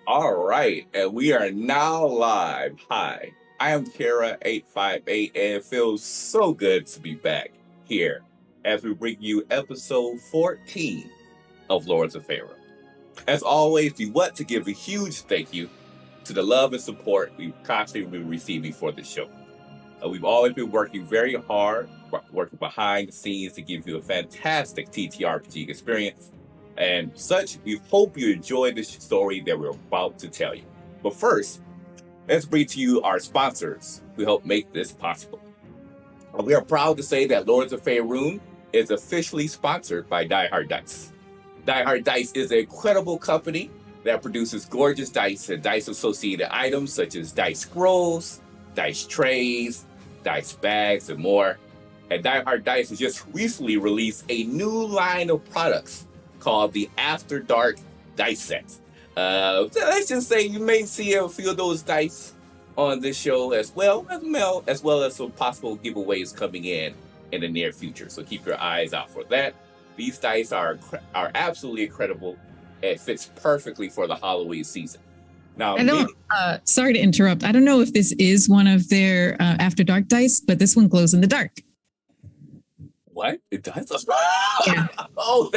All right, and we are now live. Hi, I am Kara858, and it feels so good to be back here as we bring you episode 14 of Lords of Faerun. As always, we want to give a huge thank you to the love and support we've constantly been receiving for the show. We've always been working very hard, working behind the scenes to give you a fantastic TTRPG experience. And such, we hope you enjoy this story that we're about to tell you. But first, let's bring to you our sponsors who help make this possible. We are proud to say that Lords of Faerun is officially sponsored by Die Hard Dice. Die Hard Dice is an incredible company that produces gorgeous dice and dice-associated items such as dice scrolls, dice trays, dice bags, and more. And Die Hard Dice has just recently released a new line of products called the After Dark Dice Set. Let's just say you may see a few of those dice on this show as well as some possible giveaways coming in the near future. So keep your eyes out for that. These dice are absolutely incredible. It fits perfectly for the Halloween season. Now, sorry to interrupt. I don't know if this is one of their After Dark dice, but this one glows in the dark. What? It does? Yeah. Oh,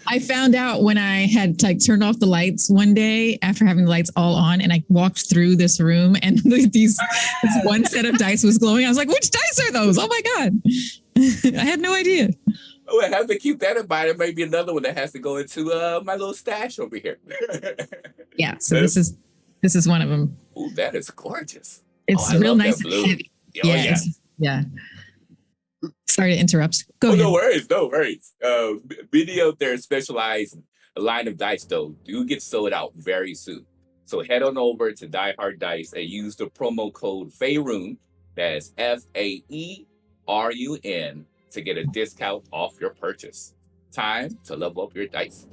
I found out when I had turned off the lights one day after having the lights all on, and I walked through this room, and this one set of dice was glowing. I was like, "Which dice are those? Oh my god!" I had no idea. Oh, I have to keep that in mind. There may be another one that has to go into my little stash over here. Yeah. So this is one of them. Oh, that is gorgeous. It's real nice and heavy. Oh, yeah. Yeah. Sorry to interrupt. Go ahead. No worries. Many of their specialized line of dice, though, do get sold out very soon. So head on over to Die Hard Dice and use the promo code Faerun, that is Faerun, to get a discount off your purchase. Time to level up your dice.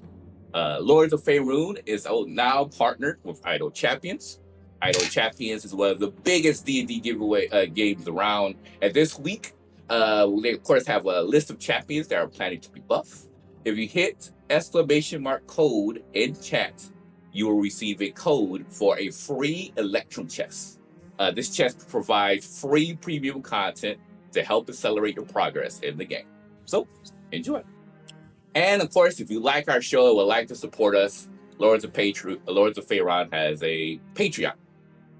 Lords of Faerun is now partnered with Untitled Champions. Untitled Champions is one of the biggest D&D giveaway games around. And this week, they of course have a list of champions that are planning to be buffed. If you hit !code in chat, you will receive a code for a free Electrum chest. This chest provides free premium content to help accelerate your progress in the game. So enjoy. And of course, if you like our show and would like to support us, Lords of Faerun has a Patreon.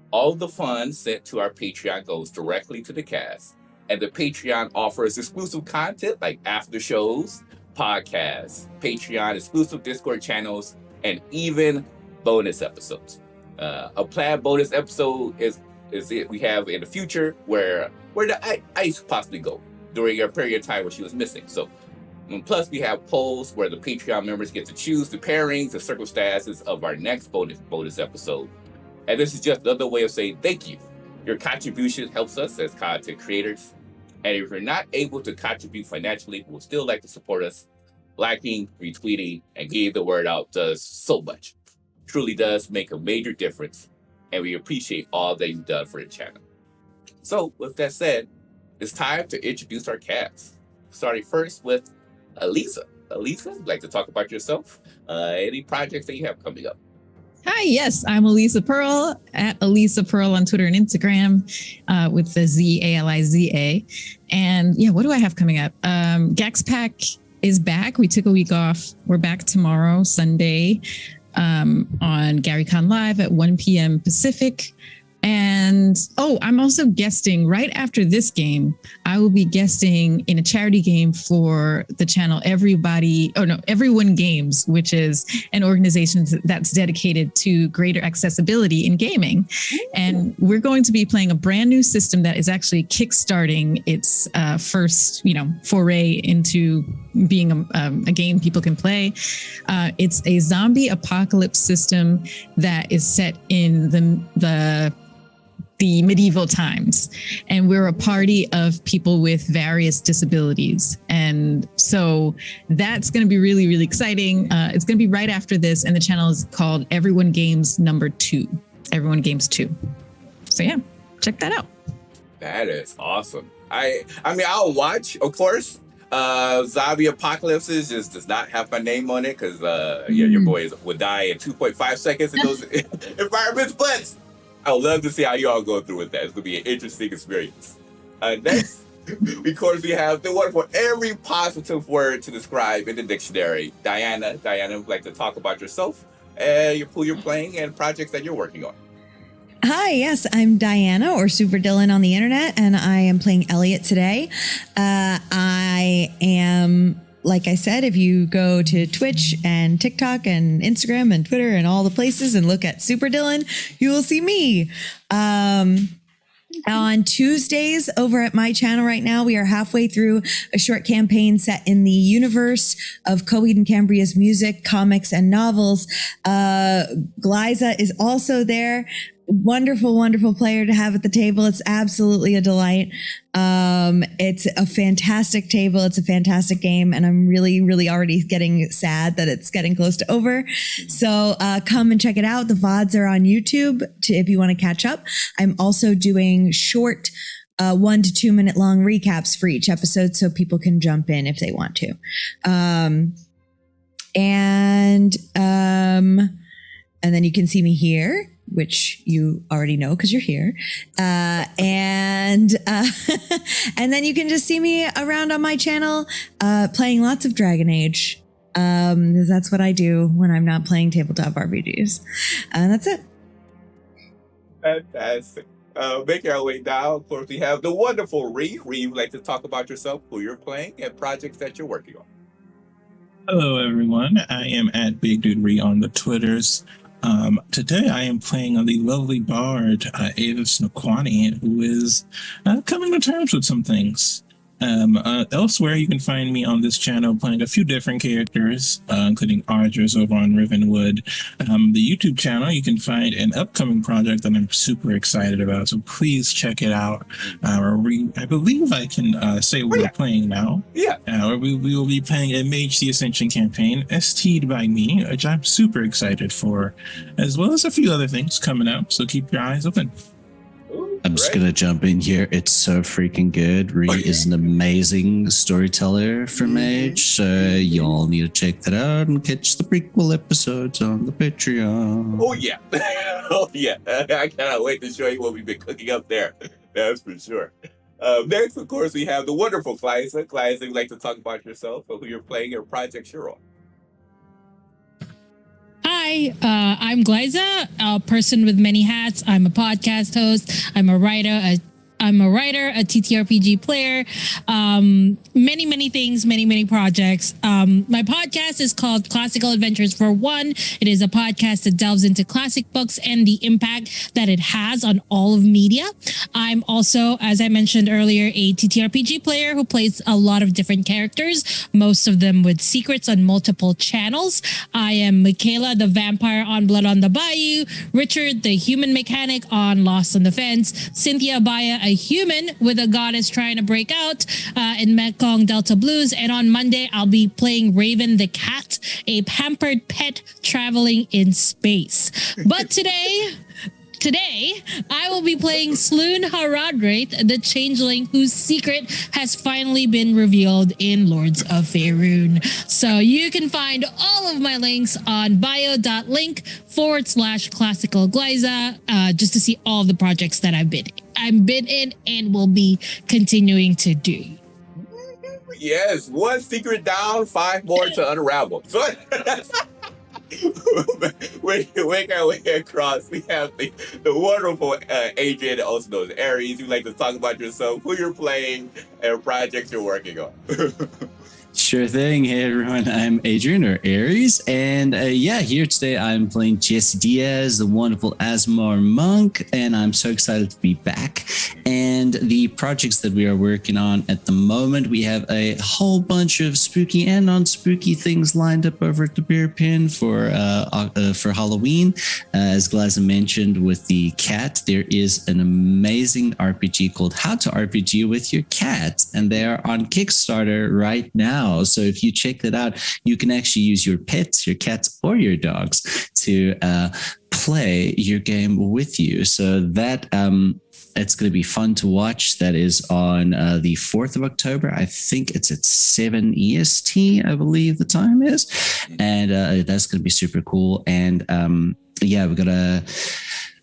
All the funds sent to our Patreon goes directly to the cast. And the Patreon offers exclusive content like after shows, podcasts, Patreon exclusive Discord channels, and even bonus episodes. A planned bonus episode is it we have in the future where the ice possibly go during a period of time where she was missing. So, plus we have polls where the Patreon members get to choose the pairings and circumstances of our next bonus episode. And this is just another way of saying thank you. Your contribution helps us as content creators. And if you're not able to contribute financially, we'll still like to support us. Liking, retweeting, and getting the word out does so much. Truly does make a major difference. And we appreciate all that you've done for the channel. So with that said, it's time to introduce our cast. Starting first with Elisa. Elisa, would you like to talk about yourself? Any projects that you have coming up? Hi, yes, I'm Elisa Pearl at Elisa Pearl on Twitter and Instagram with the ZALIZA. And yeah, what do I have coming up? Gaxpack is back. We took a week off. We're back tomorrow, Sunday, on GaryCon Live at 1 p.m. Pacific. And I'm also guesting right after this game. I will be guesting in a charity game for the channel Everyone Games, which is an organization that's dedicated to greater accessibility in gaming. And we're going to be playing a brand new system that is actually kickstarting its first, foray into being a game people can play. It's a zombie apocalypse system that is set in the medieval times, and we're a party of people with various disabilities, and so that's going to be really, really exciting. It's going to be right after this, and the channel is called Everyone Games #2. Everyone Games 2. So yeah, check that out. That is awesome. I mean, I'll watch, of course. Zombie Apocalypses just does not have my name on it because your boys would die in 2.5 seconds in those environments. But I would love to see how you all go through with that. It's gonna be an interesting experience. Next, of course, we have the one for every positive word to describe in the dictionary. Diana, would like to talk about yourself and who you're playing and projects that you're working on. Hi, yes, I'm Diana, or Super Dylan on the internet, and I am playing Elliot today. I am, like I said, if you go to Twitch and TikTok and Instagram and Twitter and all the places and look at Super Dylan, you will see me. On Tuesdays over at my channel right now, we are halfway through a short campaign set in the universe of Coheed and Cambria's music, comics, and novels. Glyza is also there. Wonderful, wonderful player to have at the table. It's absolutely a delight. It's a fantastic table. It's a fantastic game. And I'm really, really already getting sad that it's getting close to over. So come and check it out. The VODs are on YouTube if you want to catch up. I'm also doing short 1 to 2 minute long recaps for each episode so people can jump in if they want to. And then you can see me here, which you already know because you're here. And then you can just see me around on my channel playing lots of Dragon Age. Because that's what I do when I'm not playing tabletop RPGs. And that's it. Fantastic. Making our way down, of course, we have the wonderful Ree. Ree, would like to talk about yourself, who you're playing, and projects that you're working on. Hello, everyone. I am at Big Dude Ree on the Twitters. Today I am playing on the lovely bard, Avis Naquani, who is coming to terms with some things. Elsewhere, you can find me on this channel playing a few different characters, including Ardress over on Rivenwood. The YouTube channel, you can find an upcoming project that I'm super excited about, so please check it out. I believe I can say what we're playing now. Yeah. We will be playing a Mage the Ascension campaign, ST'd by me, which I'm super excited for, as well as a few other things coming out, so keep your eyes open. I'm just going to jump in here. It's so freaking good. Ree is an amazing storyteller for Mage, so y'all need to check that out and catch the prequel episodes on the Patreon. Oh, yeah. Oh, yeah. I cannot wait to show you what we've been cooking up there. That's for sure. Next, of course, we have the wonderful Glyza. Glyza, you'd like to talk about yourself, who you're playing, and projects you're on. Hi, I'm Glyza, a person with many hats. I'm a podcast host. I'm a writer, a TTRPG player, many things, many projects. My podcast is called Classical Adventures for One. It is a podcast that delves into classic books and the impact that it has on all of media. I'm also, as I mentioned earlier, a TTRPG player who plays a lot of different characters, most of them with secrets on multiple channels. I am Michaela, the vampire on Blood on the Bayou, Richard, the human mechanic on Lost on the Fence, Cynthia Baya, a human with a goddess trying to break out in Mekong Delta Blues. And on Monday, I'll be playing Raven the cat, a pampered pet traveling in space. But today, I will be playing Sloon Haradwraith, the changeling whose secret has finally been revealed in Lords of Faerun. So you can find all of my links on bio.link/classical Glyza, just to see all the projects that I've been in and will be continuing to do. Yes, one secret down, 5 more to unravel. So, we make our way across. We have the wonderful Adrian, also known as Aries. You'd like to talk about yourself, who you're playing, and projects you're working on. Sure thing. Hey everyone, I'm Adrian, or Aries, and here today I'm playing Jesse Diaz, the wonderful Asmar monk, and I'm so excited to be back. And the projects that we are working on at the moment, we have a whole bunch of spooky and non-spooky things lined up over at the beer pin for Halloween. As Glaza mentioned with the cat, there is an amazing RPG called How to RPG with Your Cat, and they are on Kickstarter right now. So if you check that out, you can actually use your pets, your cats, or your dogs to play your game with you. So that it's going to be fun to watch. That is on the 4th of October. I think it's at 7 EST, I believe the time is. And that's going to be super cool. And yeah, we've got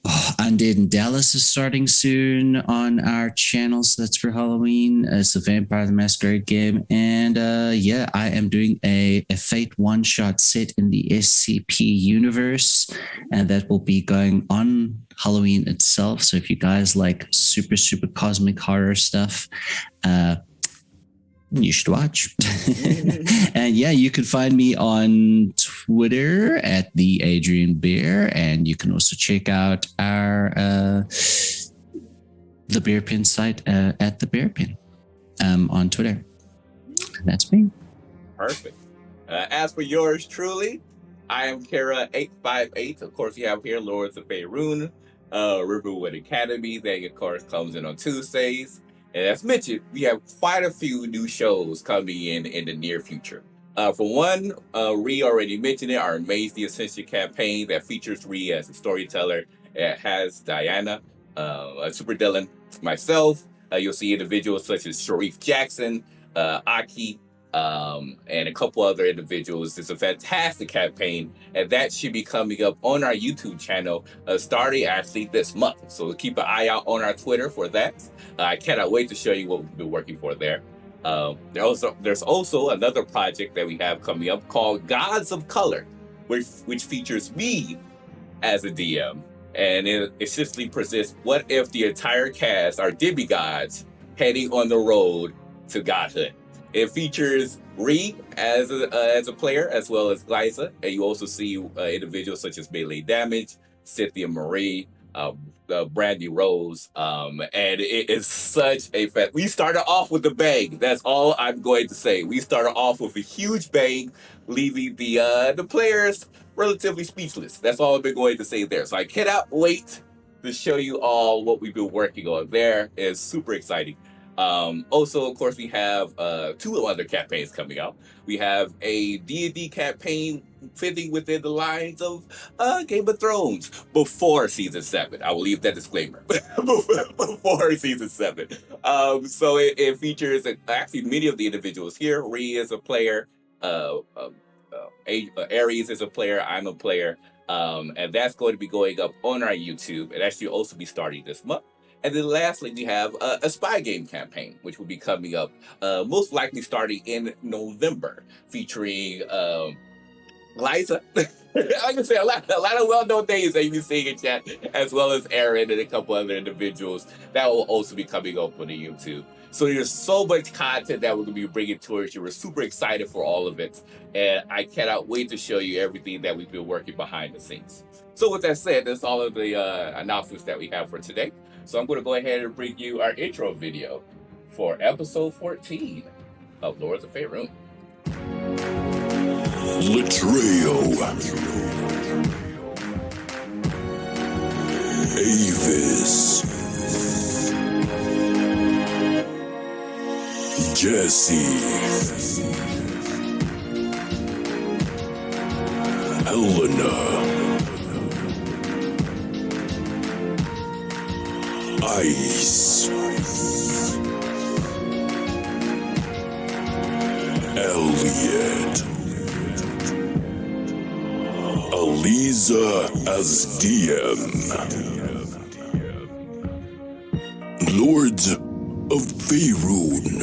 Undead in Dallas is starting soon on our channel. So that's for Halloween. It's a Vampire the Masquerade game. And yeah, I am doing a Fate one-shot set in the SCP universe. And that will be going on Halloween itself. So if you guys like super, super cosmic horror stuff, you should watch. And yeah, you can find me on Twitter at the Adrian Bear, and you can also check out our the Bear Pin site at the Bear Pin on Twitter. That's me. Perfect. As for yours truly, I am Kara858. Of course, you have here Lords of Faerun, Riverwood Academy. That, of course, comes in on Tuesdays. And as mentioned, we have quite a few new shows coming in the near future. For one, Ree already mentioned it, our Amaze the Ascension campaign that features Ree as a storyteller. It has Diana, Super Dylan, myself. You'll see individuals such as Sharif Jackson, Aki, and a couple other individuals. It's a fantastic campaign, and that should be coming up on our YouTube channel starting actually this month. So keep an eye out on our Twitter for that. I cannot wait to show you what we've been working for there. There's also another project that we have coming up called Gods of Color, which features me as a DM, and it essentially presents what if the entire cast are demigods heading on the road to godhood. It features Ree as a player, as well as Liza, and you also see individuals such as Melee Damage, Cynthia Marie, Brandy Rose, and it is such a fest. We started off with a bang. That's all I'm going to say. We started off with a huge bang, leaving the players relatively speechless. That's all I've been going to say there. So I cannot wait to show you all what we've been working on there. It's super exciting. Also, of course, we have 2 other campaigns coming out. We have a D&D campaign fitting within the lines of Game of Thrones before season 7. I will leave that disclaimer. Before season 7. So it features actually many of the individuals here. Ree is a player. Aries is a player. I'm a player. And that's going to be going up on our YouTube. It actually also be starting this month. And then lastly, we have a spy game campaign, which will be coming up most likely starting in November, featuring Liza. Like I said, a lot of well-known names that you can see in chat, as well as Aaron and a couple other individuals that will also be coming up on the YouTube. So there's so much content that we're going to be bringing towards you. We're super excited for all of it. And I cannot wait to show you everything that we've been working behind the scenes. So with that said, that's all of the announcements that we have for today. So I'm going to go ahead and bring you our intro video for episode 14 of Lords of Faerun. Latreo, Avis, Jesse, Helena, Ice, Elliot, Aliza as DM, Lords of Faerun.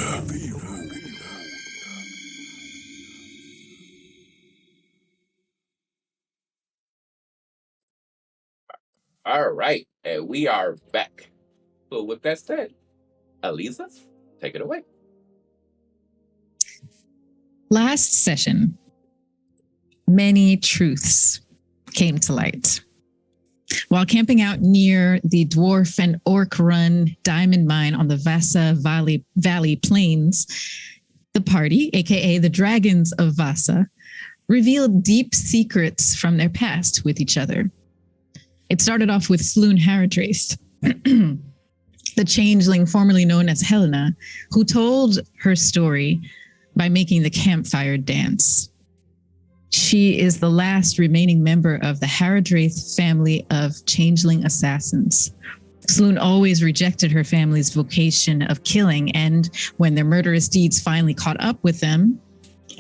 All right, and we are back. So with that said, Aliza, take it away. Last session, many truths came to light. While camping out near the dwarf and orc-run diamond mine on the Vasa Valley Plains, the party, aka the Dragons of Vasa, revealed deep secrets from their past with each other. It started off with Sloane Haradrace, the changeling formerly known as Helena, who told her story by making the campfire dance. She is the last remaining member of the Haradrace family of changeling assassins. Saloon always rejected her family's vocation of killing, and when their murderous deeds finally caught up with them,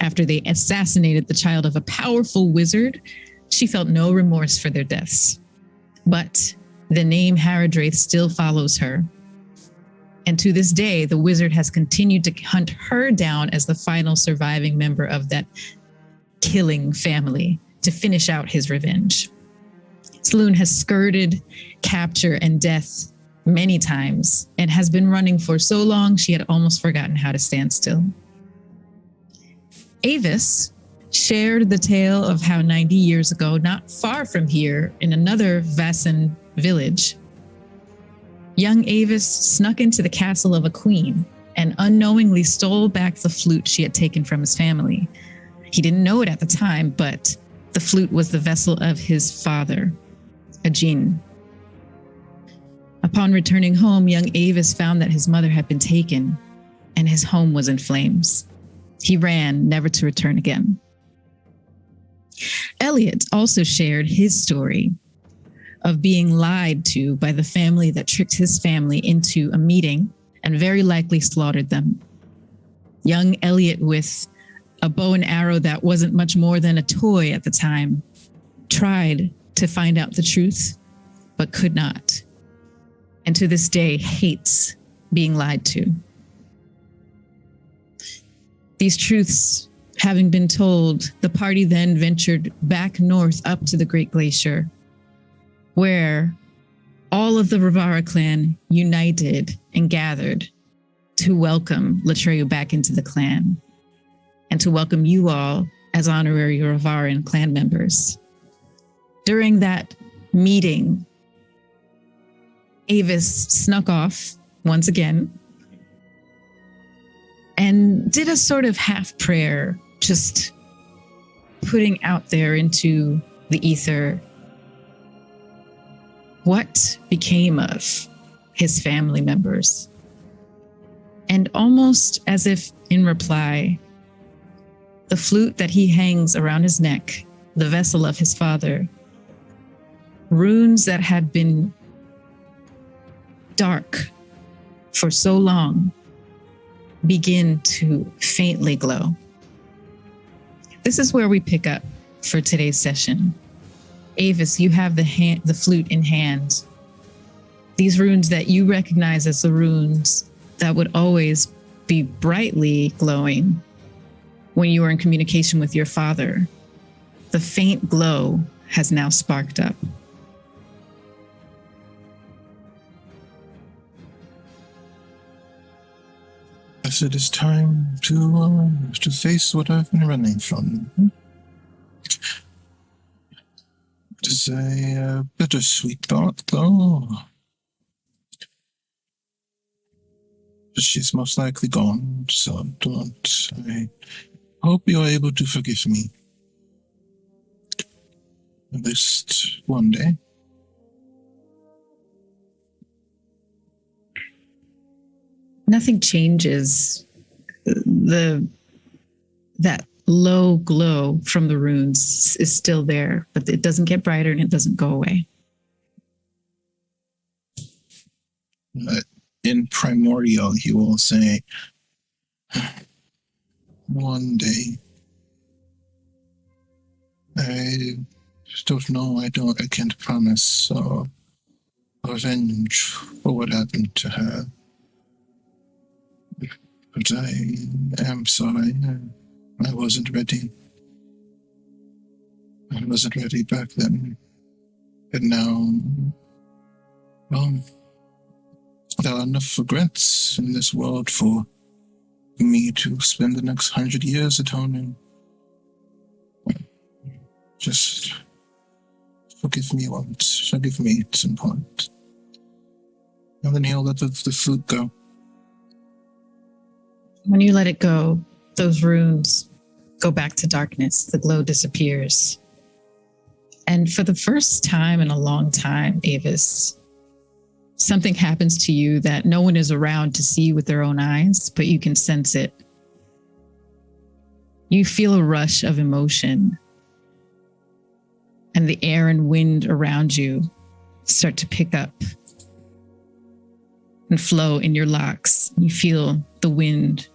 after they assassinated the child of a powerful wizard, she felt no remorse for their deaths. But the name Haradraith still follows her. And to this day, the wizard has continued to hunt her down as the final surviving member of that killing family to finish out his revenge. Saloon has skirted capture and death many times and has been running for so long she had almost forgotten how to stand still. Avis shared the tale of how 90 years ago, not far from here, in another Vassan village, young Avis snuck into the castle of a queen and unknowingly stole back the flute she had taken from his family. He didn't know it at the time, but the flute was the vessel of his father, a jinn. Upon returning home, young Avis found that his mother had been taken and his home was in flames. He ran, never to return again. Elliot also shared his story of being lied to by the family that tricked his family into a meeting and very likely slaughtered them. Young Elliot, with a bow and arrow that wasn't much more than a toy at the time, tried to find out the truth, but could not. And to this day, hates being lied to. These truths having been told, the party then ventured back north up to the Great Glacier, where all of the Rivara clan united and gathered to welcome Latreyu back into the clan and to welcome you all as honorary Rivaran clan members. During that meeting, Avis snuck off once again and did a sort of half prayer, just putting out there into the ether what became of his family members. And almost as if in reply, the flute that he hangs around his neck, the vessel of his father, runes that had been dark for so long begin to faintly glow. This is where we pick up for today's session. Avis, you have the flute in hand. These runes that you recognize as the runes that would always be brightly glowing when you were in communication with your father. The faint glow has now sparked up. Yes, it is time to face what I've been running from. It is a bittersweet thought, though. She's most likely gone, so I hope you're able to forgive me. At least one day. Nothing changes. That low glow from the runes is still there, but it doesn't get brighter and it doesn't go away. In primordial, he will say, one day. I don't know, I can't promise revenge for what happened to her. But I am sorry. I wasn't ready. I wasn't ready back then. And now, well, there are enough regrets in this world for me to spend the next 100 years atoning. Just forgive me once. Forgive me at some point. And then he'll let the flute go. When you let it go, those runes go back to darkness. The glow disappears. And for the first time in a long time, Avis, something happens to you that no one is around to see with their own eyes, but you can sense it. You feel a rush of emotion, and the air and wind around you start to pick up and flow in your locks. You feel the wind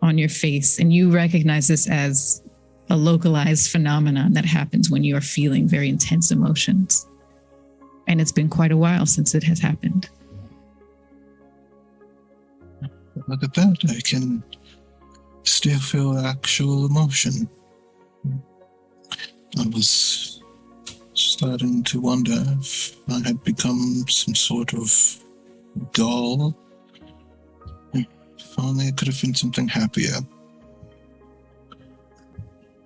on your face, and you recognize this as a localized phenomenon that happens when you are feeling very intense emotions. And it's been quite a while since it has happened. Look at that. I can still feel actual emotion. I was starting to wonder if I had become some sort of doll. If only it could have been something happier.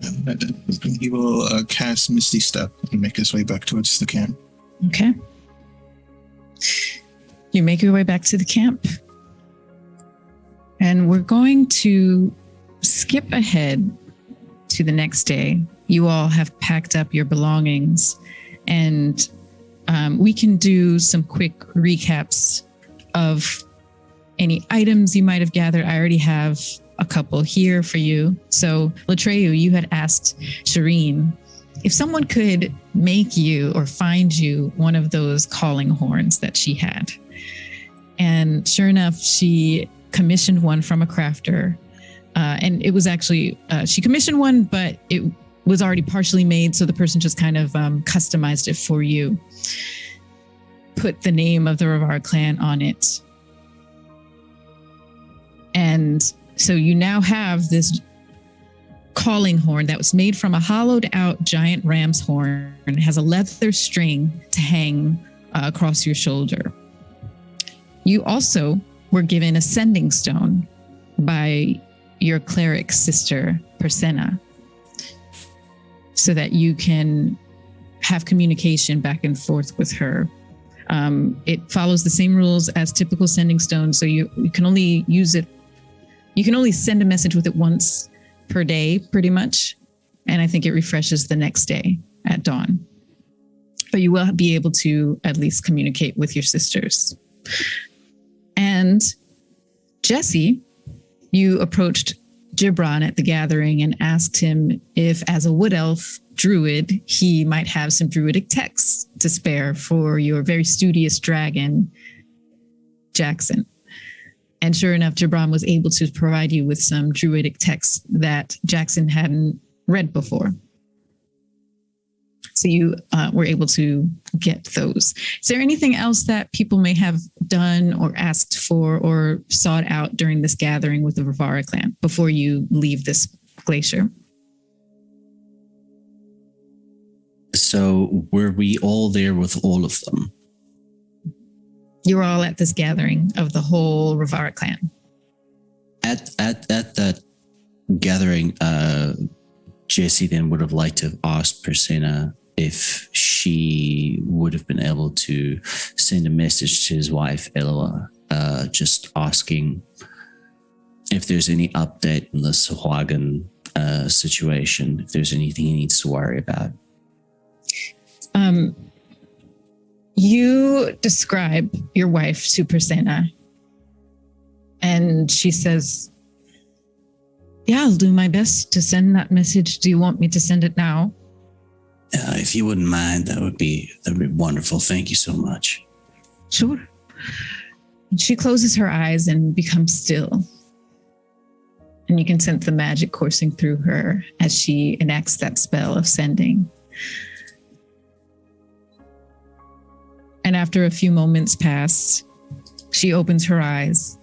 And he will cast Misty Step and make his way back towards the camp. Okay. You make your way back to the camp. And we're going to skip ahead to the next day. You all have packed up your belongings, and we can do some quick recaps of any items you might have gathered. I already have a couple here for you. So, Latreyu, you had asked Shireen if someone could make you or find you one of those calling horns that she had. And sure enough, she commissioned one from a crafter. And it was actually, she commissioned one, but it was already partially made. So the person just kind of customized it for you. Put the name of the Rivar clan on it. And so you now have this calling horn that was made from a hollowed out giant ram's horn. It has a leather string to hang across your shoulder. You also were given a sending stone by your cleric sister, Persena, so that you can have communication back and forth with her. It follows the same rules as typical sending stones, so you can only use it. You can only send a message with it once per day, pretty much. And I think it refreshes the next day at dawn. But you will be able to at least communicate with your sisters. And Jesse, you approached Gibran at the gathering and asked him if, as a wood elf druid, he might have some druidic texts to spare for your very studious dragon, Jackson. And sure enough, Gibran was able to provide you with some druidic texts that Jackson hadn't read before. So you were able to get those. Is there anything else that people may have done or asked for or sought out during this gathering with the Rivara clan before you leave this glacier? So were we all there with all of them? You were all at this gathering of the whole Rivara clan. At that gathering, Jesse then would have liked to have asked Persena if she would have been able to send a message to his wife, Eloa, just asking if there's any update in the Sahuagin situation, if there's anything he needs to worry about. You describe your wife to Persena, and she says, yeah, I'll do my best to send that message. Do you want me to send it now? If you wouldn't mind, that would be wonderful. Thank you so much. Sure. She closes her eyes and becomes still. And you can sense the magic coursing through her as she enacts that spell of sending. And after a few moments pass, she opens her eyes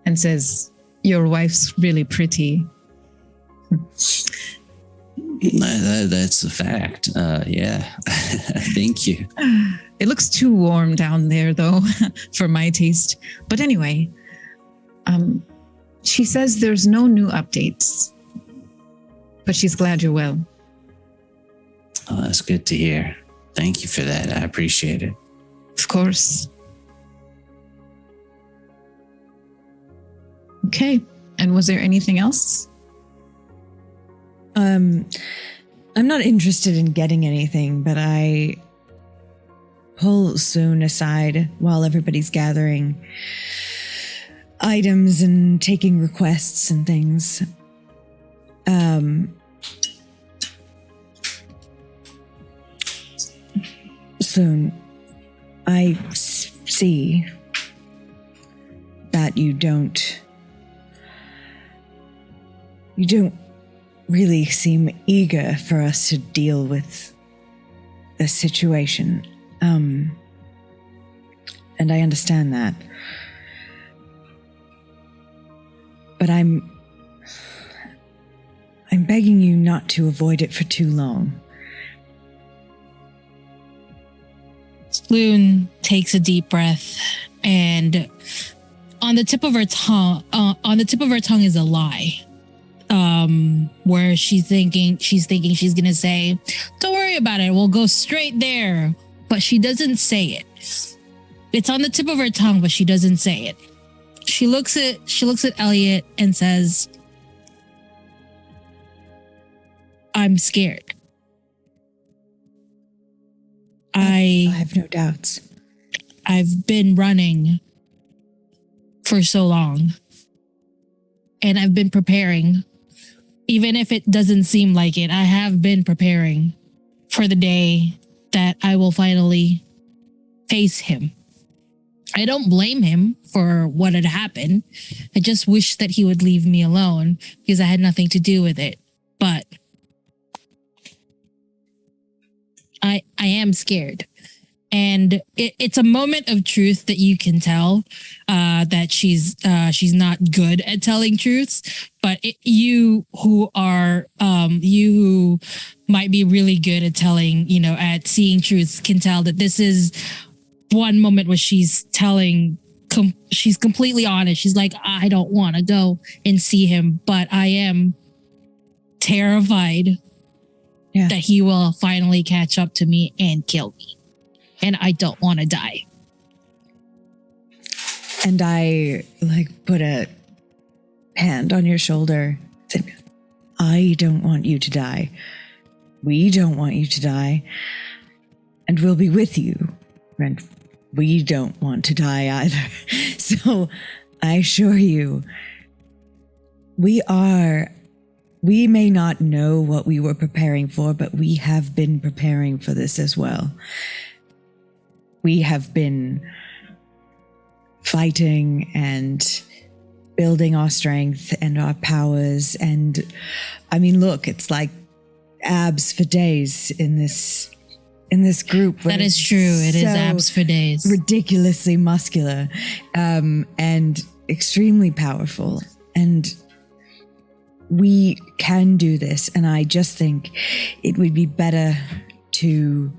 and says, your wife's really pretty. That's a fact. Yeah. Thank you. It looks too warm down there, though, for my taste. But anyway, she says there's no new updates, but she's glad you're well. Oh, that's good to hear. Thank you for that. I appreciate it. Of course. Okay. And was there anything else? I'm not interested in getting anything, but I pull Soon aside while everybody's gathering items and taking requests and things. Soon, I see you don't really seem eager for us to deal with the situation. And I understand that. But I'm begging you not to avoid it for too long. Loon takes a deep breath, and on the tip of her tongue is a lie. Where she's thinking she's gonna say, "Don't worry about it, we'll go straight there," but she doesn't say it. It's on the tip of her tongue, but she doesn't say it. She looks at Elliot and says, "I'm scared. I have no doubts. I've been running for so long, and I've been preparing. Even if it doesn't seem like it, I have been preparing for the day that I will finally face him. I don't blame him for what had happened. I just wish that he would leave me alone because I had nothing to do with it. But I am scared." And it's a moment of truth that you can tell that she's not good at telling truths. But you who might be really good at telling, at seeing truths, can tell that this is one moment where she's telling. She's completely honest. She's like, "I don't want to go and see him, but I am terrified that he will finally catch up to me and kill me. And I don't want to die." And I put a hand on your shoulder. I don't want you to die. We don't want you to die. And we'll be with you. And we don't want to die either. So I assure you, we may not know what we were preparing for, but we have been preparing for this as well. We have been fighting and building our strength and our powers. And I mean, look, it's like abs for days in this group. That is true. It is abs for days. Ridiculously muscular, and extremely powerful. And we can do this. And I just think it would be better to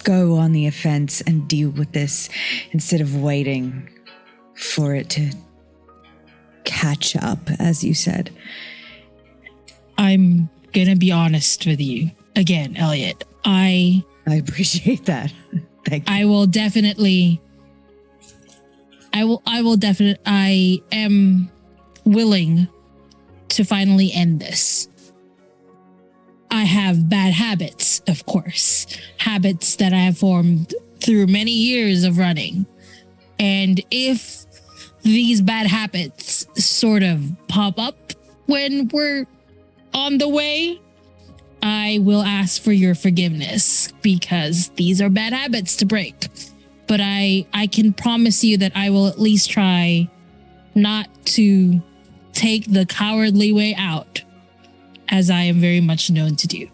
go on the offense and deal with this instead of waiting for it to catch up, as you said. I'm gonna be honest with you again, Elliot. I appreciate that. Thank you. I am willing to finally end this. I have bad habits, of course. Habits that I have formed through many years of running. And if these bad habits sort of pop up when we're on the way, I will ask for your forgiveness because these are bad habits to break. But I can promise you that I will at least try not to take the cowardly way out, as I am very much known to do.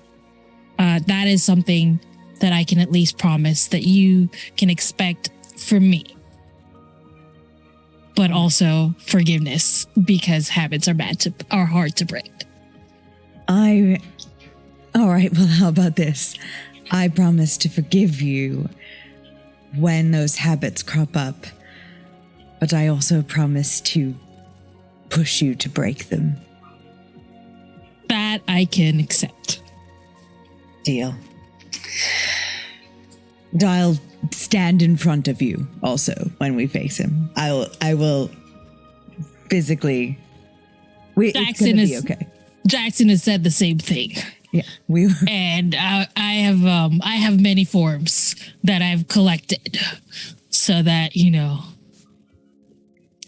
That is something that I can at least promise that you can expect from me. But also forgiveness, because habits are hard to break. All right, well, how about this? I promise to forgive you when those habits crop up, but I also promise to push you to break them. That I can accept. Deal. I'll stand in front of you also when we face him. I will physically. It's gonna be okay. Jackson has said the same thing. Yeah, and I have many forms that I've collected, so that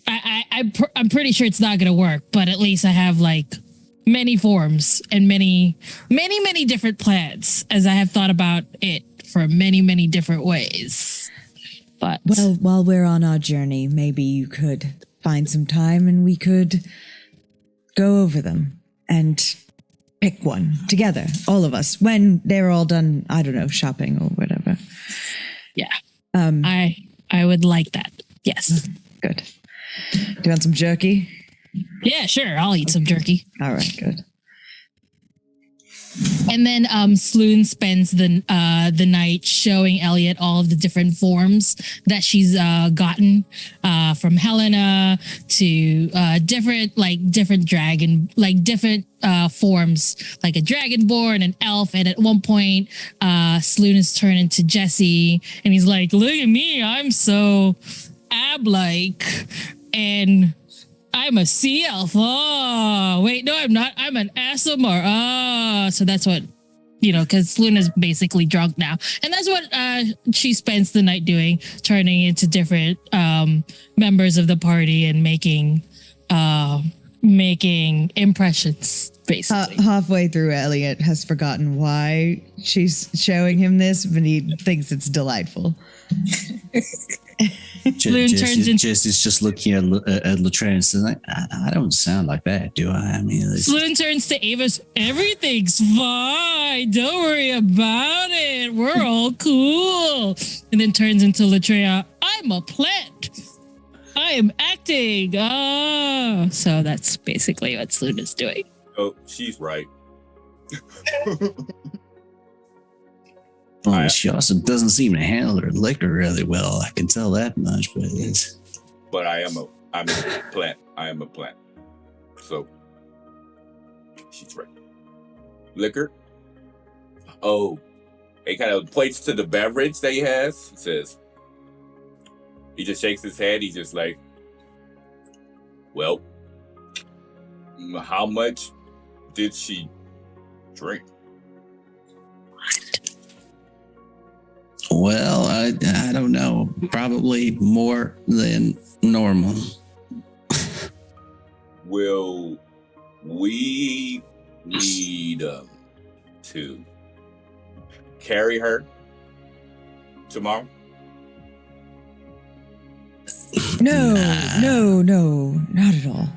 I'm pretty sure it's not gonna work, but at least I have many forms and many different plans, as I have thought about it for many different ways. But Well, while we're on our journey, maybe you could find some time and we could go over them and pick one together, all of us, when they're all done, I don't know, shopping or whatever. yeah, Um, I would like that. Yes. Good. Do you want some jerky? Yeah, sure. I'll eat some jerky. All right, good. And then Sloan spends the night showing Elliot all of the different forms that she's gotten from Helena to different dragon, like different forms, like a dragonborn, an elf, and at one point Sloan is turned into Jesse, and he's like, "Look at me, I'm so ab-like, and I'm a sea elf. Oh, wait, no, I'm not. I'm an Asimar. Oh, so that's what, because Luna's basically drunk now. And that's what she spends the night doing, turning into different members of the party and making impressions, basically. Halfway through, Elliot has forgotten why she's showing him this, but he thinks it's delightful. Jesse's just looking at Latran and says, I don't sound like that, do I? I mean, Sloan turns to Ava's, everything's fine. Don't worry about it. We're all cool. And then turns into Latrea, I'm a plant. I am acting. So that's basically what Sloan is doing. Oh, she's right. Oh, she also doesn't seem to handle her liquor really well. I can tell that much, But I'm a plant. I am a plant. So she's right. Liquor. Oh, he kind of points to the beverage that he has. He says, he just shakes his head. He's just like, well, how much did she drink? Well, I don't know. Probably more than normal. Will we need to carry her tomorrow? No, not at all.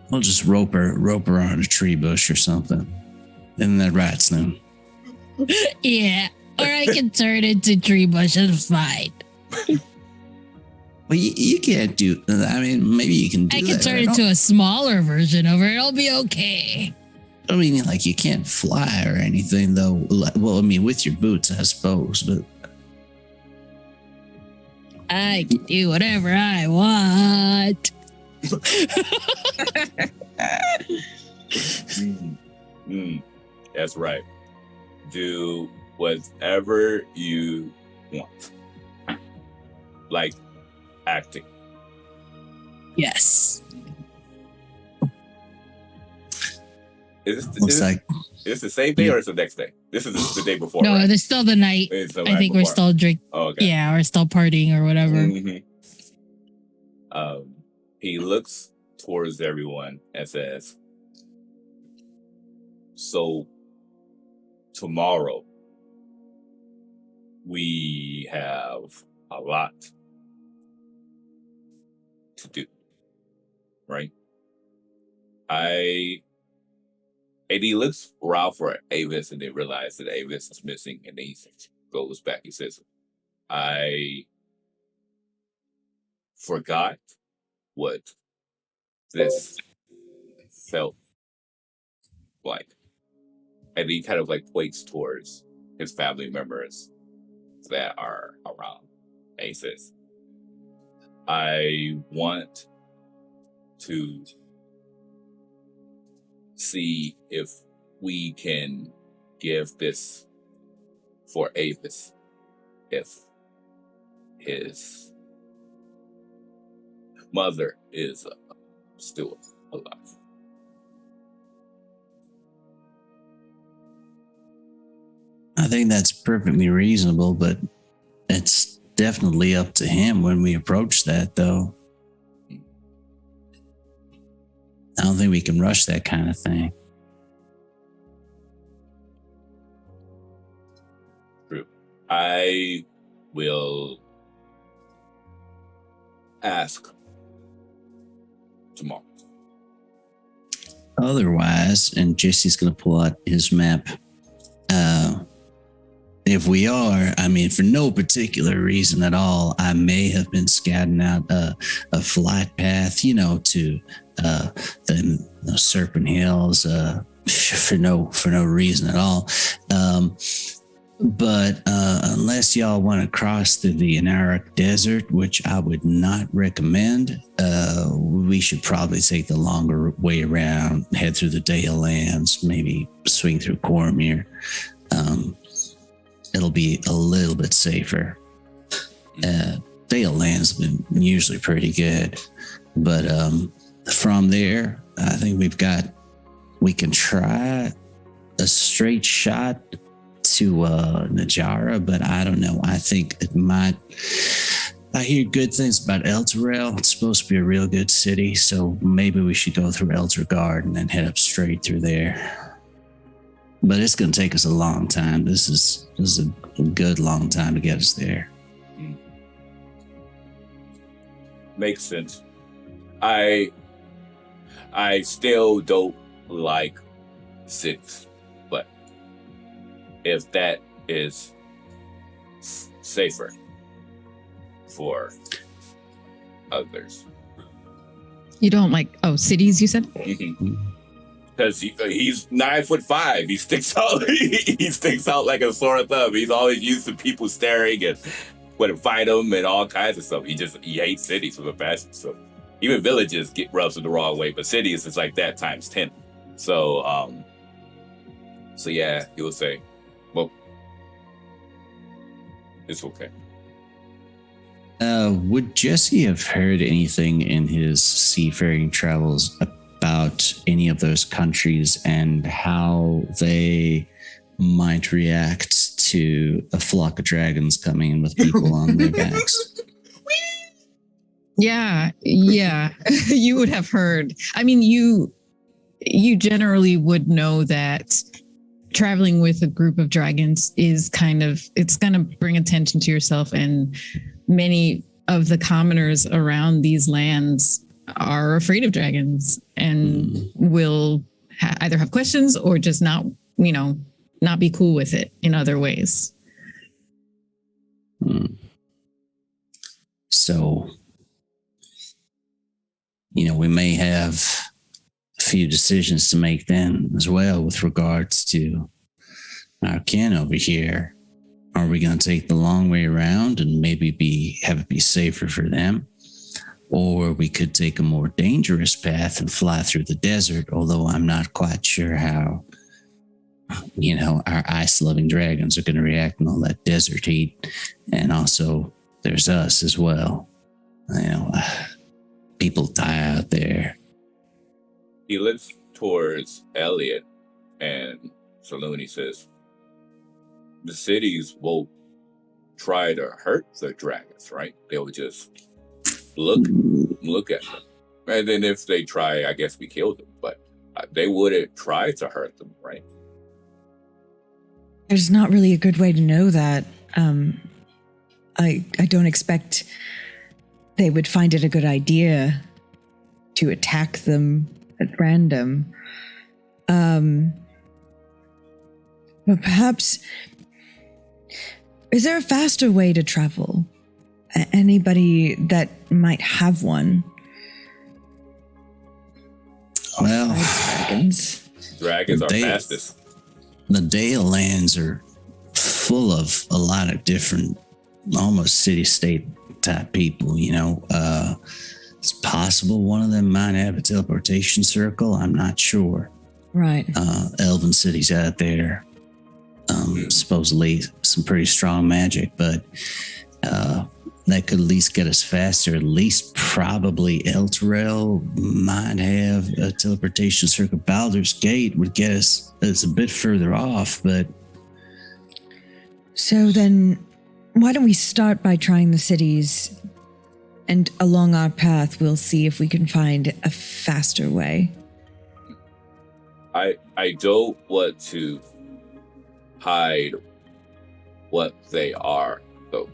We'll just rope her on a tree bush or something. Isn't that right, Snow? Yeah, or I can turn into tree bush. It's fine. Well, you can't do. I mean, maybe you can do that. I can turn into a smaller version of her. It'll be okay. I mean, like, you can't fly or anything, though. Well, I mean, with your boots, I suppose, but I can do whatever I want. That's right. Do whatever you want. Like acting. Yes. Is this the same day or is it the next day? This is the day before. No, right? there's still the night. It's the I night think before. we're still drinking. Oh, okay. Yeah, we're still partying or whatever. Mm-hmm. He looks towards everyone and says, so tomorrow we have a lot to do, right? And he looks around for Avis and they realize that Avis is missing and he goes back. He says, I forgot what this felt like. And he kind of like points towards his family members that are around. And he says, I want to see if we can give this for Avis if his mother is still alive. I think that's perfectly reasonable, but it's definitely up to him when we approach that, though. I don't think we can rush that kind of thing. True. I we'll ask tomorrow. Otherwise, and Jesse's going to pull out his map. If we are, I mean, for no particular reason at all, I may have been scouting out a flight path, to the Serpent Hills for no reason at all. But unless y'all want to cross through the Anarak Desert, which I would not recommend, we should probably take the longer way around, head through the Dale Lands, maybe swing through Cormyr. It'll be a little bit safer. Dale Lands have been usually pretty good, but from there, I think we can try a straight shot to Najara, but I don't know. I think it might. I hear good things about Elturel. It's supposed to be a real good city, so maybe we should go through Elturgard and then head up straight through there. But it's going to take us a long time. This is a good long time to get us there. Makes sense. I still don't like cities, but if that is safer for others. You don't like cities? You said. Because he's 9'5", he sticks out. He sticks out like a sore thumb. He's always used to people staring and want to fight him and all kinds of stuff. He hates cities with a passion. So even villages get rubs in the wrong way, but cities is like that times 10. So yeah, he will say, well, it's okay. Would Jesse have heard anything in his seafaring travels about any of those countries and how they might react to a flock of dragons coming in with people on their backs? Yeah. You would have heard. I mean, you generally would know that traveling with a group of dragons is it's going to bring attention to yourself, and many of the commoners around these lands are afraid of dragons and will either have questions or just not be cool with it in other ways. So, we may have a few decisions to make then as well with regards to our kin over here. Are we going to take the long way around and maybe have it be safer for them? Or we could take a more dangerous path and fly through the desert, although I'm not quite sure how, our ice-loving dragons are going to react in all that desert heat. And also, there's us as well. People die out there. He looks towards Elliot and Saloon. He says, the cities won't try to hurt the dragons, right? They'll just look at them. And then if they try, I guess we kill them. But they wouldn't try to hurt them, right? There's not really a good way to know that. I don't expect they would find it a good idea to attack them at random. But perhaps, is there a faster way to travel? Anybody that might have one? Well, Dragons are fastest. The Dale Lands are full of a lot of different, almost city-state type people, It's possible one of them might have a teleportation circle. I'm not sure. Right. Elven cities out there. Supposedly some pretty strong magic, but that could at least get us faster. At least probably Elturel might have a teleportation circle. Baldur's Gate would get us, it's a bit further off, but... So then, why don't we start by trying the cities, and along our path, we'll see if we can find a faster way. I don't want to hide what they are, though.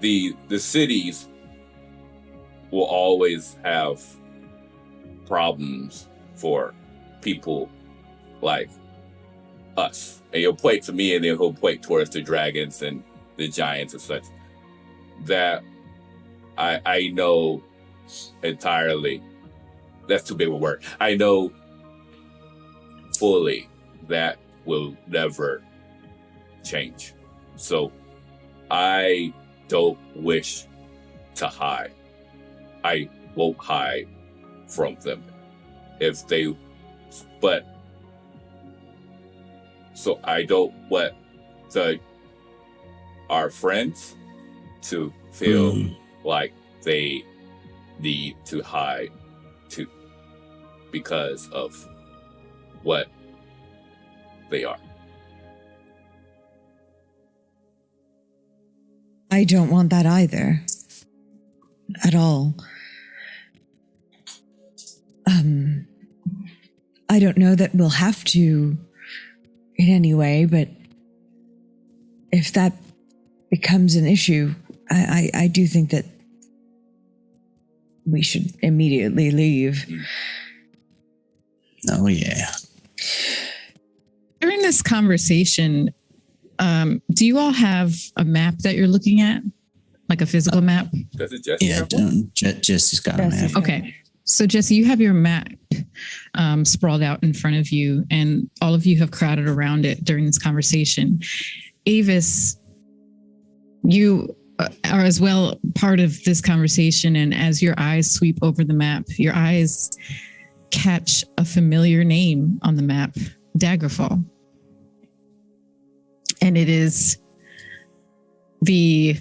the cities will always have problems for people like us. And he'll point to me, and then he'll point towards the dragons and the giants and such. That I know entirely. That's too big of a word. I know fully that will never change. So I don't wish to hide. I won't hide from them if they, but so I don't want our friends to feel like they need to hide too because of what they are. I don't want that either. At all. I don't know that we'll have to in any way, but if that becomes an issue, I do think that we should immediately leave. Oh, yeah. During this conversation, do you all have a map that you're looking at? Like a physical map? Does it Jesse? Yeah, Jesse's got a map. Okay. So, Jesse, you have your map sprawled out in front of you, and all of you have crowded around it during this conversation. Avis, you are as well part of this conversation, and as your eyes sweep over the map, your eyes catch a familiar name on the map, Daggerfall. And it is the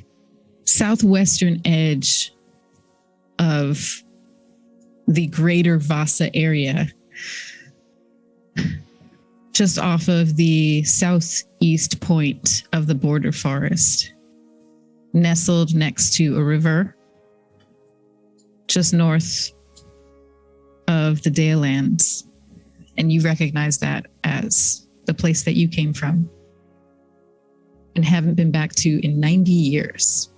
southwestern edge of the greater Vasa area, just off of the southeast point of the border forest, nestled next to a river, just north of the Dalelands. And you recognize that as the place that you came from and haven't been back to in 90 years.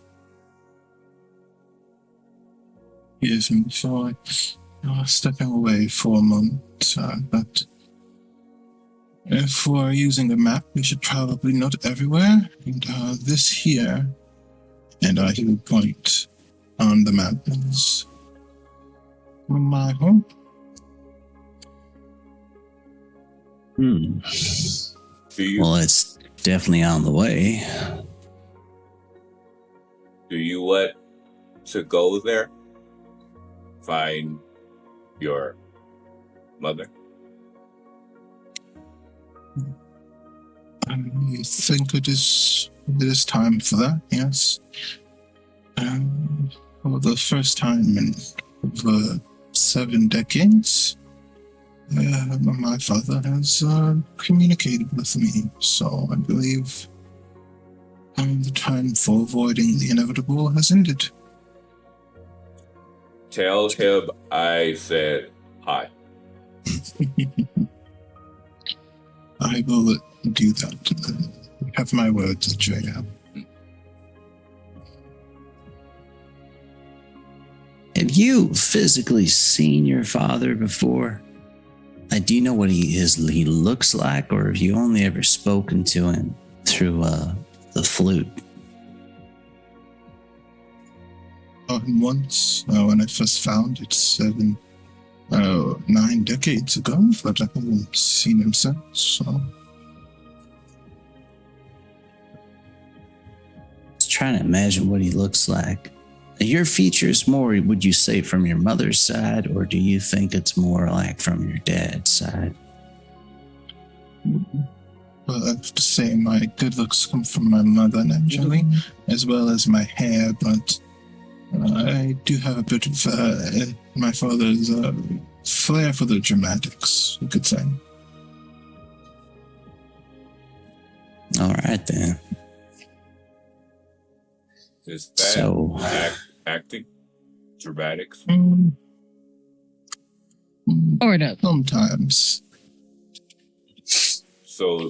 Yes, and so stepping away for a moment, but if we're using a map, we should probably note everywhere. And this here, and he will point on the map, is my home. Well, it's definitely on the way. Do you want to go there? Find your mother? I think it is time for that, yes. For the first time in over 7 decades, my father has communicated with me, so I believe the time for avoiding the inevitable has ended. Tell him I said hi. I will do that. Have my words, Jaya. Have you physically seen your father before? Do you know what he looks like, or have you only ever spoken to him through the flute? Once, when I first found it 9 decades ago, but I haven't seen him since, so. Just trying to imagine what he looks like. Your features more, would you say, from your mother's side, or do you think it's more like from your dad's side? Well, I have to say my good looks come from my mother naturally, as well as my hair, but I do have a bit of my father's flair for the dramatics, you could say. All right, then. Is that So, acting? Dramatics? Sort of. Sometimes. So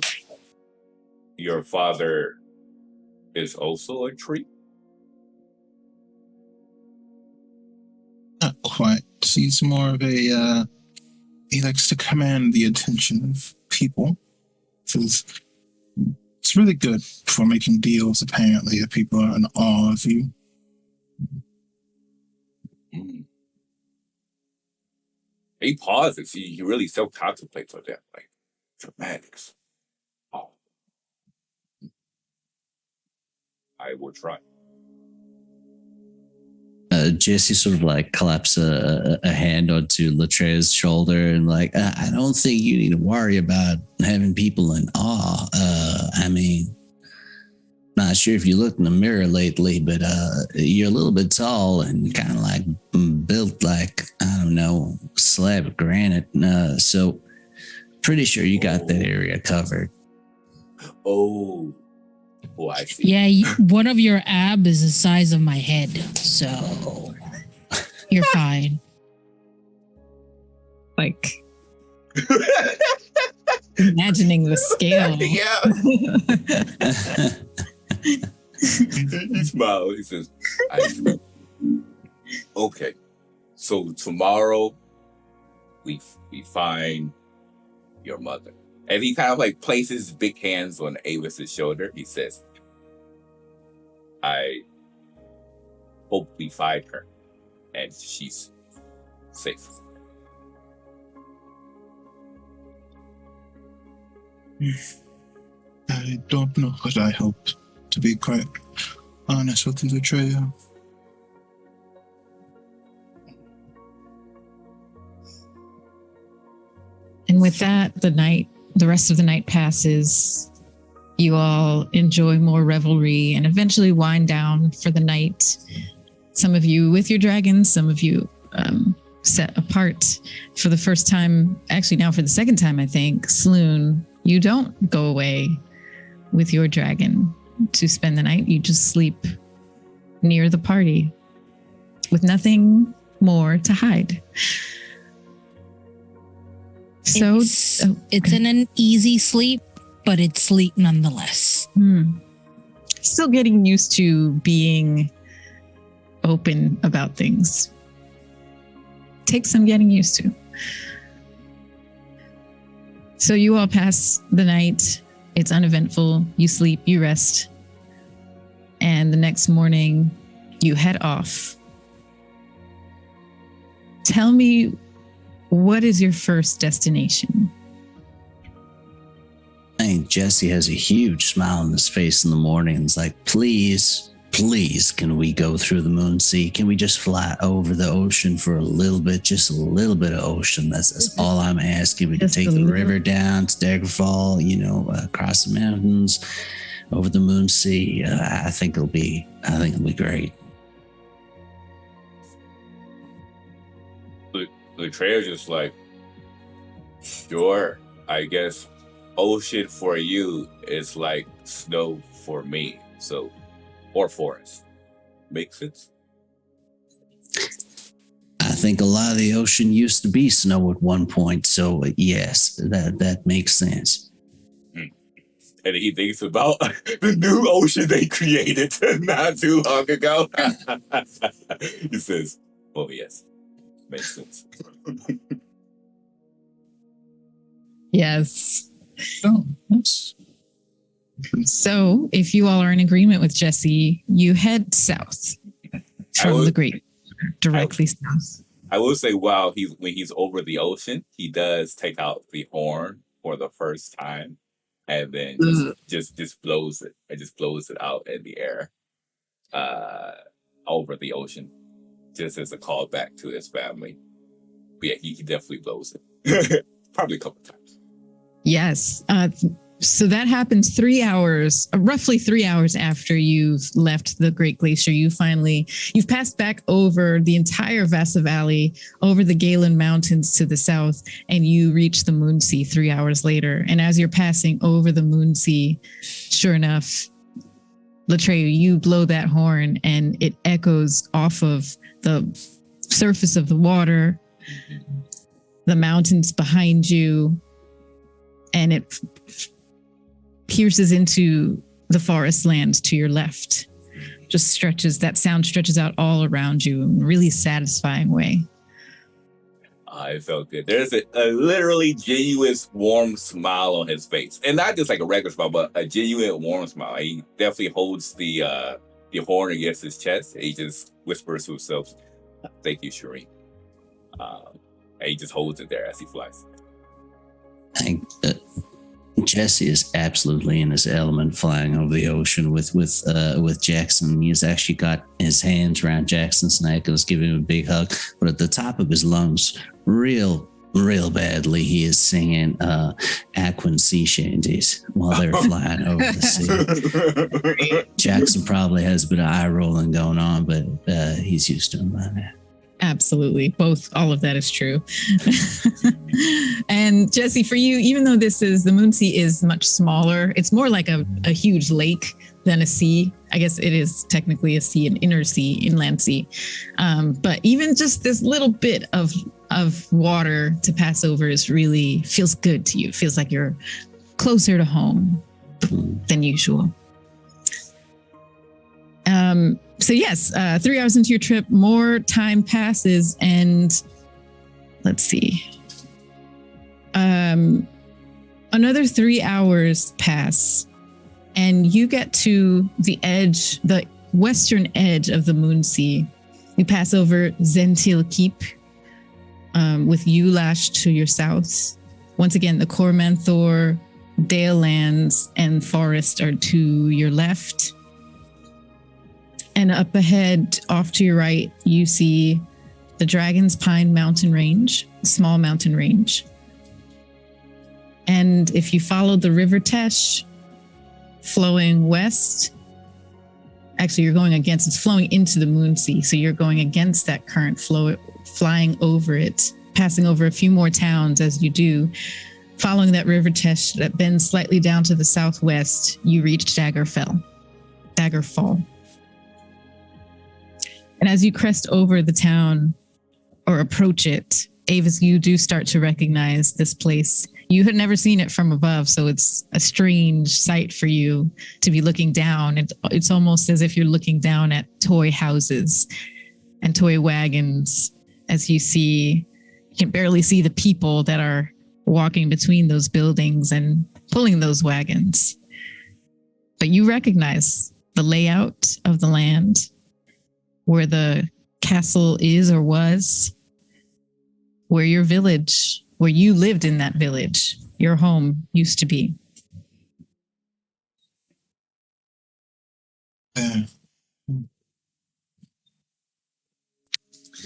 your father is also a tree? quite. He's more of a, he likes to command the attention of people. So it's really good for making deals, apparently, if people are in awe of you. He pauses. He really self-contemplates on that. Like, dramatics. Oh. I will try. Jesse sort of like claps a hand onto Latrea's shoulder and like, I don't think you need to worry about having people in awe. I mean, not sure if you looked in the mirror lately, but you're a little bit tall and kind of like built like, I don't know, slab of granite. So pretty sure you got that area covered. Oh, I see. Yeah, one of your abs is the size of my head, so you're fine. Like imagining the scale. Yeah. He smiles. He says, I see. Okay. So tomorrow we find your mother. And he kind of like places his big hands on Avis's shoulder. He says, I hope we find her and she's safe. I don't know what I hope, to be quite honest with you, Latreia. And with that, the rest of the night passes. You all enjoy more revelry and eventually wind down for the night. Some of you with your dragons, some of you set apart for the first time. Actually, now for the second time, I think. Sloon, you don't go away with your dragon to spend the night. You just sleep near the party with nothing more to hide. So it's in an easy sleep, but it's sleep nonetheless. Still getting used to being open about things. Takes some getting used to. So you all pass the night. It's uneventful. You sleep, you rest. And the next morning, you head off. Tell me, what is your first destination? I think Jesse has a huge smile on his face in the morning. It's like, please, can we go through the moon sea? Can we just fly over the ocean for a little bit? Just a little bit of ocean. That's all I'm asking. We can take the river down to Daggerfall, across the mountains, over the moon sea. I think it'll be great. Latreia just like, sure, I guess ocean for you is like snow for me. So, or forest. Makes sense? I think a lot of the ocean used to be snow at one point. So yes, that makes sense. And he thinks about the new ocean they created not too long ago. He says, oh yes, makes sense. Yes. Oh, yes. So, if you all are in agreement with Jesse, you head south from the Great, directly south. I will say, when he's over the ocean, he does take out the horn for the first time, and then just blows it. It just blows it out in the air, over the ocean, just as a callback to his family. But yeah, he definitely blows it, probably a couple times. Yes. So that happens roughly 3 hours after you've left the Great Glacier. You've passed back over the entire Vasa Valley, over the Galen Mountains to the south, and you reach the Moonsea 3 hours later. And as you're passing over the Moonsea, sure enough, Latreia, you blow that horn and it echoes off of the surface of the water, the mountains behind you, and it pierces into the forest lands to your left. That sound stretches out all around you in a really satisfying way. It felt good. There's a literally genuine warm smile on his face, and not just like a regular smile, but a genuine warm smile. He definitely holds the horn against his chest. And he just whispers to himself, "Thank you, Shireen." And he just holds it there as he flies. Jesse is absolutely in his element, flying over the ocean with Jackson. He's actually got his hands around Jackson's neck and is giving him a big hug. But at the top of his lungs, real badly, he is singing Aquan sea shanties while they're flying over the sea. Jackson probably has a bit of eye rolling going on, but he's used to him by now. Absolutely. All of that is true. And Jesse, for you, even though the Moonsea is much smaller, it's more like a huge lake than a sea. I guess it is technically a sea, an inner sea, inland sea. But even just this little bit of water to pass over feels good to you. It feels like you're closer to home than usual. So yes, 3 hours into your trip, more time passes, and let's see. Another 3 hours pass, and you get to the western edge of the Moonsea. You pass over Zentil Keep, with Ulash to your south. Once again, the Cormanthor, Dale Lands, and Forest are to your left. And up ahead, off to your right, you see the Dragon's Pine mountain range, small mountain range. And if you follow the River Tesh flowing west, actually it's flowing into the Moonsea. So you're going against that current flow, flying over it, passing over a few more towns as you do. Following that River Tesh that bends slightly down to the southwest, you reach Daggerfall. And as you crest over the town or approach it, Avis, you do start to recognize this place. You had never seen it from above, so it's a strange sight for you to be looking down. It's almost as if you're looking down at toy houses and toy wagons as you can barely see the people that are walking between those buildings and pulling those wagons. But you recognize the layout of the land, where the castle is or was, where your village, where you lived in that village, your home used to be.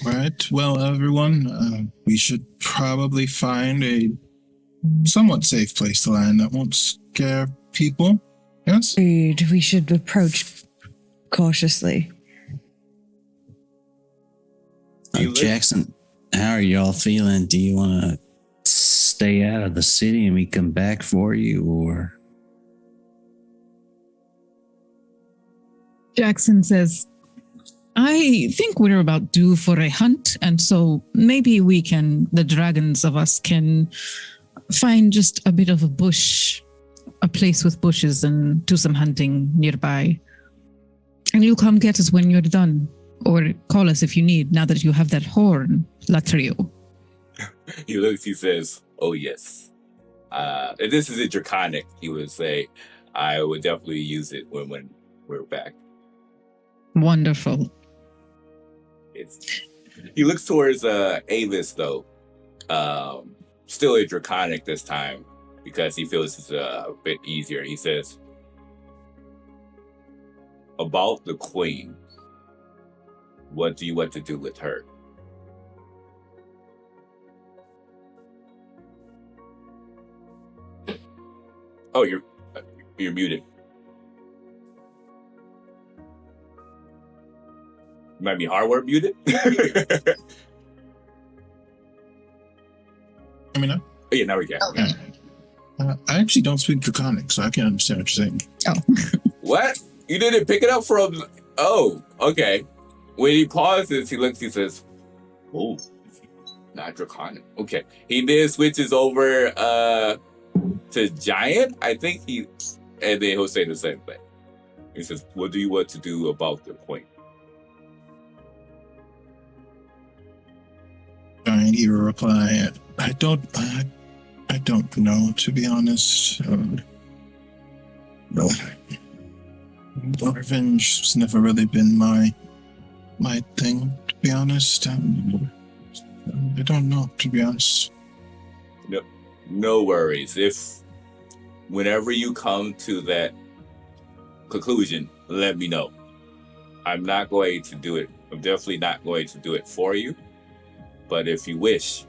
Right. Well, everyone, we should probably find a somewhat safe place to land that won't scare people. Yes? We should approach cautiously. Jackson, how are y'all feeling? Do you want to stay out of the city and we come back for you, or? Jackson says, I think we're about due for a hunt, and so maybe the dragons of us can find just a bit of a bush, a place with bushes, and do some hunting nearby. And you come get us when you're done. Or call us if you need, now that you have that horn, Latrio. He looks, he says, oh yes. If this is a draconic, he would say, I would definitely use it when we're back. Wonderful. He looks towards Avis, though. Still a draconic this time, because he feels it's a bit easier. He says, about the queen. What do you want to do with her? Oh, you're muted. You might be hardware muted. I mean, Oh, yeah, now we can. Okay. I actually don't speak Draconic, so I can't understand what you're saying. Oh. What? You didn't pick it up from... Oh, okay. When he pauses, he looks, he says, oh, not Draconic. Okay. He then switches over to Giant. I think and then he'll say the same thing. He says, what do you want to do about the point? Giant and hear a reply. I don't know, to be honest. Revenge has never really been my thing, to be honest. I don't know, to be honest. No worries. If whenever you come to that conclusion, let me know. I'm not going to do it. I'm definitely not going to do it for you. But if you wish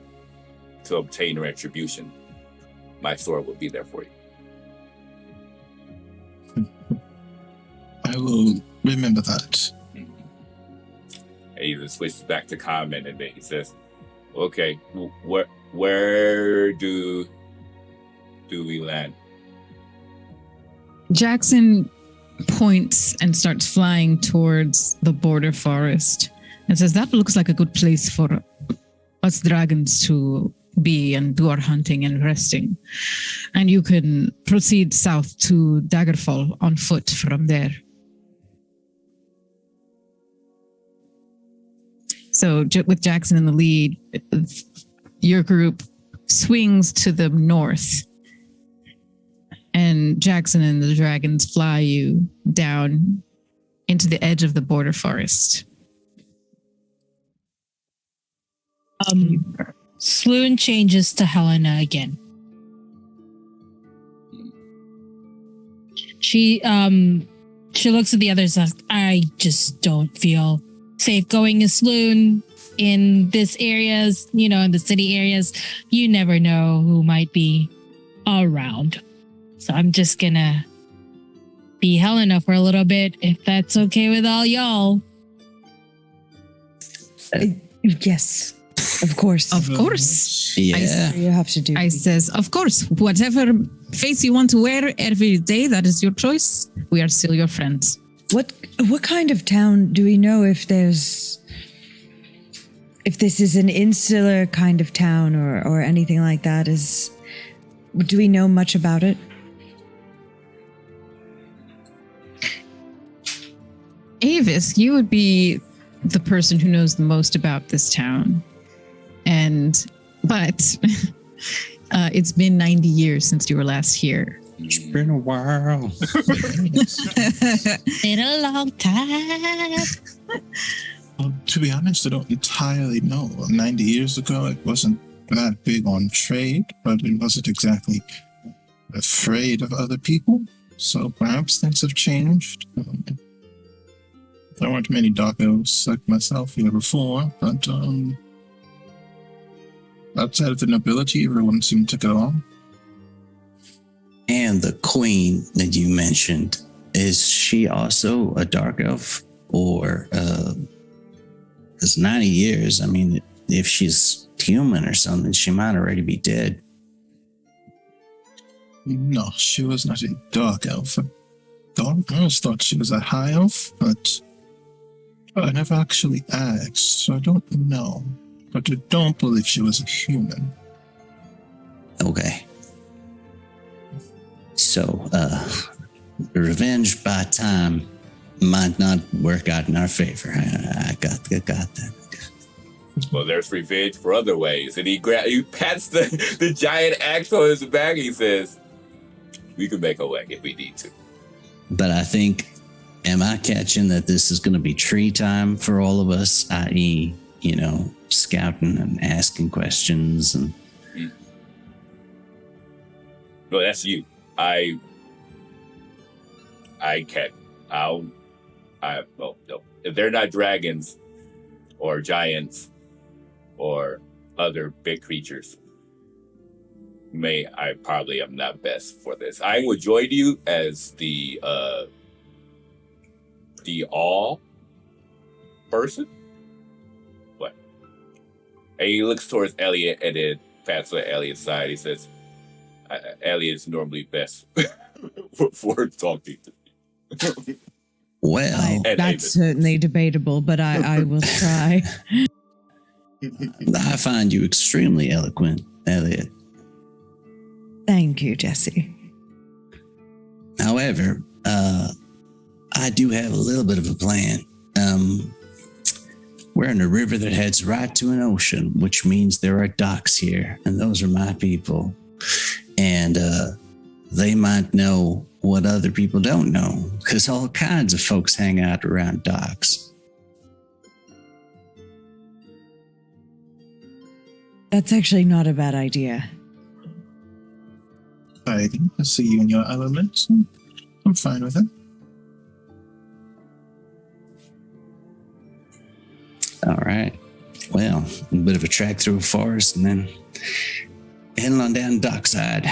to obtain retribution, my sword will be there for you. I will remember that. And he just switches back to comment, and then he says, "Okay, where do we land?" Jackson points and starts flying towards the border forest and says, "That looks like a good place for us dragons to be and do our hunting and resting. And you can proceed south to Daggerfall on foot from there." So with Jackson in the lead, your group swings to the north, and Jackson and the dragons fly you down into the edge of the border forest. Sloan changes to Helena again. She looks at the others like, I just don't feel safe going as Sloan in this areas, in the city areas. You never know who might be around. So I'm just gonna be Helena for a little bit, if that's okay with all y'all. Yes, of course. Of course. Yeah. You have to do. I says, of course, whatever face you want to wear every day, that is your choice. We are still your friends. What kind of town do we know if this is an insular kind of town or anything like that? Do we know much about it? Avis, you would be the person who knows the most about this town. But it's been 90 years since you were last here. It's been a while. Been a long time. Well, to be honest, I don't entirely know. 90 years ago, it wasn't that big on trade, but it wasn't exactly afraid of other people. So perhaps things have changed. There weren't many dark elves like myself here before, but outside of the nobility, everyone seemed to get along. And the queen that you mentioned, is she also a dark elf? Or, it's 90 years. I mean, if she's human or something, she might already be dead. No, she was not a dark elf. I always thought she was a high elf, but I never actually asked, so I don't know. But I don't believe she was a human. Okay. So, revenge by time might not work out in our favor. I got that. Well, there's revenge for other ways. And he pats the giant axe on his back. He says, "We can make a way if we need to." But I think, am I catching that this is going to be tree time for all of us, i.e., scouting and asking questions and... No, that's you. I can't. No. If they're not dragons or giants or other big creatures, I probably am not best for this. I will join you as the all person. What? And he looks towards Elliot and then pats on Elliot's side. He says, Elliot's normally best for talking to me. Well, That's certainly debatable, but I will try. I find you extremely eloquent, Elliot. Thank you, Jesse. However, I do have a little bit of a plan. We're in a river that heads right to an ocean, which means there are docks here, and those are my people. And they might know what other people don't know, because all kinds of folks hang out around docks. That's actually not a bad idea. I see you in your element. I'm fine with it. All right. Well, a bit of a trek through a forest and then heading on down dockside.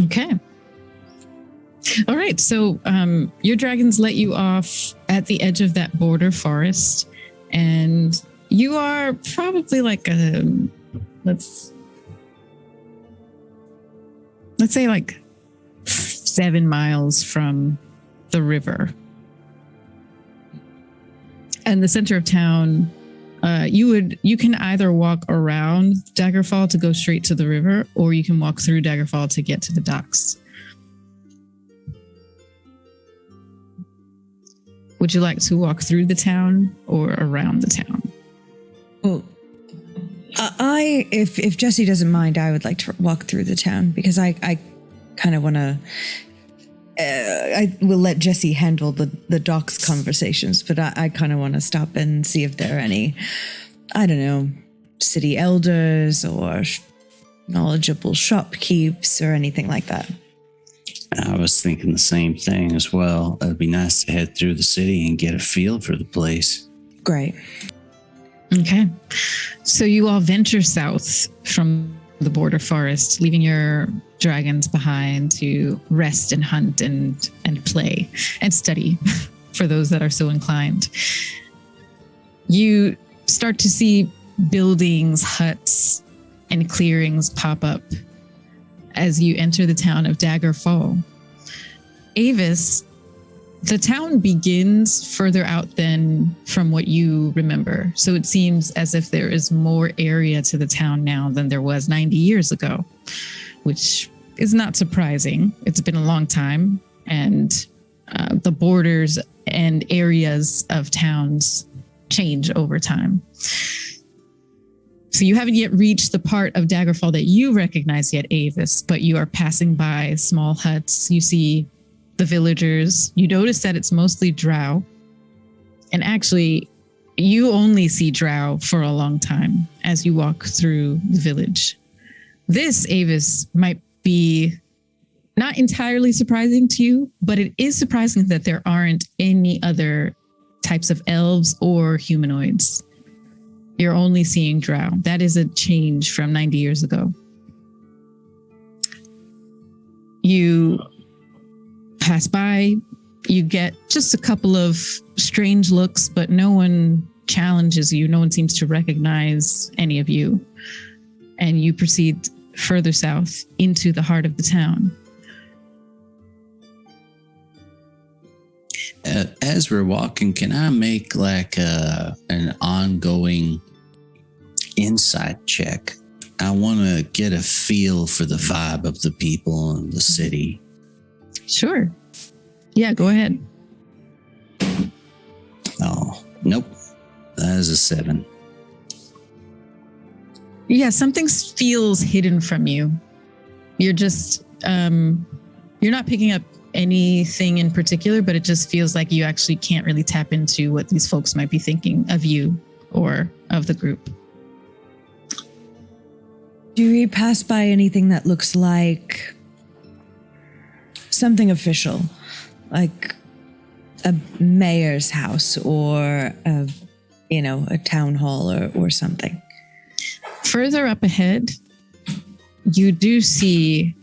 Okay. All right. So your dragons let you off at the edge of that border forest. And you are probably like let's say like 7 miles from the river. And the center of town, you can either walk around Daggerfall to go straight to the river, or you can walk through Daggerfall to get to the docks. Would you like to walk through the town or around the town? Well, if Jesse doesn't mind, I would like to walk through the town because I kind of want to. I will let Jesse handle the docks conversations, but I kind of want to stop and see if there are any, I don't know, city elders or knowledgeable shopkeepers or anything like that. I was thinking the same thing as well. It'd be nice to head through the city and get a feel for the place. Great. Okay. So you all venture south from the border forest, leaving your dragons behind to rest and hunt and play and study for those that are so inclined. You start to see buildings, huts, and clearings pop up as you enter the town of Daggerfall. Avis, the town begins further out than from what you remember. So it seems as if there is more area to the town now than there was 90 years ago, which is not surprising. It's been a long time, and the borders and areas of towns change over time. So you haven't yet reached the part of Daggerfall that you recognize yet, Avis, but you are passing by small huts. You see the villagers. You notice that it's mostly drow. And actually, you only see drow for a long time as you walk through the village. This, Avis, might be not entirely surprising to you, but it is surprising that there aren't any other types of elves or humanoids. You're only seeing drow. That is a change from 90 years ago. You pass by, you get just a couple of strange looks, but no one challenges you. No one seems to recognize any of you. And you proceed further south into the heart of the town. As we're walking, can I make like an ongoing insight check? I want to get a feel for the vibe of the people and the city. Sure. Yeah, go ahead. Oh, nope. That is a 7. Yeah, something feels hidden from you. You're just, you're not picking up anything in particular, but it just feels like you actually can't really tap into what these folks might be thinking of you or of the group. Do we pass by anything that looks like something official, like a mayor's house or a town hall or something? Further up ahead, you do see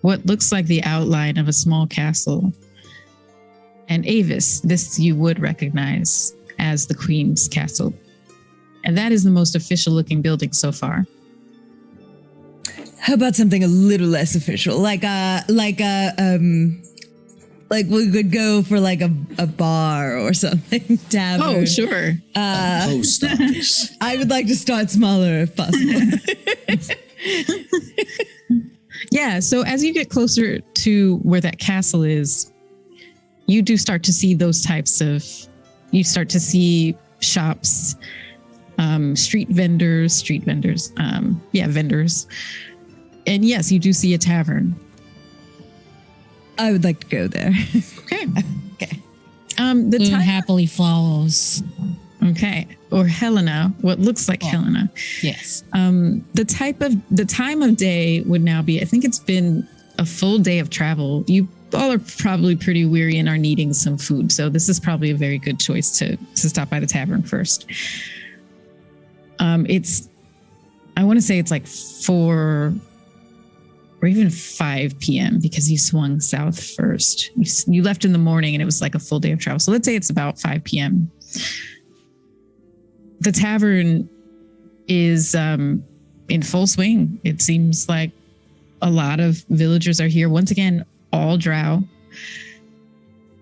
what looks like the outline of a small castle. And Avis, this you would recognize as the Queen's Castle. And that is the most official looking building so far. How about something a little less official, like we could go for like a bar or something. Tavern. Oh, sure. Post office. I would like to start smaller if possible. Yeah, so as you get closer to where that castle is, you do start to see those types of, you start to see shops, vendors. Vendors. And yes, you do see a tavern. I would like to go there. Okay. Okay. The Boone time. happily follows. Okay. Or Helena, what looks like Helena. Yes. The time of day would now be, I think it's been a full day of travel. You all are probably pretty weary and are needing some food. So this is probably a very good choice to stop by the tavern first. I want to say it's like 4 or even 5 p.m. because you swung south first. You left in the morning and it was like a full day of travel. So let's say it's about 5 p.m. The tavern is in full swing. It seems like a lot of villagers are here. Once again, all drow.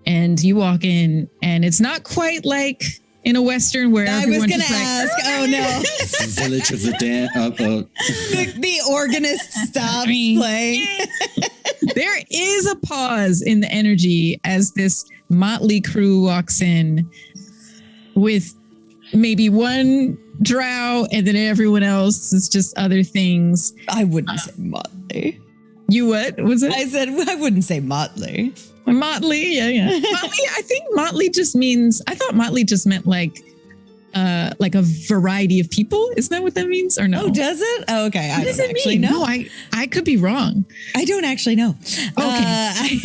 And you walk in and it's not quite like in a Western where I was going to ask. Oh no. Village of the Dan. The organist stops playing. There is a pause in the energy as this motley crew walks in with maybe one drow and then everyone else is just other things. I wouldn't say motley. You what? Was it? I said I wouldn't say motley. Motley, yeah. Motley, I think motley just means, I thought motley just meant like a variety of people. Isn't that what that means? Or no? Oh, does it? Oh, okay. I What don't actually know. No, I could be wrong. I don't actually know. Okay.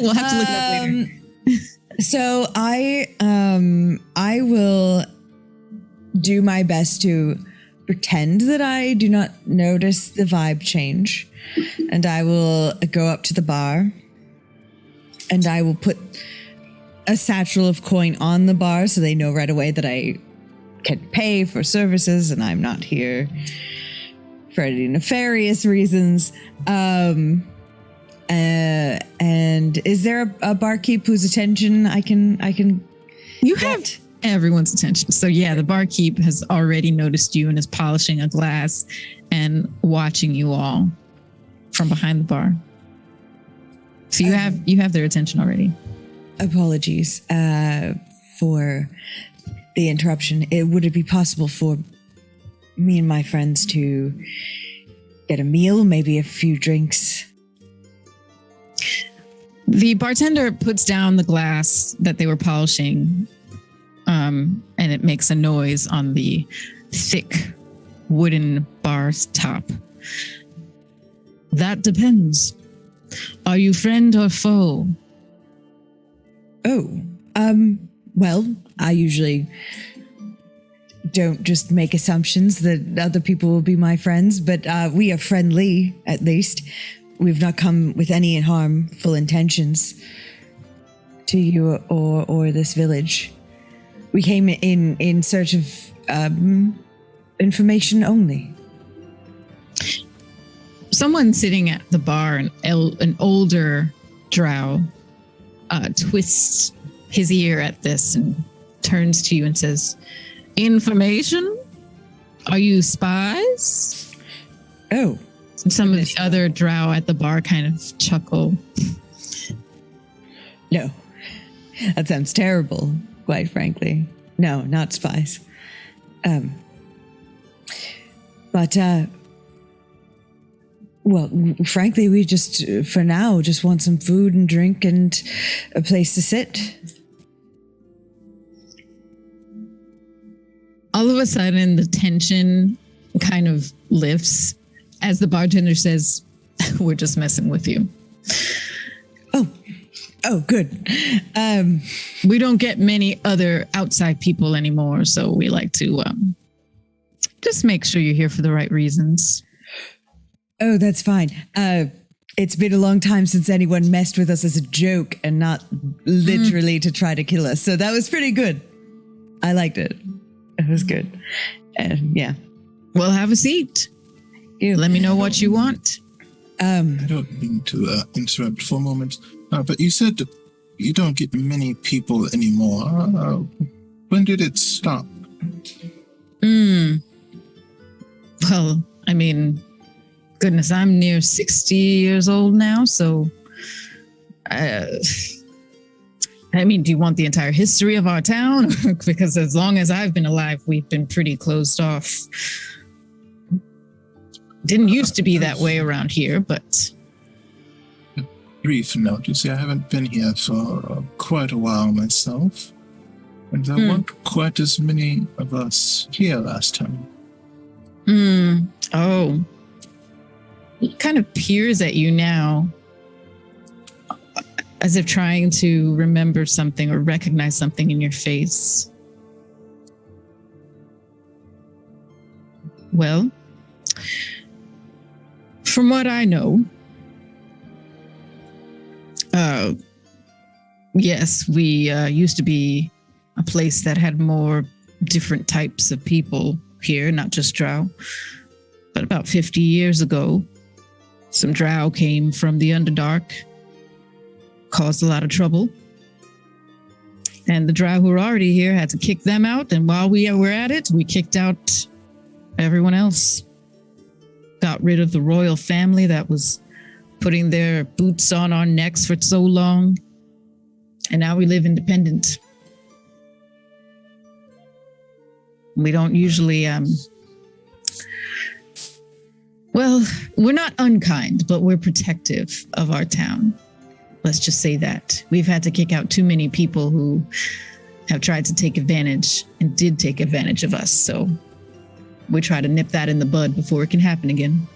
We'll have to look it up later. So I will do my best to pretend that I do not notice the vibe change, and I will go up to the bar, and I will put a satchel of coin on the bar so they know right away that I can pay for services and I'm not here for any nefarious reasons. And is there a barkeep whose attention I can You have everyone's attention. So yeah, the barkeep has already noticed you and is polishing a glass and watching you all from behind the bar. So you have their attention already. Apologies for the interruption. Would it be possible for me and my friends to get a meal, maybe a few drinks? The bartender puts down the glass that they were polishing, and it makes a noise on the thick wooden bar's top. That depends. Are you friend or foe? Oh, well, I usually don't just make assumptions that other people will be my friends, but we are friendly, at least. We've not come with any harmful intentions to you or this village. We came in search of information only. Someone sitting at the bar, an older drow, twists his ear at this and turns to you and says, "Information? Are you spies?" Oh. And some of the other drow at the bar kind of chuckle. No. That sounds terrible, quite frankly. No, not spies. Well, frankly, we just, for now, just want some food and drink and a place to sit. All of a sudden, the tension kind of lifts as the bartender says, "We're just messing with you. Oh, good. We don't get many other outside people anymore, so we like to just make sure you're here for the right reasons." Oh, that's fine. It's been a long time since anyone messed with us as a joke and not literally to try to kill us. So that was pretty good. I liked it. It was good. Yeah. Well, have a seat. Let me know what you want. I don't mean to interrupt for a moment, but you said you don't get many people anymore. When did it stop? Well, I mean, goodness, I'm near 60 years old now, so I mean, do you want the entire history of our town? Because as long as I've been alive, we've been pretty closed off. Didn't used to be that way around here, but Brief note, you see, I haven't been here for quite a while myself. And there weren't quite as many of us here last time. Oh. He kind of peers at you now, as if trying to remember something or recognize something in your face. Well, from what I know, yes, we used to be a place that had more different types of people here, not just drow. But about 50 years ago, some drow came from the Underdark, caused a lot of trouble. And the drow who were already here had to kick them out. And while we were at it, we kicked out everyone else. Got rid of the royal family that was putting their boots on our necks for so long. And now we live independent. We don't usually, well, we're not unkind, but we're protective of our town. Let's just say that. We've had to kick out too many people who have tried to take advantage and did take advantage of us. So we try to nip that in the bud before it can happen again.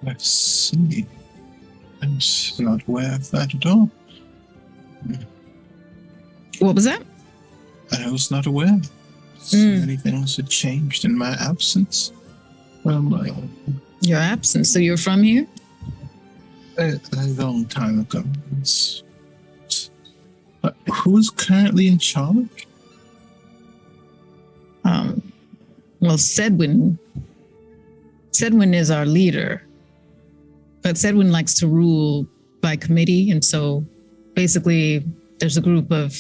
I see. I was not aware of that at all. What was that? I was not aware. So many things had changed in my absence. Your absence. So you're from here? A long time ago. Who's currently in charge? Well, Sedwin is our leader, but Sedwin likes to rule by committee. And so basically there's a group of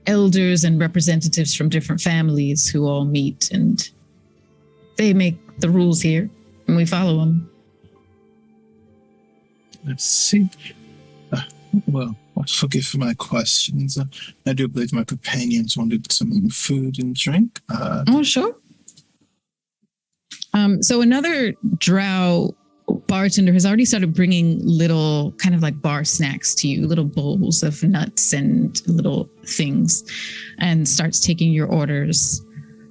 elders and representatives from different families who all meet, and they make the rules here and we follow them. Let's see. Well, forgive for my questions. I do believe my companions wanted some food and drink. Oh, sure. So another drow bartender has already started bringing little kind of like bar snacks to you, little bowls of nuts and little things, and starts taking your orders.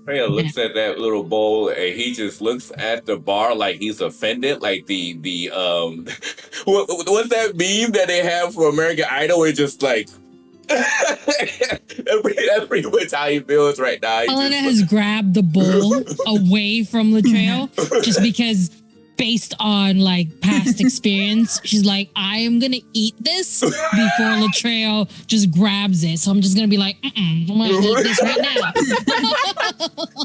Freya looks at that little bowl and he just looks at the bar like he's offended. Like the what's that meme that they have for American Idol? Where it's just like that's pretty much how he feels right now. Helena has grabbed the bowl away from Latrell just because, based on like past experience, she's like, I am gonna eat this before Latrell just grabs it. So I'm just gonna be like, I'm gonna eat this right now.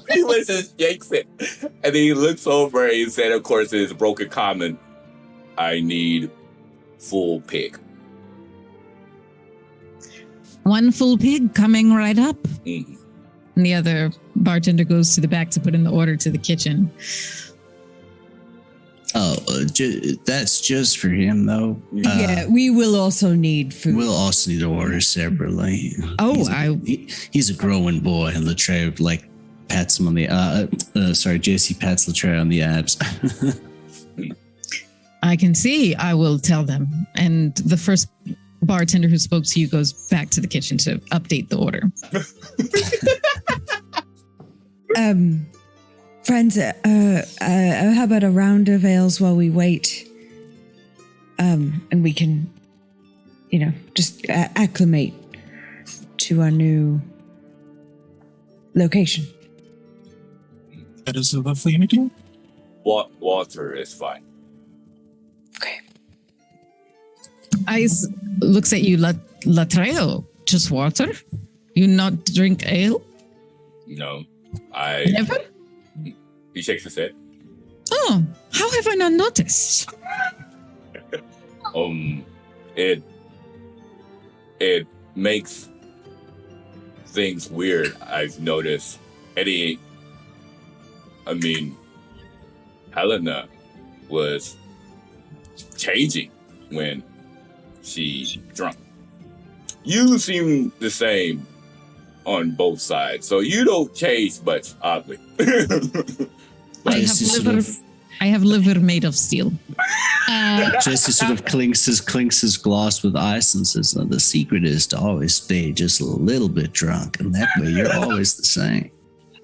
He just yanks it, and then he looks over and he said, of course, in his broken common, I need full pig. One full pig coming right up. Mm-hmm. And the other bartender goes to the back to put in the order to the kitchen. Oh, that's just for him, though. Yeah, we will also need food. We'll also need to order separately. Oh, he's a growing boy, and Latrell like pats him on the. JC pats Latrell on the abs. I can see. I will tell them. And the first bartender who spoke to you goes back to the kitchen to update the order. Friends, how about a round of ales while we wait? And we can, just acclimate to our new location. That is a lovely idea. Water is fine. Okay. Ice looks at you, Latrell. Just water? You not drink ale? No, Never? He shakes his head. Oh, how have I not noticed? It makes things weird, I've noticed. Helena was changing when she drunk. You seem the same on both sides, so you don't change much, oddly. I have liver made of steel. Jesse sort of clinks his glass with ice and says, "No, the secret is to always stay just a little bit drunk, and that way you're always the same."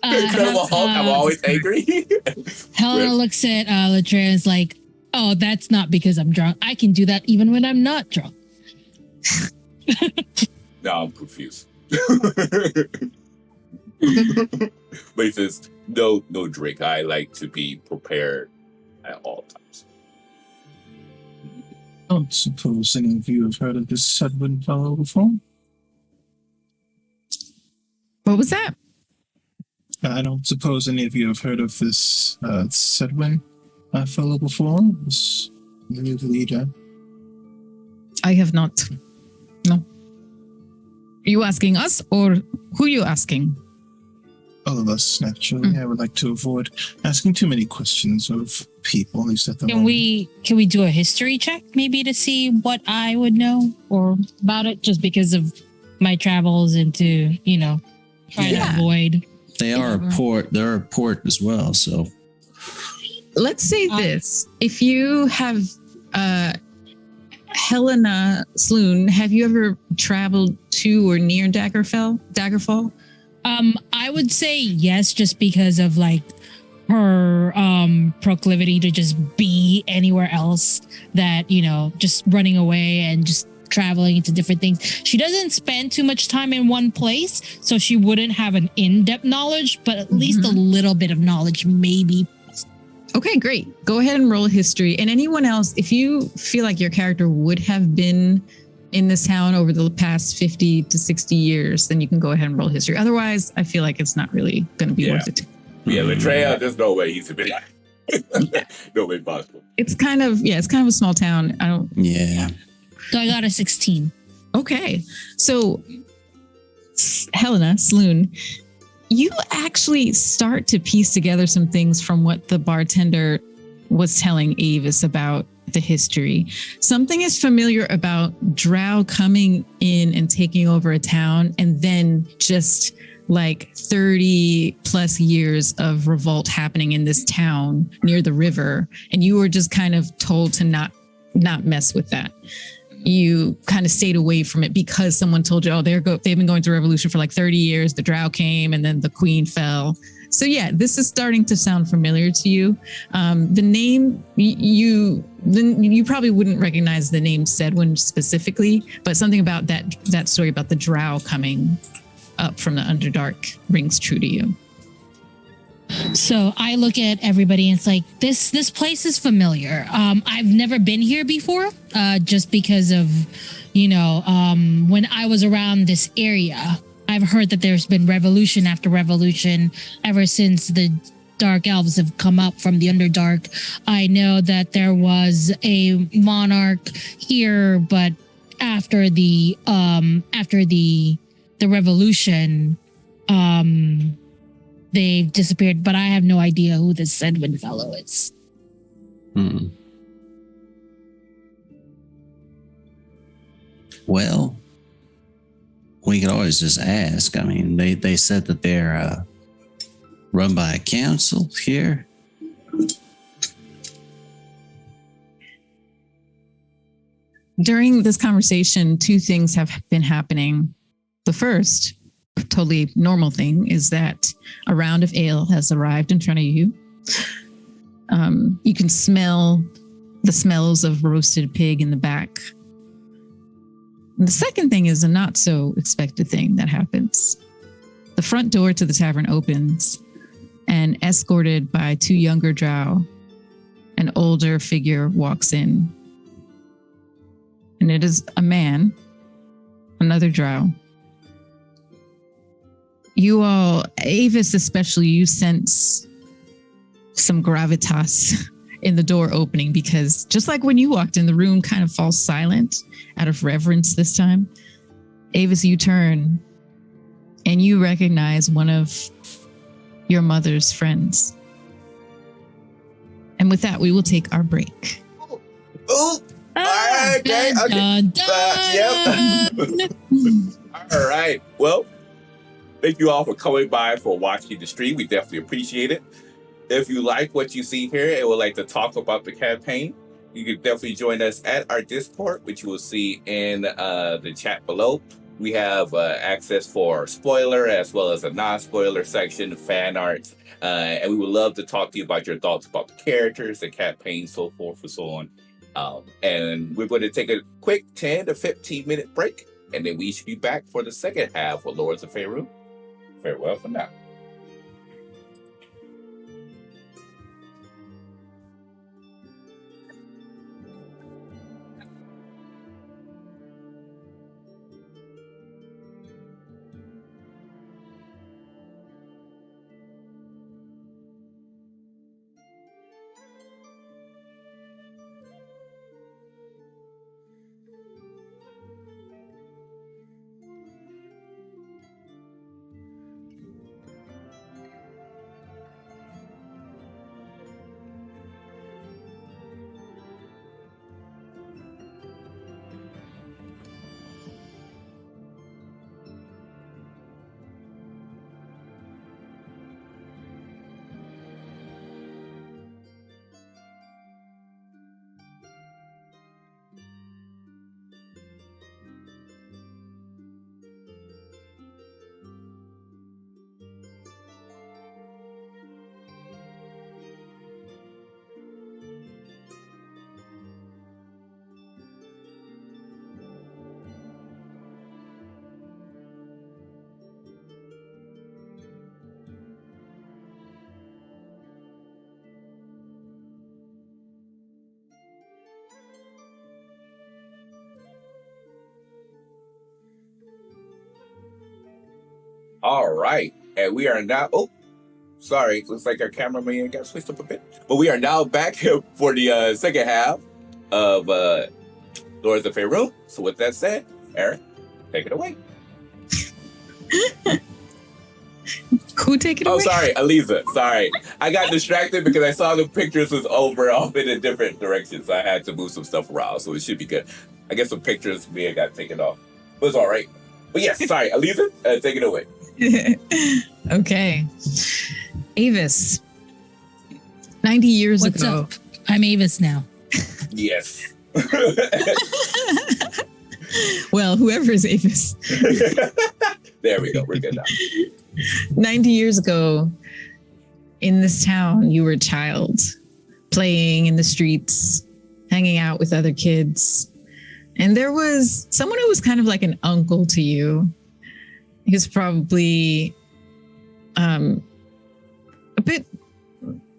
Incredible Hulk, I'm always angry. Helena looks at Latreia and is like, "Oh, that's not because I'm drunk. I can do that even when I'm not drunk." Now I'm confused. But he says, no drink. I like to be prepared at all times. I don't suppose any of you have heard of this Sedwin fellow before? What was that? I don't suppose any of you have heard of this Sedwin fellow before? This new leader. I have not. No. Are you asking us or who are you asking? All of us, naturally. I would like to avoid asking too many questions of people, at least at the moment. Can we do a history check maybe to see what I would know or about it, just because of my travels and to, try to avoid. They are a port. They're a port as well. So let's say this: if you have Helena Sloan, have you ever traveled to or near Daggerfall? I would say yes, just because of like her proclivity to just be anywhere else that, just running away and just traveling into different things. She doesn't spend too much time in one place, so she wouldn't have an in-depth knowledge, but at least a little bit of knowledge, maybe. Okay, great. Go ahead and roll history. And anyone else, if you feel like your character would have been in this town over the past 50 to 60 years, then you can go ahead and roll history. Otherwise, I feel like it's not really going to be worth it. Yeah, Latreia, there's no way he's a bit. No way possible. It's kind of a small town. yeah. So I got a 16. Okay. So Helena Sloan, you actually start to piece together some things from what the bartender was telling Avis about the history. Something is familiar about Drow coming in and taking over a town, and then just like 30 plus years of revolt happening in this town near the river, and you were just kind of told to not mess with that. You kind of stayed away from it because someone told you, they've been going through revolution for like 30 years. The Drow came and then the Queen fell. So yeah, this is starting to sound familiar to you. The name, you probably wouldn't recognize the name Sedwin specifically, but something about that story about the Drow coming up from the Underdark rings true to you. So I look at everybody and it's like, this place is familiar. I've never been here before, just because of, when I was around this area, I've heard that there's been revolution after revolution ever since the Dark Elves have come up from the Underdark. I know that there was a monarch here, but after the revolution, they've disappeared, but I have no idea who this Sedwin fellow is. Well, we could always just ask. I mean, they said that they're run by a council here. During this conversation, two things have been happening. The first, totally normal thing, is that a round of ale has arrived in front of you. You can smell the smells of roasted pig in the back. And the second thing is a not so expected thing that happens. The front door to the tavern opens, and escorted by two younger drow, an older figure walks in. And it is a man, another drow. You all, Avis especially, you sense some gravitas in the door opening, because just like when you walked in, the room kind of falls silent out of reverence this time. Avis, you turn and you recognize one of your mother's friends. And with that, we will take our break. Oh, all right. Okay. Dun, dun. Yep. All right. Well, thank you all for coming by for watching the stream. We definitely appreciate it. If you like what you see here and would like to talk about the campaign, you can definitely join us at our Discord, which you will see in the chat below. We have access for spoiler as well as a non-spoiler section, fan art, and we would love to talk to you about your thoughts about the characters, the campaign, so forth and so on. And we're going to take a quick 10 to 15 minute break, and then we should be back for the second half of Lords of Faerun. Farewell for now. All right. And we are now, oh, sorry. Looks like our cameraman got switched up a bit. But we are now back for the second half of Lords of Faerun. So with that said, Aaron, take it away. Who take it away? Oh, sorry, Aliza. Sorry. I got distracted because I saw the pictures was over off in a different direction. So I had to move some stuff around. So it should be good. I guess some pictures may have got taken off. But it's all right. But yes, sorry, Aliza, take it away. Okay. Avis. 90 years What's ago. up? I'm Avis now. Yes. Well, whoever is Avis. There we go. We're good now. 90 years ago, in this town, you were a child, playing in the streets, hanging out with other kids. And there was someone who was kind of like an uncle to you. He was probably a bit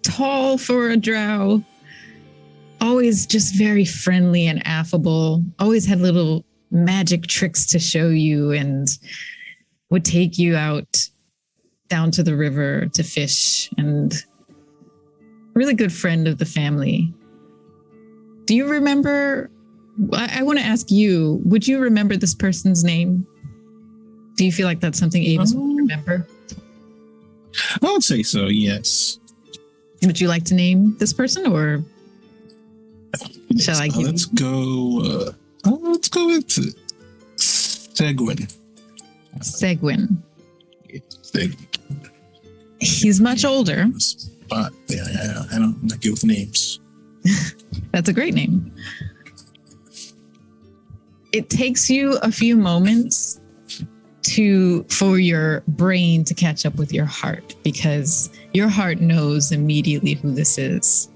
tall for a drow, always just very friendly and affable, always had little magic tricks to show you and would take you out down to the river to fish, and really good friend of the family. Do you remember? I want to ask you, would you remember this person's name? Do you feel like that's something Avis would remember? I would say so, yes. Would you like to name this person, or shall I give Let's go with Seguin. Seguin? Seguin. He's much older. But I don't like it with names. That's a great name. It takes you a few moments for your brain to catch up with your heart, because your heart knows immediately who this is.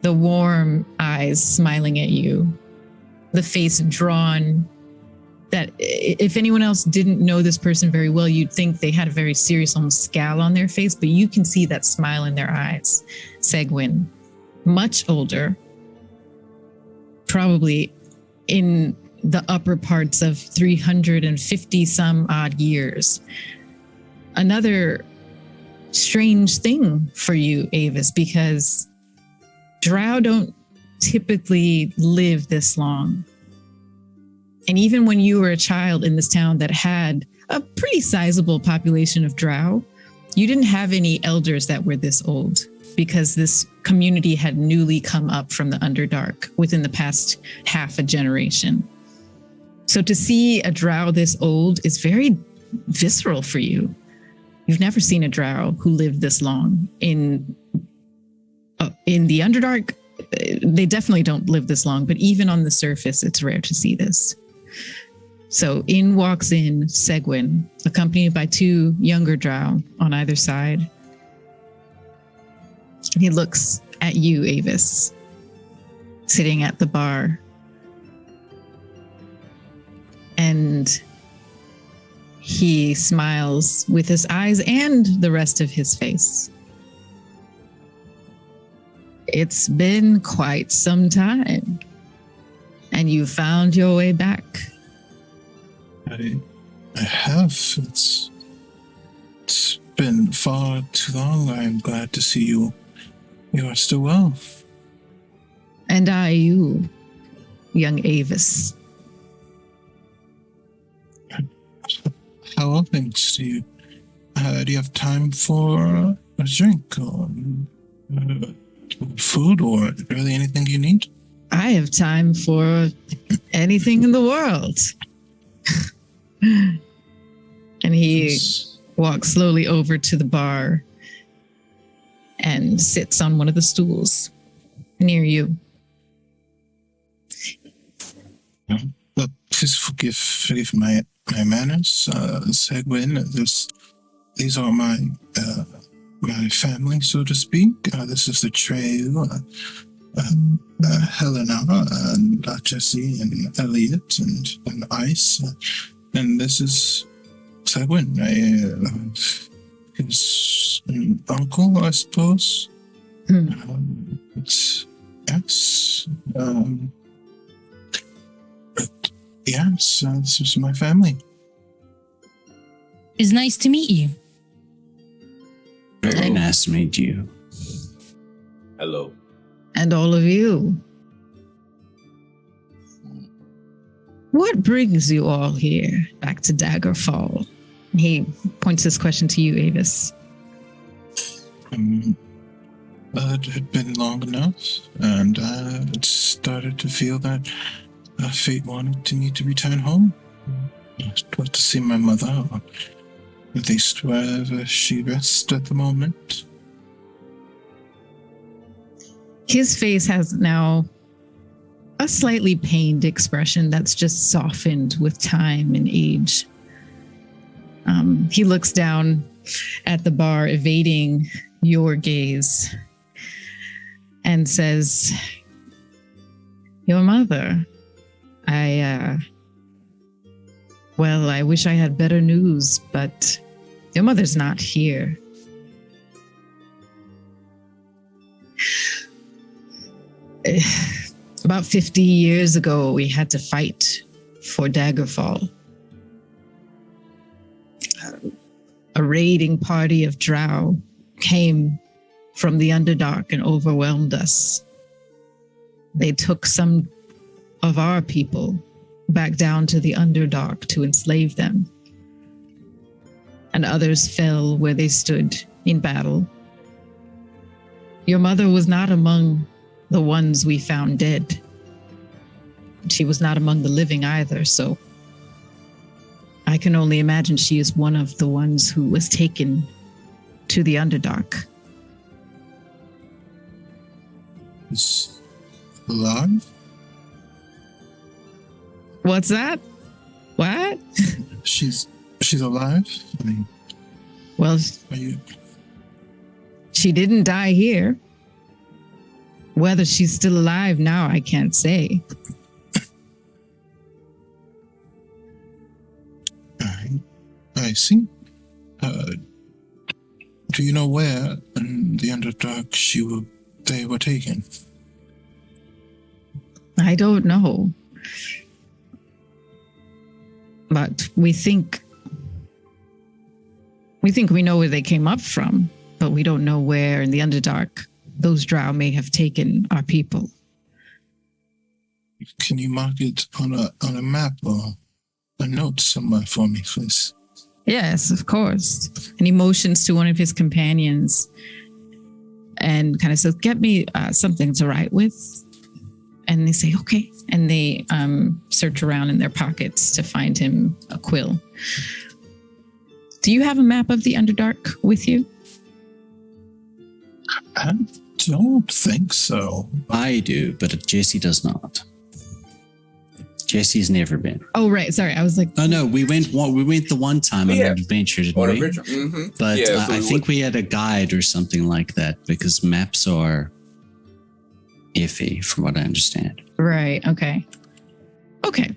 The warm eyes smiling at you, the face drawn, that if anyone else didn't know this person very well, you'd think they had a very serious, almost scowl on their face, but you can see that smile in their eyes. Seguin, much older, probably in the upper parts of 350 some odd years. Another strange thing for you, Avis, because drow don't typically live this long. And even when you were a child in this town that had a pretty sizable population of drow, you didn't have any elders that were this old. because this community had newly come up from the Underdark within the past half a generation. So to see a drow this old is very visceral for you. You've never seen a drow who lived this long. In the Underdark, they definitely don't live this long, but even on the surface, it's rare to see this. So in walks in Seguin, accompanied by 2 younger drow on either side. He looks at you, Avis, sitting at the bar. And he smiles with his eyes and the rest of his face. It's been quite some time, and you found your way back. I have. It's been far too long. I'm glad to see you. You are still well. And are you, young Avis? How are things? Do you have time for a drink or food or really anything you need? I have time for anything in the world. And he walks slowly over to the bar and sits on one of the stools near you. Please forgive my manners, Seguin. These are my family, so to speak. This is the trail. Helena and Jesse and Elliot and Ice, and this is Seguin, his uncle, I suppose. Yes. Yes, this is my family. It's nice to meet you. Very nice to meet you. Hello. And all of you. What brings you all here back to Daggerfall? He points this question to you, Avis. It had been long enough, and I started to feel that fate wanted me to return home. To see my mother, or at least wherever she rests at the moment. His face has now a slightly pained expression that's just softened with time and age. He looks down at the bar, evading your gaze, and says, "Your mother, I wish I had better news, but your mother's not here." About 50 years ago, we had to fight for Daggerfall. A raiding party of drow came from the Underdark and overwhelmed us. They took some of our people back down to the Underdark to enslave them. And others fell where they stood in battle. Your mother was not among the ones we found dead. She was not among the living either, so I can only imagine she is one of the ones who was taken to the Underdark. Is alive? What's that? What? She's alive? I mean, Well, are you... she didn't die here. Whether she's still alive now, I can't say. I see. Do you know where in the Underdark they were taken? I don't know. But we think we know where they came up from, but we don't know where in the Underdark those drow may have taken our people. Can you mark it on a map or a note somewhere for me, please? Yes, of course. And he motions to one of his companions. and kind of says, "Get me something to write with." And they say, "Okay." And they search around in their pockets to find him a quill. Do you have a map of the Underdark with you? I don't think so. I do, but Jesse does not. Jesse's never been. Oh, right. Sorry. I was like, Oh no, we went the one time on Yeah. that adventure, didn't On we? adventure. Mm-hmm. But Yeah, so I we think we had a guide or something like that because maps are iffy, from what I understand. right. Okay. Okay.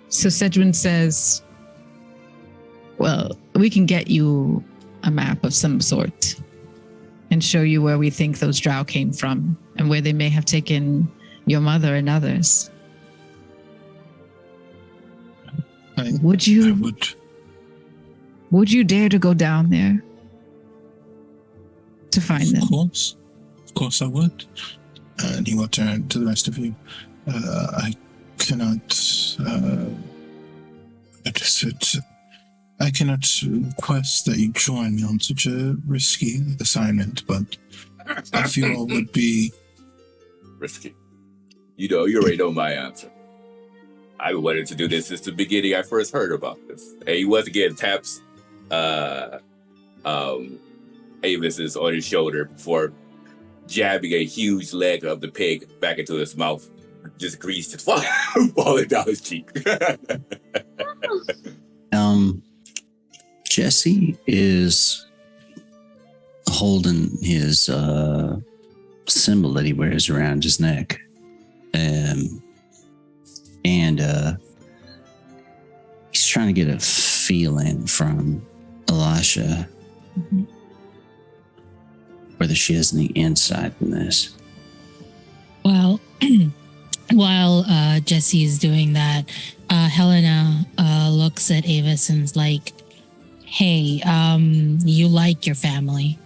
So Sedgwin says, "Well, we can get you a map of some sort and show you where we think those drow came from and where they may have taken your mother and others. Would I you would. would you dare to go down there to find them?" Of course I would. And he will turn to the rest of you. I cannot. I cannot request that you join me on such a risky assignment, but if you all would be Risky. You already know my answer. I wanted to do this since the beginning I first heard about this. And he wasn't getting taps Avis's on his shoulder before jabbing a huge leg of the pig back into his mouth. Just grease just falling down his cheek. Jesse is holding his symbol that he wears around his neck. And he's trying to get a feeling from Elisha whether she has any insight in this. Well, while Jesse is doing that, Helena looks at Avis and's like, "Hey, you like your family,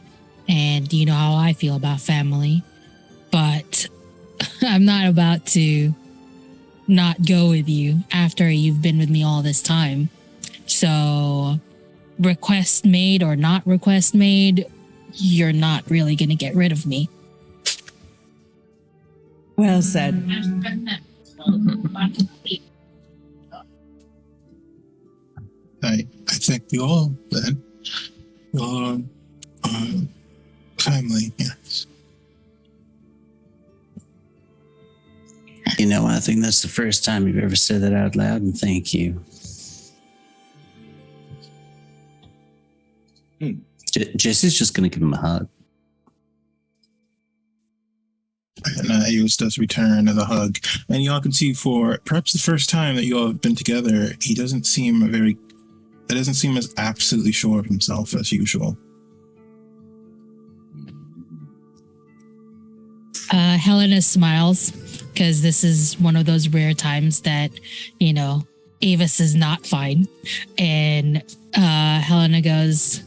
and you know how I feel about family, but I'm not about to not go with you after you've been with me all this time. So, request made or not request made, you're not really going to get rid of me." Well said. I think we all then are family, yes. You know, I think that's the first time you've ever said that out loud, and thank you. Jesse's just going to give him a hug. And Avis does return the hug. And y'all can see for perhaps the first time that you all have been together, he doesn't seem as absolutely sure of himself as usual. Helena smiles because this is one of those rare times that, you know, Avis is not fine. And Helena goes,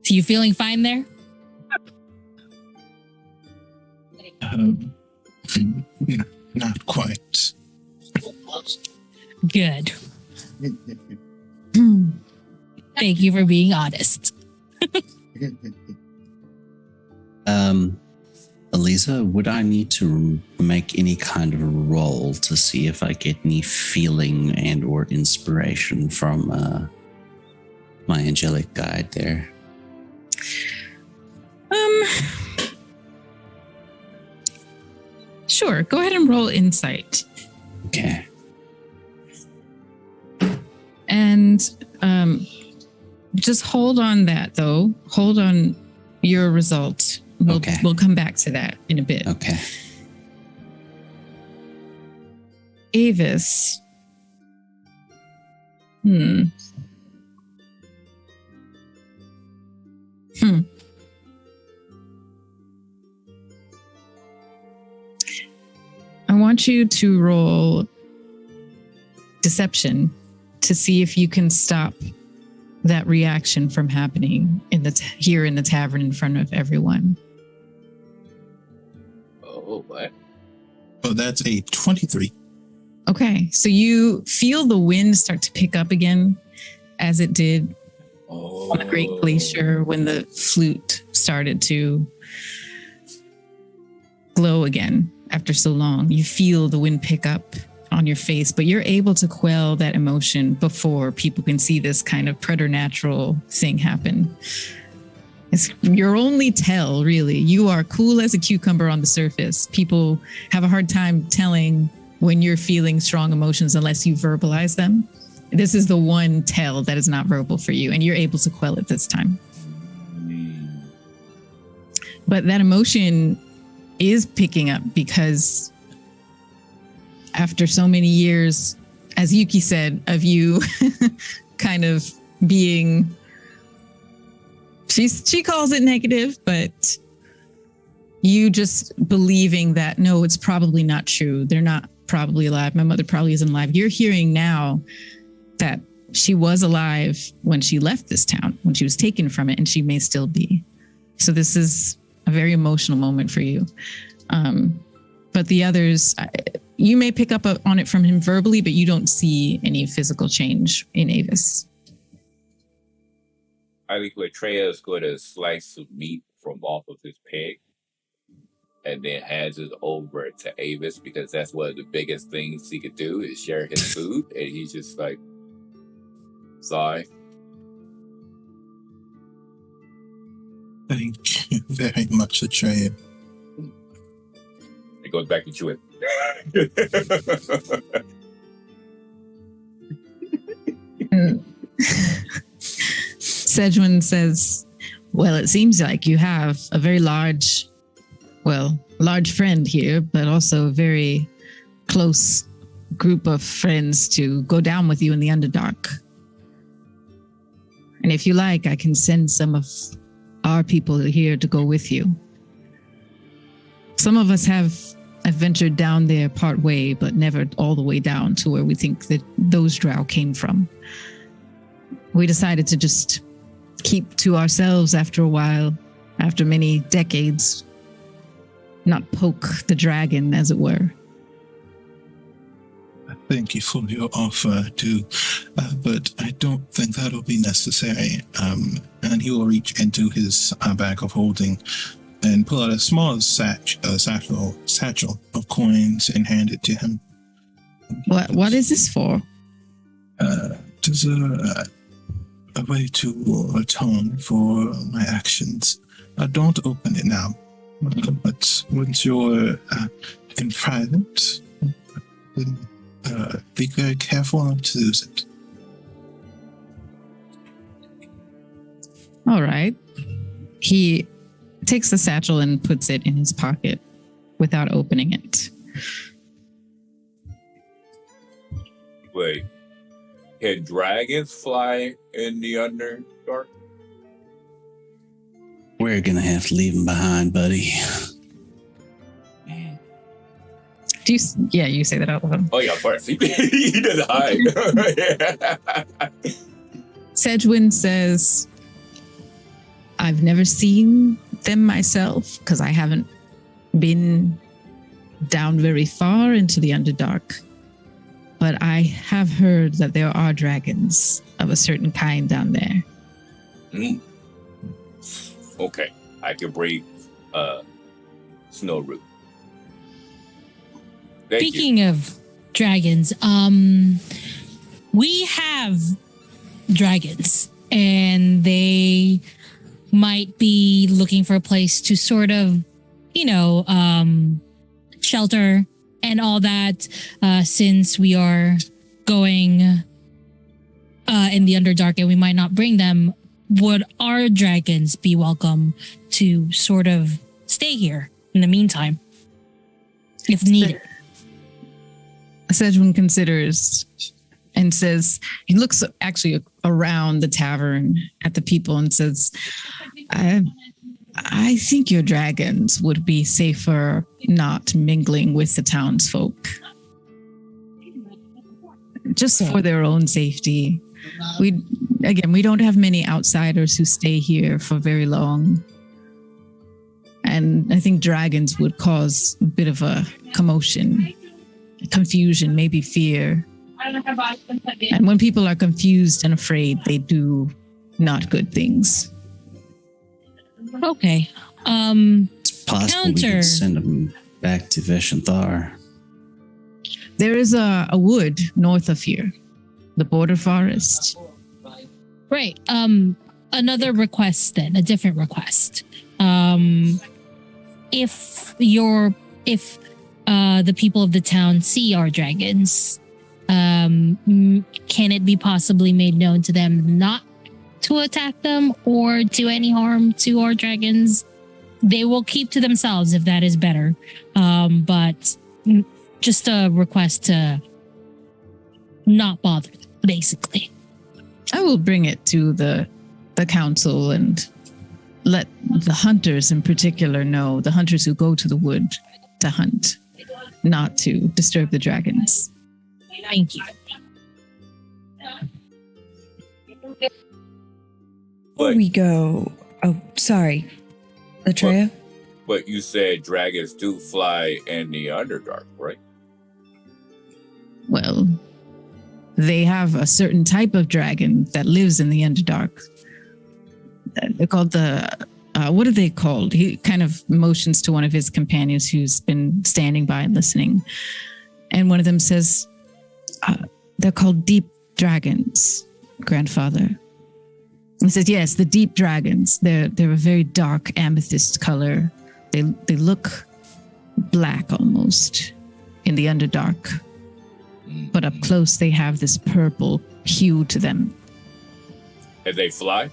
"So you feeling fine there?" Not quite. Good. Thank you for being honest. Eliza, would I need to make any kind of a roll to see if I get any feeling and or inspiration from my angelic guide there? Sure. Go ahead and roll insight. Okay. And just hold on that, though. Hold on your result. We'll come back to that in a bit. Okay. Avis. I want you to roll deception to see if you can stop that reaction from happening in here in the tavern in front of everyone. Oh, what? Oh, that's a 23. Okay, so you feel the wind start to pick up again as it did Oh. on the Great Glacier when the flute started to glow again after so long. You feel the wind pick up on your face, but you're able to quell that emotion before people can see this kind of preternatural thing happen. It's your only tell, really. You are cool as a cucumber on the surface. People have a hard time telling when you're feeling strong emotions unless you verbalize them. This is the one tell that is not verbal for you, and you're able to quell it this time. But that emotion is picking up because after so many years, as Yuki said, of you kind of being, she calls it negative, but you just believing that, no, it's probably not true. They're not probably alive. My mother probably isn't alive. You're hearing now that she was alive when she left this town, when she was taken from it, and she may still be. So this is a very emotional moment for you. But the others, you may pick up on it from him verbally, but you don't see any physical change in Avis. I think Latreya's going to slice some meat from off of his pig and then hands it over to Avis because that's one of the biggest things he could do is share his food. And he's just like, sorry. Thank you very much, Atreya. It goes back to chewing. Sedgwin says, well, it seems like you have a very large friend here, but also a very close group of friends to go down with you in the Underdark. And if you like, I can send some of our people here to go with you. Some of us have ventured down there part way, but never all the way down to where we think that those drow came from. We decided to just keep to ourselves after a while, after many decades, not poke the dragon, as it were. Thank you for your offer, too. But I don't think that'll be necessary. And he will reach into his bag of holding and pull out a small satchel of coins and hand it to him. What is this for? Just a way to atone for my actions. Don't open it now. But once you're in private, then be very careful not to lose it. All right. He takes the satchel and puts it in his pocket without opening it. Wait, can dragons fly in the Underdark? We're gonna have to leave him behind, buddy. You say that out loud. Oh yeah, of course. He doesn't hide. Sedgwin says, I've never seen them myself because I haven't been down very far into the Underdark. But I have heard that there are dragons of a certain kind down there. Okay, I can breathe snow root. Speaking of dragons, we have dragons and they might be looking for a place to sort of, shelter and all that, since we are going in the Underdark and we might not bring them. Would our dragons be welcome to sort of stay here in the meantime, if needed? Sedgwin considers and says, he looks actually around the tavern at the people and says, I think your dragons would be safer not mingling with the townsfolk. Just for their own safety. We don't have many outsiders who stay here for very long. And I think dragons would cause a bit of a commotion, confusion, maybe fear. And when people are confused and afraid, they do not good things. Okay. It's possible we Counter. could send them back to Veshanthar. There is a wood north of here, the border forest. Right. Another request then, a different request. If the people of the town see our dragons, can it be possibly made known to them not to attack them or do any harm to our dragons? They will keep to themselves if that is better. But just a request to not bother them, basically. I will bring it to the council and let the hunters in particular know, the hunters who go to the wood to hunt, not to disturb the dragons. Thank you. Before we go. Oh, sorry. Latreia? But you said dragons do fly in the Underdark, right? Well, they have a certain type of dragon that lives in the Underdark. They're called what are they called? He kind of motions to one of his companions who's been standing by and listening. And one of them says, they're called deep dragons, grandfather. He says, yes, the deep dragons. They're a very dark amethyst color. They look black almost in the Underdark. But up close, they have this purple hue to them. And they fly?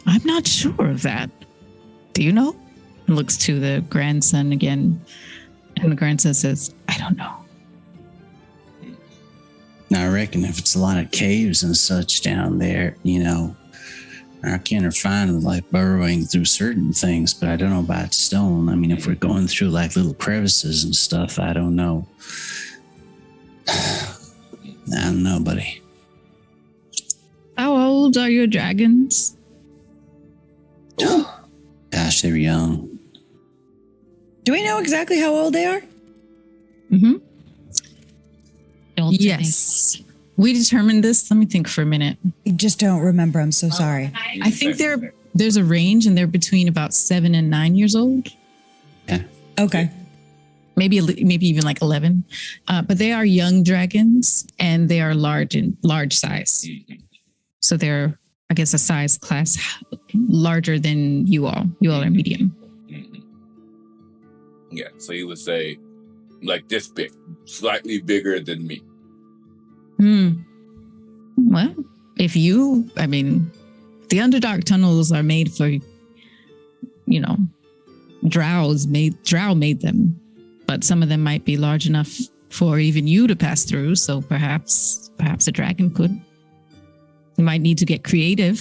I'm not sure of that. Do you know? And looks to the grandson again. And the grandson says, I don't know. Now, I reckon if it's a lot of caves and such down there, I can't find like burrowing through certain things, but I don't know about stone. I mean, if we're going through like little crevices and stuff, I don't know. I don't know, buddy. How old are your dragons? Gosh, they were young. Do we know exactly how old they are? Mm-hmm. Don't you think? Yes. We determined this. Let me think for a minute. I just don't remember. I'm so sorry. I think there's a range and they're between about 7 and 9 years old. Okay. Maybe even like 11. But they are young dragons and they are large size. So they're, I guess, a size class larger than you all. You all are medium. Yeah, so you would say like this big, slightly bigger than me. Well, the Underdark tunnels are made for, drow made them, but some of them might be large enough for even you to pass through. So perhaps a dragon could. You might need to get creative.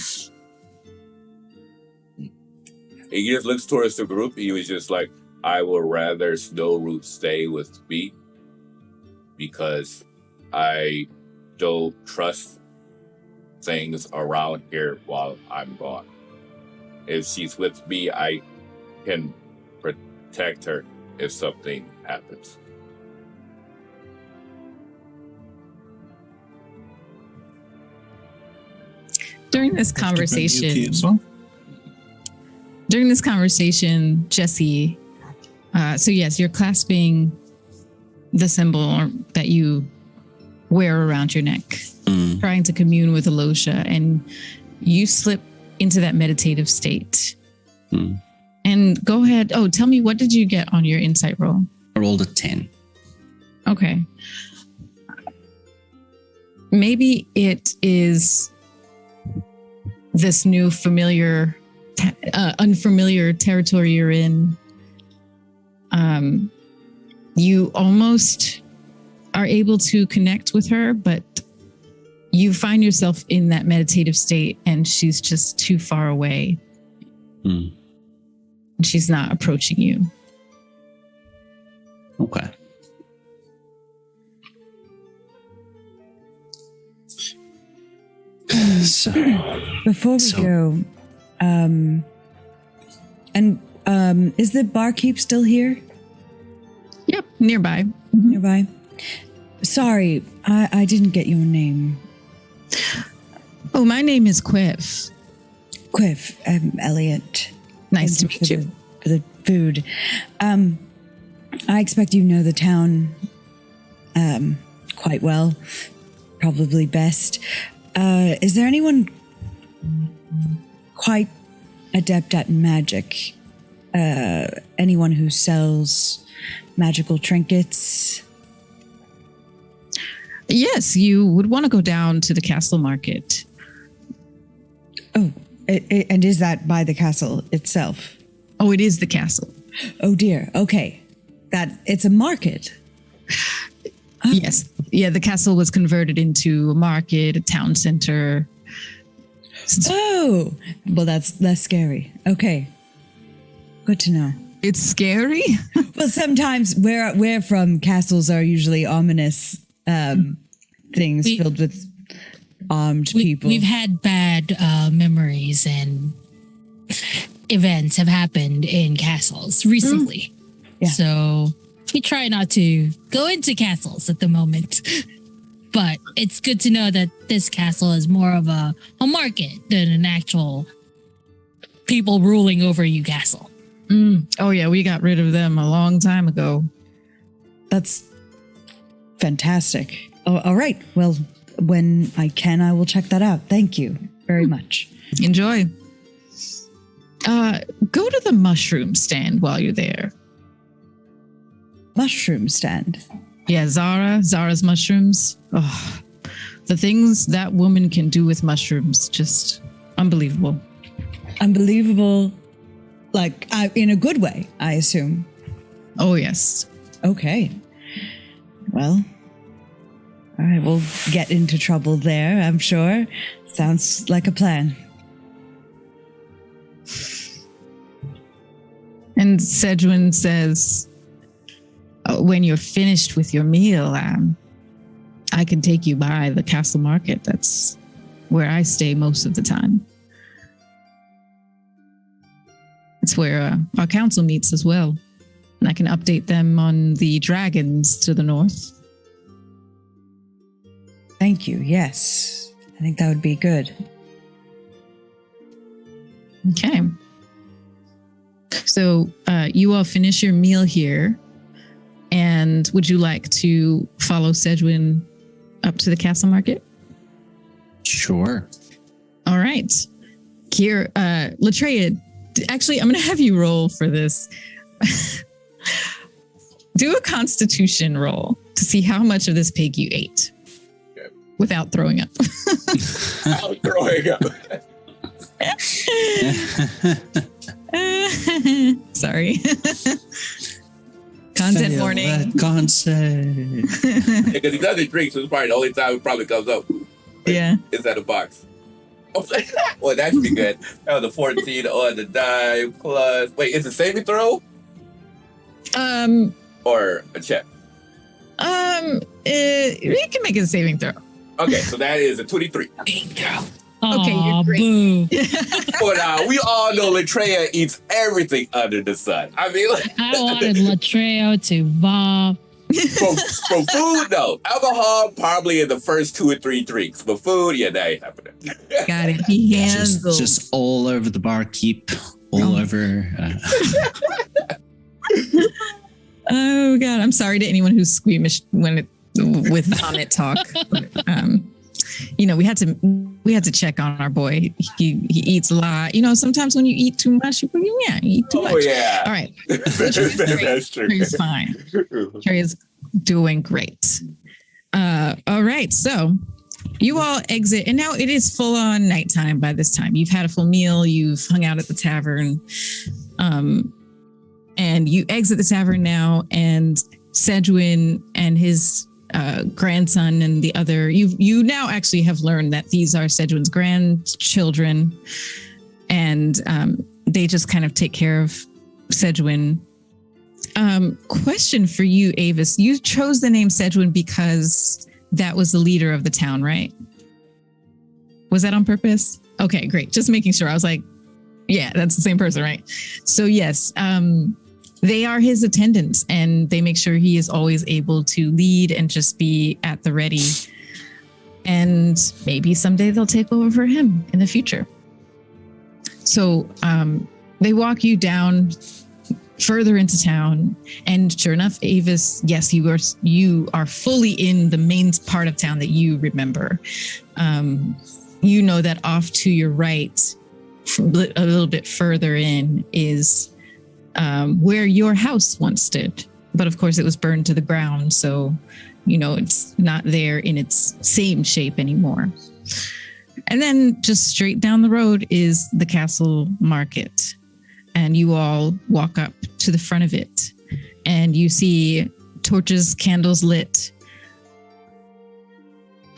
He just looks towards the group. He was just like, I would rather Snowroot stay with me because I don't trust things around here while I'm gone. If she's with me, I can protect her if something happens. During this conversation, Jesse, so yes, you're clasping the symbol that you wear around your neck, trying to commune with Alosha, and you slip into that meditative state. And go ahead. Oh, tell me, what did you get on your insight roll? I rolled a 10. Okay. Maybe it is this new unfamiliar territory you're in. You almost are able to connect with her, but you find yourself in that meditative state and she's just too far away. She's not approaching you. Okay. So Before we go, is the barkeep still here? Yep, nearby. Nearby. Sorry, I didn't get your name. Oh, my name is Quiff. Quiff, Elliot. Nice to Thank meet for you. For the food. I expect you know the town quite well, probably best. Is there anyone quite adept at magic? Anyone who sells magical trinkets? Yes, you would want to go down to the castle market. Oh, and is that by the castle itself? Oh, it is the castle. Oh dear. Okay, it's a market. Yes. Yeah, the castle was converted into a market, a town center. Oh, well, that's less scary. Okay, good to know. It's scary. Well, sometimes where from, castles are usually ominous things filled with armed people. We've had bad memories and events have happened in castles recently. Yeah. So we try not to go into castles at the moment. But it's good to know that this castle is more of a market than an actual people ruling over you castle. Oh, yeah, we got rid of them a long time ago. That's fantastic. Oh, all right. Well, when I can, I will check that out. Thank you very much. Enjoy. Go to the mushroom stand while you're there. Mushroom stand. Yeah, Zara's mushrooms. Oh, the things that woman can do with mushrooms, just unbelievable. Unbelievable. Like, in a good way, I assume. Oh, yes. Okay. Well, all right, we'll get into trouble there, I'm sure. Sounds like a plan. And Sedgwin says, when you're finished with your meal, I can take you by the castle market. That's where I stay most of the time. It's where our council meets as well. And I can update them on the dragons to the north. Thank you. Yes. I think that would be good. Okay. So you all finish your meal here. And would you like to follow Sedgwin up to the castle market? Sure. All right. Here, Latreia, actually, I'm going to have you roll for this. Do a constitution roll to see how much of this pig you ate without throwing up. I'm throwing up. Sorry. Content warning. Content. Because he doesn't drink, so it's probably the only time it probably comes up. Yeah. Is that a box? Well, that should be good. That was a 14 on the die plus. Wait, is it saving throw or a check? You can make a saving throw. Okay, so that is a 23. Okay, Aw, you're great. boo. But we all know Latreia eats everything under the sun. I mean, I wanted Latreo to vomit. from food, no. Alcohol, probably in the first 2 or 3 drinks. But food, yeah, that ain't happening. Got it. He handles. Just all over the barkeep, all over. Oh God, I'm sorry to anyone who's squeamish with vomit talk. We had to check on our boy. He eats a lot. Sometimes when you eat too much, you eat too much. Oh yeah. All right. That's true. Trey's fine. Trey is doing great. All right. So you all exit, and now it is full on nighttime by this time. You've had a full meal. You've hung out at the tavern. And you exit the tavern now, and Sedgwin and his grandson and the other, you now actually have learned that these are Sedgwin's grandchildren, and they just kind of take care of Sedgwin. Question for you, Avis. You chose the name Sedgwin because that was the leader of the town, right? Was that on purpose? Okay, great. Just making sure. I was like, yeah, that's the same person, right? So yes, they are his attendants, and they make sure he is always able to lead and just be at the ready. And maybe someday they'll take over for him in the future. So they walk you down further into town, and sure enough, Avis, yes, you are fully in the main part of town that you remember. You know that off to your right, a little bit further in, is where your house once stood. But of course, it was burned to the ground, so it's not there in its same shape anymore. And then just straight down the road is the castle market. And you all walk up to the front of it, and you see torches, candles lit.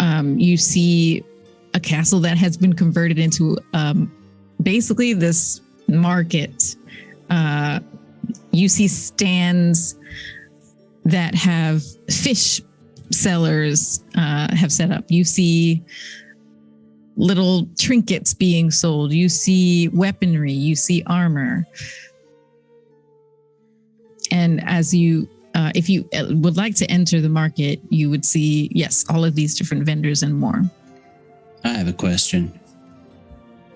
You see a castle that has been converted into basically this market. You see stands that have fish sellers have set up. You see little trinkets being sold. You see weaponry. You see armor. And as you, if you would like to enter the market, you would see, yes, all of these different vendors and more. I have a question.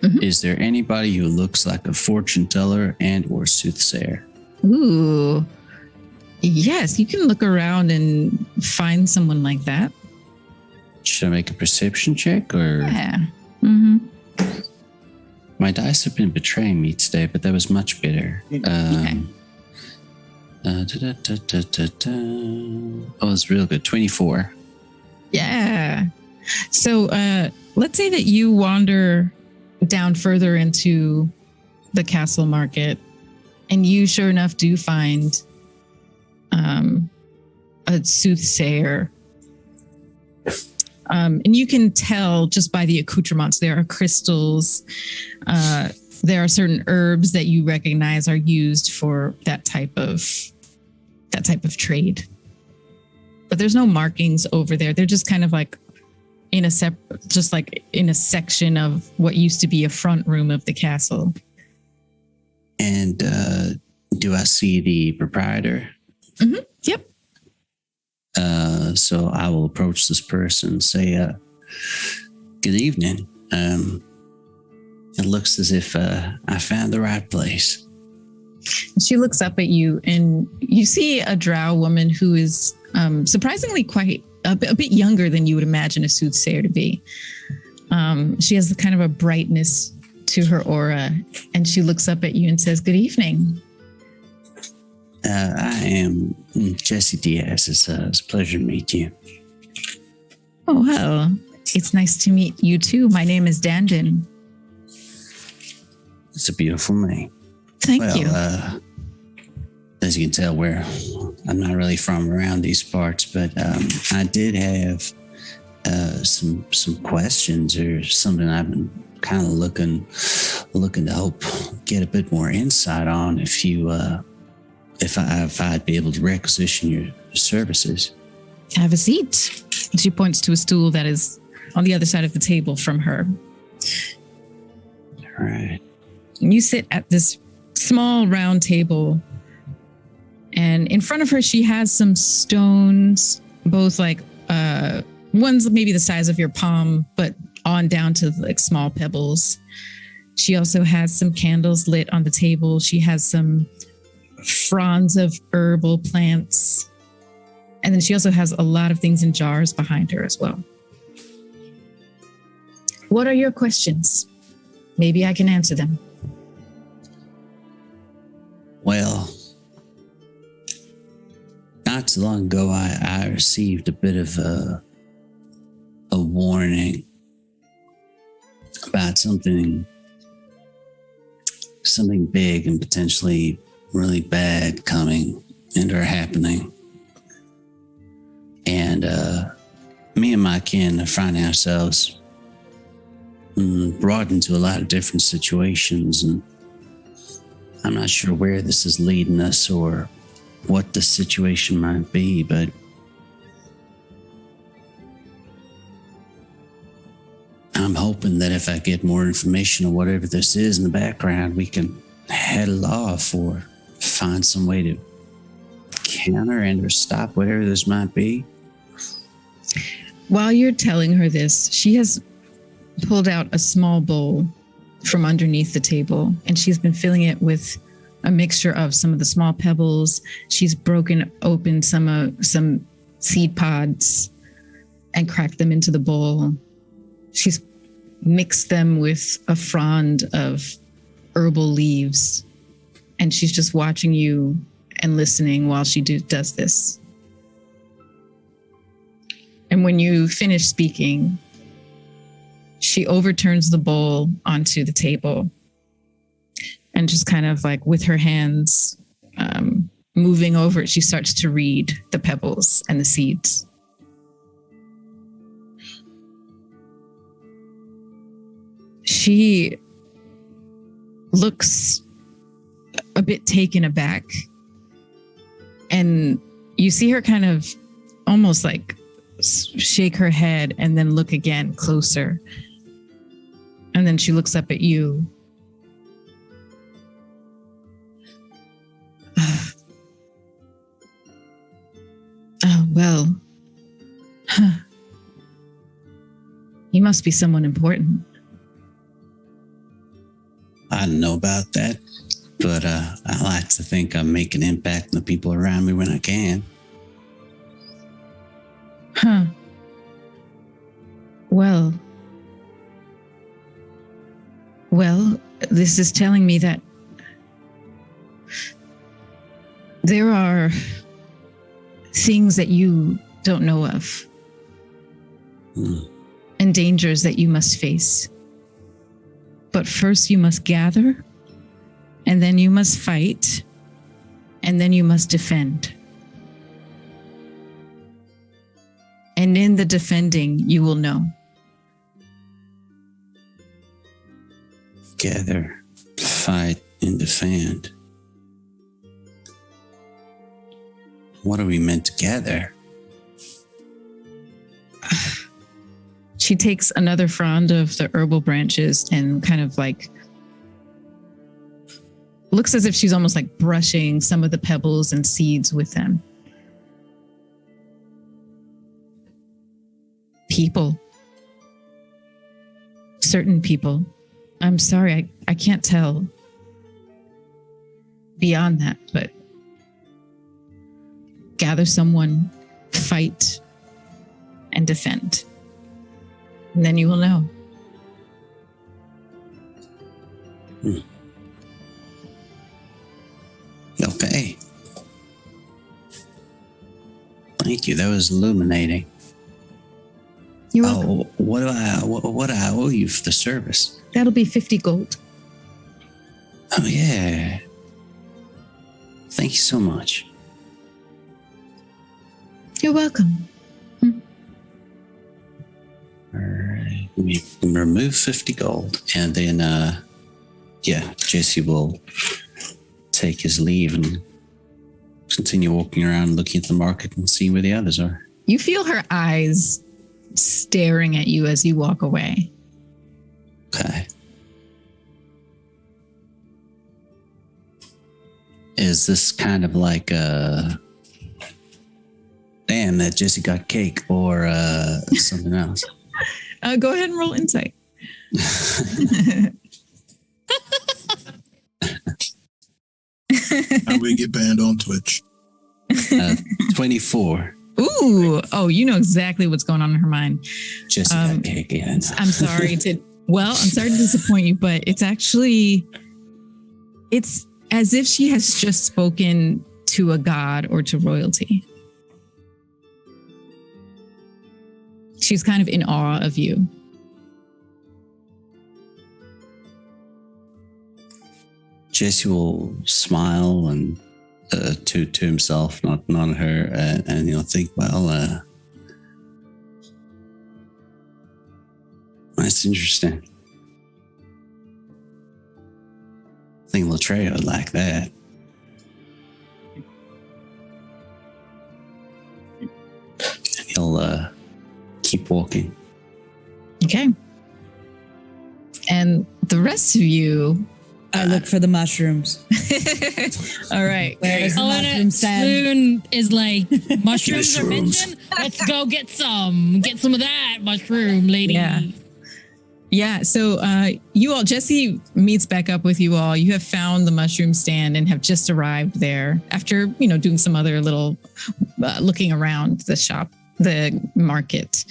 Mhm. Is there anybody who looks like a fortune teller and or soothsayer? Ooh, yes, you can look around and find someone like that. Should I make a perception check or? Yeah. Mm-hmm. My dice have been betraying me today, but that was much better. Okay. Oh, it's real good. 24. Yeah. So let's say that you wander down further into the castle market, and you sure enough do find a soothsayer. And you can tell just by the accoutrements, there are crystals. There are certain herbs that you recognize are used for that type of trade. But there's no markings over there. They're just kind of like in a section of what used to be a front room of the castle. And do I see the proprietor? Mm-hmm. Yep. So I will approach this person and say, good evening. It looks as if I found the right place. She looks up at you, and you see a drow woman who is surprisingly quite a bit younger than you would imagine a soothsayer to be. She has kind of a brightness to her aura, and she looks up at you and says, good evening. I am Jesse Diaz. It's a pleasure to meet you. Oh, well, it's nice to meet you too. My name is Dandin. It's a beautiful name. Thank you. As you can tell, I'm not really from around these parts, but I did have some questions or something I've been kind of looking to help get a bit more insight on. If I'd be able to requisition your services. Have a seat. She points to a stool that is on the other side of the table from her. All right. And you sit at this small round table, and in front of her, she has some stones, both like one's maybe the size of your palm, but on down to like small pebbles. She also has some candles lit on the table. She has some fronds of herbal plants. And then she also has a lot of things in jars behind her as well. What are your questions? Maybe I can answer them. Well, not too long ago, I received a bit of a warning about something big and potentially really bad coming and or happening. And me and my kin find ourselves brought into a lot of different situations, and I'm not sure where this is leading us or what the situation might be, but I'm hoping that if I get more information on whatever this is in the background, we can head it off or find some way to counter and or stop whatever this might be. while you're telling her this, she has pulled out a small bowl from underneath the table, and she's been filling it with a mixture of some of the small pebbles. She's broken open some seed pods and cracked them into the bowl. She's mixed them with a frond of herbal leaves, and she's just watching you and listening while she does this. And when you finish speaking, she overturns the bowl onto the table and just kind of like with her hands moving over it, she starts to read the pebbles and the seeds. She looks a bit taken aback, and you see her kind of almost like shake her head and then look again closer. And then she looks up at you. Oh, well. Huh. You must be someone important. I don't know about that, but I like to think I make an impact on the people around me when I can. Huh. Well, this is telling me that there are things that you don't know of and dangers that you must face. But first you must gather, and then you must fight, and then you must defend. And in the defending, you will know. Gather, fight, and defend. What are we meant to gather? She takes another frond of the herbal branches and kind of like looks as if she's almost like brushing some of the pebbles and seeds with them. People. Certain people. I'm sorry, I can't tell beyond that, but gather someone, fight, and defend. And then you will know. Okay. Thank you. That was illuminating. You're welcome. What do I owe you for the service? That'll be 50 gold. Oh yeah. Thank you so much. You're welcome. All right. We remove 50 gold, and then Jesse will take his leave and continue walking around looking at the market and see where the others are. You feel her eyes staring at you as you walk away. Okay. Is this kind of like damn, that Jesse got cake, or something else? Go ahead and roll insight. How we get banned on Twitch? 24. Ooh, oh, you know exactly what's going on in her mind. Jesse got cake, yeah. I'm sorry to disappoint you, but it's as if she has just spoken to a god or to royalty. She's kind of in awe of you. Jesse will smile and to himself, not her, and he'll think, well, that's interesting. I think Latreia would like that. And he'll keep walking. Okay. And the rest of you I look for the mushrooms. All right. Where's the mushroom stand? Spoon is like, mushrooms are Mushrooms. mentioned. Let's go get some. Get some of that mushroom, lady. Yeah. Yeah. So you all, Jesse meets back up with you all. You have found the mushroom stand and have just arrived there after, doing some other little looking around the shop, the market.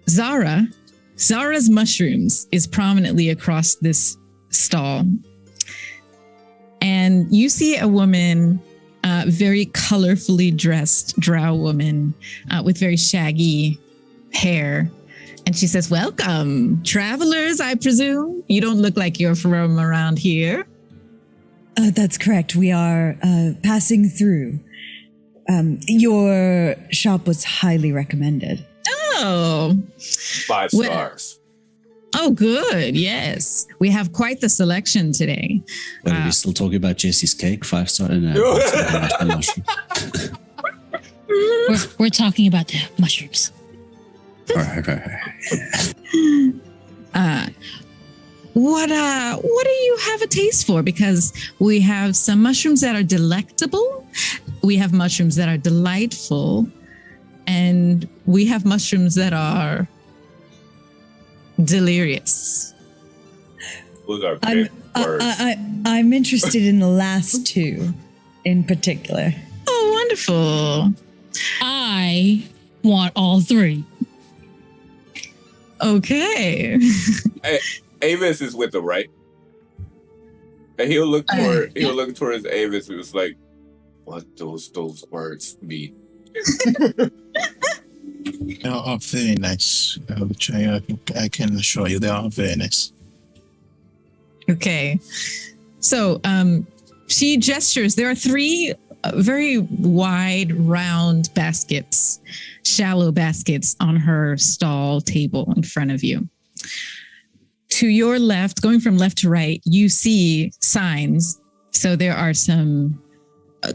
Zara's mushrooms is prominently across this stall. And you see a woman, very colorfully dressed drow woman with very shaggy hair. And she says, "Welcome, travelers, I presume. You don't look like you're from around here." That's correct. We are passing through. Your shop was highly recommended. Oh. 5 Well- stars. Oh, good. Yes. We have quite the selection today. But are we still talking about Jesse's cake? 5-star? No. Mushroom. We're talking about the mushrooms. Right. What do you have a taste for? Because we have some mushrooms that are delectable, we have mushrooms that are delightful, and we have mushrooms that are delirious. Those are I'm, big words. I'm interested in the last two in particular. Oh, wonderful. I want all 3. Okay. Avis is with them, right? And he'll look towards Avis and it's like, what those words mean. They are very nice, which I can assure you they are very nice. Okay. So she gestures. There are 3 very wide, round baskets, shallow baskets on her stall table in front of you. To your left, going from left to right, you see signs. So there are some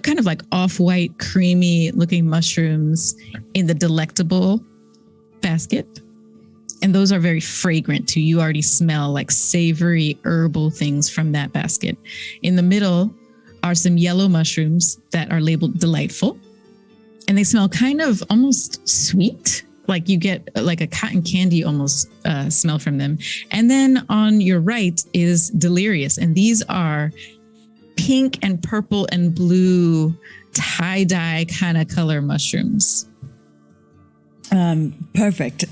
kind of like off-white, creamy looking mushrooms in the delectable basket. And those are very fragrant too. You already smell like savory herbal things from that basket. In the middle are some yellow mushrooms that are labeled delightful. And they smell kind of almost sweet, like you get like a cotton candy almost smell from them. And then on your right is delirious. And these are pink and purple and blue tie-dye kind of color mushrooms. Perfect.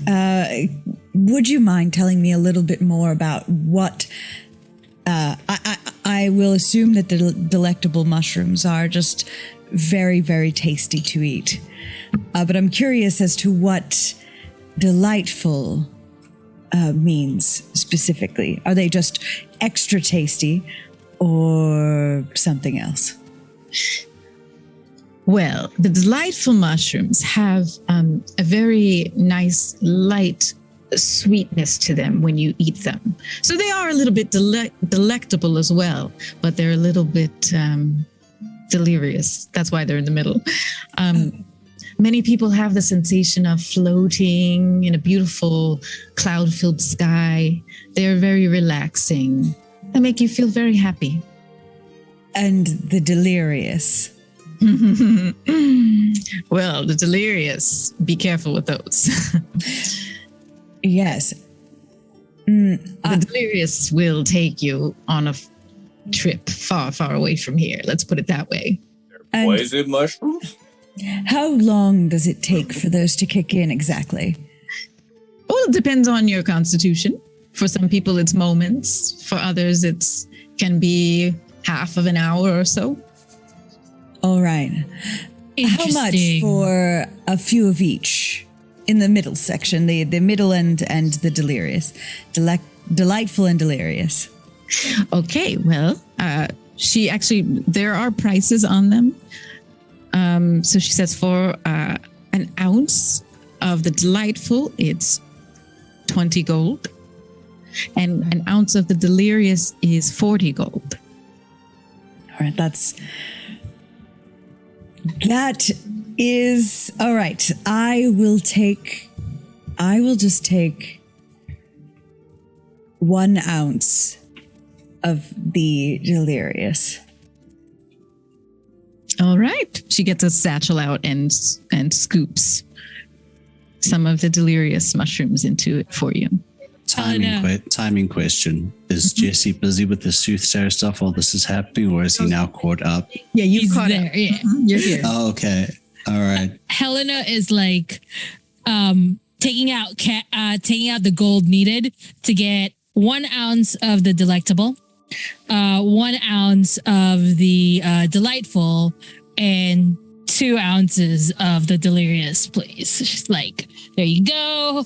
Would you mind telling me a little bit more about what? I will assume that the delectable mushrooms are just very, very tasty to eat. But I'm curious as to what delightful means specifically. Are they just extra tasty or something else? Well, the delightful mushrooms have a very nice, light sweetness to them when you eat them. So they are a little bit delectable as well, but they're a little bit delirious. That's why they're in the middle. Many people have the sensation of floating in a beautiful cloud-filled sky. They're very relaxing. They make you feel very happy. And the delirious. Well, the delirious, be careful with those. Yes. The delirious will take you on a trip far, far away from here. Let's put it that way. And Poison mushrooms? how long does it take for those to kick in exactly? Well, it depends on your constitution. For some people, it's moments. For others, can be half of an hour or so. All right. How much Interesting. for a few of each in the middle section, the middle and the delirious, delightful and delirious? Okay, well, there are prices on them. So she says for an ounce of the delightful, it's 20 gold. And an ounce of the delirious is 40 gold. All right, that is all right. I will just take 1 ounce of the delirious. All right. She gets a satchel out and scoops some of the delirious mushrooms into it for you. Timing question. Is Jesse busy with the soothsayer stuff while this is happening, or is he now caught up? Yeah, you He's caught there. up. Yeah. You're here. Oh, okay. All right. Helena is like taking out the gold needed to get 1 ounce of the delectable, 1 ounce of the delightful, and 2 ounces of the delirious, please. She's like, there you go,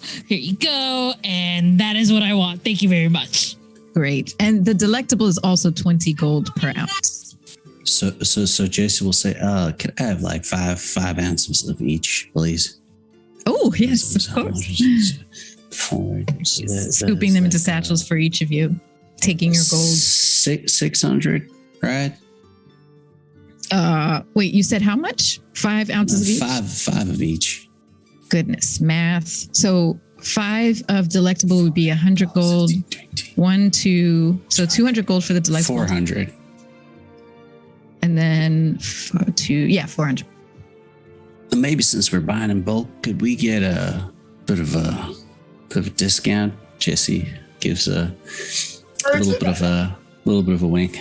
and that is what I want. Thank you very much. Great. And the delectable is also 20 gold per ounce. So Jesse will say, can I have like five ounces of each, please? Oh, yes, of course. Scooping them into satchels for each of you, taking your gold. 600, right? Wait, you said how much? 5 ounces of each? Five of each. Goodness, math. So 5 of delectable would be 100 gold. 200 gold for the delectable. 400. And then 400. Maybe since we're buying in bulk, could we get a bit of a discount? Jesse gives a little bit of a wink.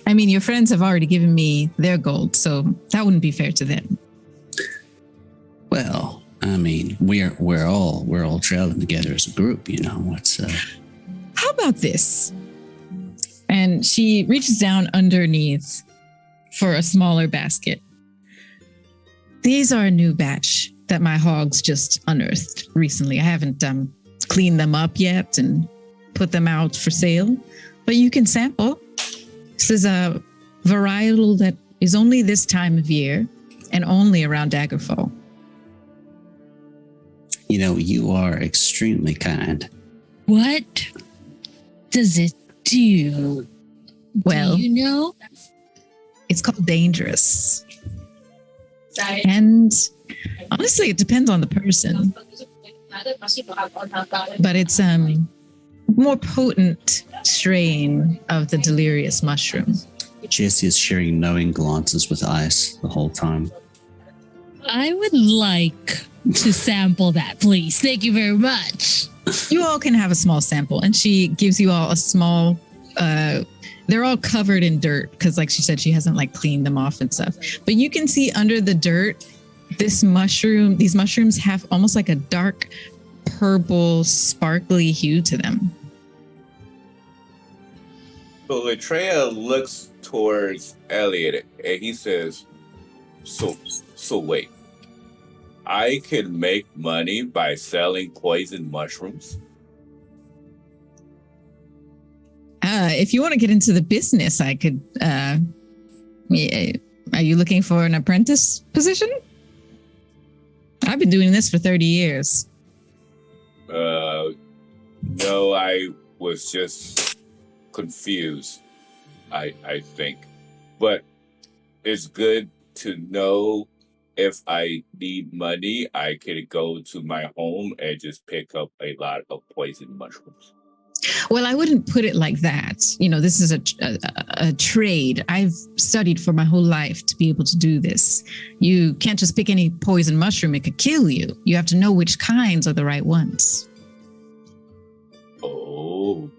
I mean, your friends have already given me their gold, so that wouldn't be fair to them. Well, I mean, we're all traveling together as a group, you know. How about this? And she reaches down underneath for a smaller basket. These are a new batch that my hogs just unearthed recently. I haven't cleaned them up yet and put them out for sale, but you can sample. This is a varietal that is only this time of year and only around Daggerfall. You know, you are extremely kind. What does it do? Well, do you know? It's called dangerous. And honestly, it depends on the person. But it's more potent strain of the delirious mushroom. Jesse is sharing knowing glances with Ice the whole time. I would like to sample that, please. Thank you very much. You all can have a small sample, and she gives you all a small. They're all covered in dirt because, like she said, she hasn't like cleaned them off and stuff. But you can see under the dirt, these mushrooms have almost like a dark purple, sparkly hue to them. So Latreia looks towards Elliot and he says, So wait, I can make money by selling poison mushrooms? If you want to get into the business, I could. Are you looking for an apprentice position? I've been doing this for 30 years. No, I was just confused, I think. But it's good to know if I need money, I could go to my home and just pick up a lot of poison mushrooms. Well, I wouldn't put it like that. You know, this is a trade. I've studied for my whole life to be able to do this. You can't just pick any poison mushroom. It could kill you. You have to know which kinds are the right ones. Oh.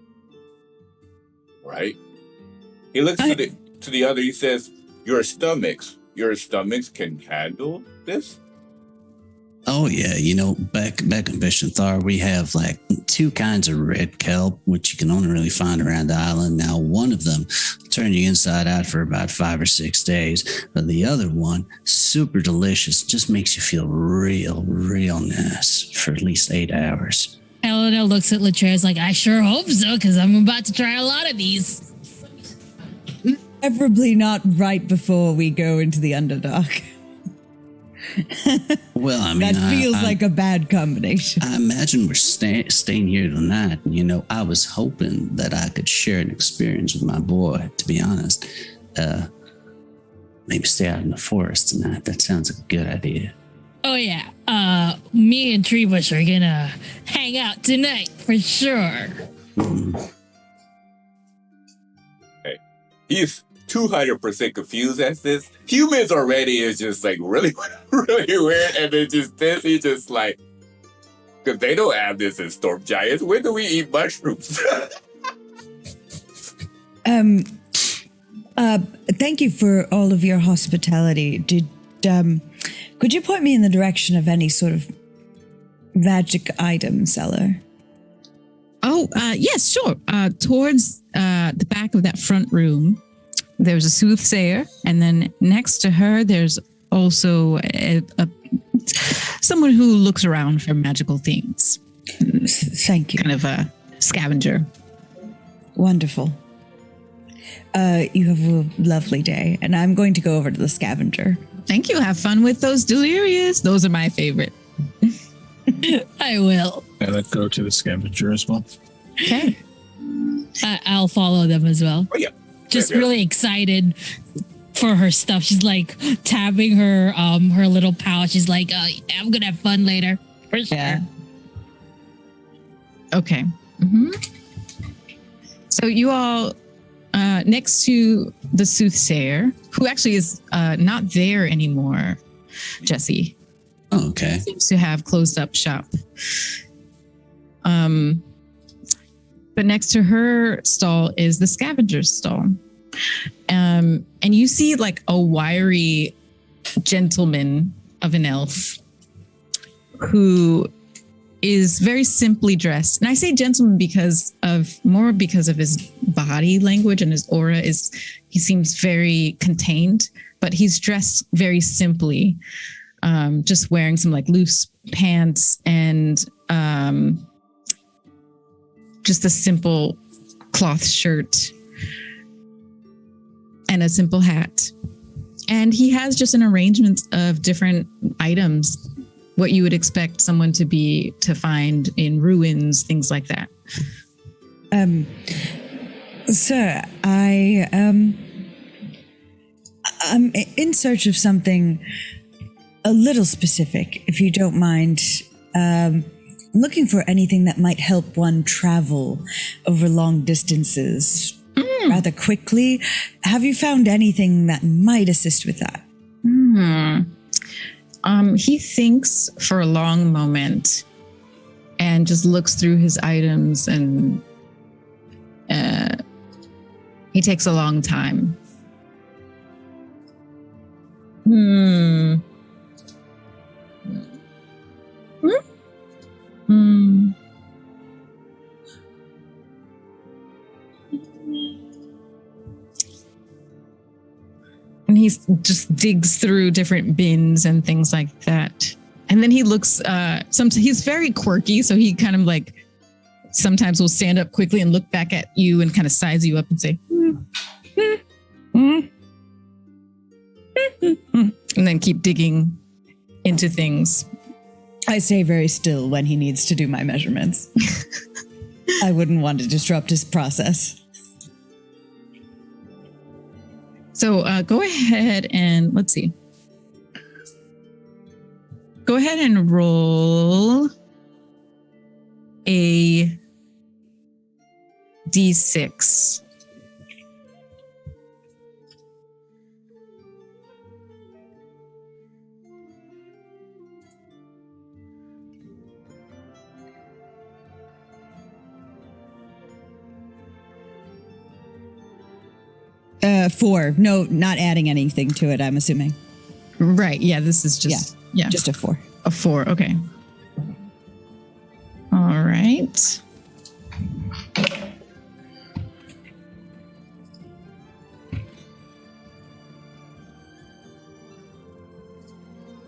Right. He looks to the other. He says, your stomachs can handle this? Oh yeah, you know, back in Vishanthar, we have like 2 kinds of red kelp, which you can only really find around the island. Now, one of them will turn you inside out for about 5 or 6 days, but the other one, super delicious, just makes you feel real nice for at least 8 hours. Eleanor looks at Latreia like, I sure hope so, because I'm about to try a lot of these. Preferably not right before we go into the Underdark. Well, I mean, that feels like a bad combination. I imagine we're staying here tonight. You know, I was hoping that I could share an experience with my boy, to be honest. Maybe stay out in the forest tonight. That sounds like a good idea. Oh, yeah. Me and Treebush are going to hang out tonight for sure. He's 200% confused at this. Humans already is just like really, really weird. And then just this, he's just like, because they don't have this in Storm Giants. When do we eat mushrooms? Thank you for all of your hospitality. Could you point me in the direction of any sort of magic item seller? Oh, yes, sure. Towards the back of that front room, there's a Soothsayer, and then next to her, there's also someone who looks around for magical things. Thank you. Kind of a scavenger. Wonderful. You have a lovely day, and I'm going to go over to the scavenger. Thank you. Have fun with those delirious. Those are my favorite. I will. I let go to the scavenger as well. Okay. I'll follow them as well. Oh, yeah. Just Yeah, yeah. really excited for her stuff. She's like tabbing her her little pouch. She's like, I'm gonna have fun later. For sure. Yeah. Okay. So you all, next to the Soothsayer, who actually is not there anymore, Jesse, Oh, okay. seems to have closed up shop. But next to her stall is the scavenger's stall. And you see like a wiry gentleman of an elf who is very simply dressed. And I say gentleman because of his body language and his aura he seems very contained, but he's dressed very simply. Just wearing some like loose pants and just a simple cloth shirt and a simple hat. And he has just an arrangement of different items, what you would expect someone to find in ruins, things like that. Sir, I'm in search of something a little specific, if you don't mind. I'm looking for anything that might help one travel over long distances rather quickly. Have you found anything that might assist with that? He thinks for a long moment and just looks through his items, and he takes a long time. And he just digs through different bins and things like that. And then he looks, he's very quirky. So he kind of like sometimes will stand up quickly and look back at you and kind of size you up and say, and then keep digging into things. I stay very still when he needs to do my measurements. I wouldn't want to disrupt his process. So go ahead and let's see. Go ahead and roll a D6. Four. No, not adding anything to it, I'm assuming. Right. Yeah, this is just Just a 4. a 4. Okay. All right.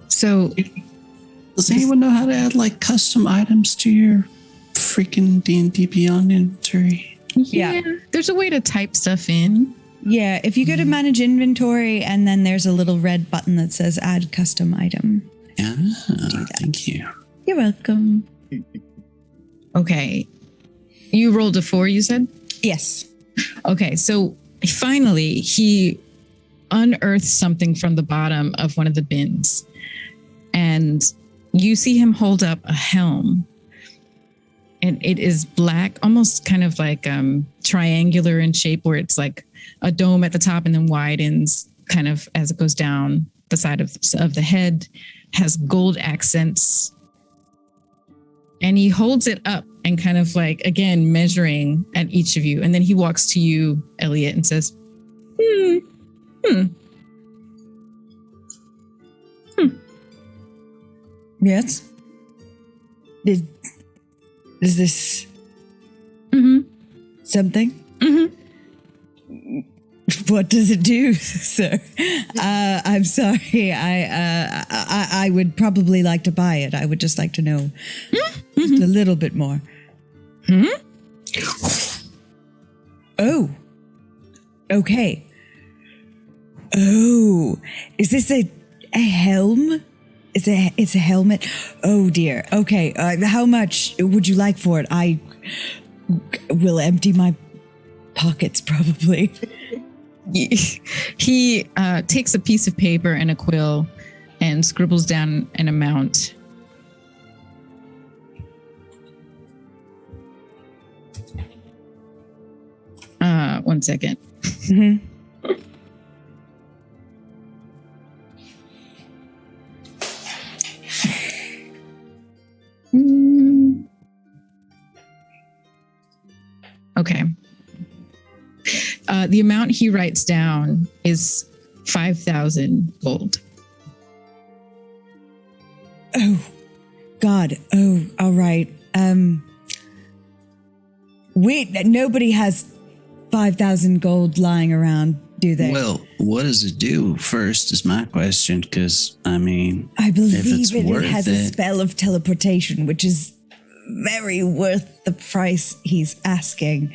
So Does anyone know how to add like custom items to your freaking D&D Beyond inventory? yeah, there's a way to type stuff in. Yeah, if you go to manage inventory and then there's a little red button that says add custom item. Yeah, thank you. You're welcome. Okay. You rolled a 4, you said? Yes. Okay, so finally he unearths something from the bottom of one of the bins. And you see him hold up a helm. And it is black, almost kind of like triangular in shape, where it's like a dome at the top and then widens kind of as it goes down the side of the head, has gold accents. And he holds it up and kind of like, again, measuring at each of you. And then he walks to you, Elliot, and says, Yes. Is this something? What does it do, sir? I'm sorry. I would probably like to buy it. I would just like to know just a little bit more. Oh. Okay. Oh. Is this a helm? It's a helmet. Oh dear. Okay. How much would you like for it? I will empty my pockets probably. He takes a piece of paper and a quill and scribbles down an amount. One second. Okay. The amount he writes down is 5,000 gold. Oh, God. Oh, all right. Nobody has 5,000 gold lying around, do they? Well, what does it do first is my question, because, I mean, I believe if it's it worth has a it. spell of teleportation, which is very worth the price he's asking.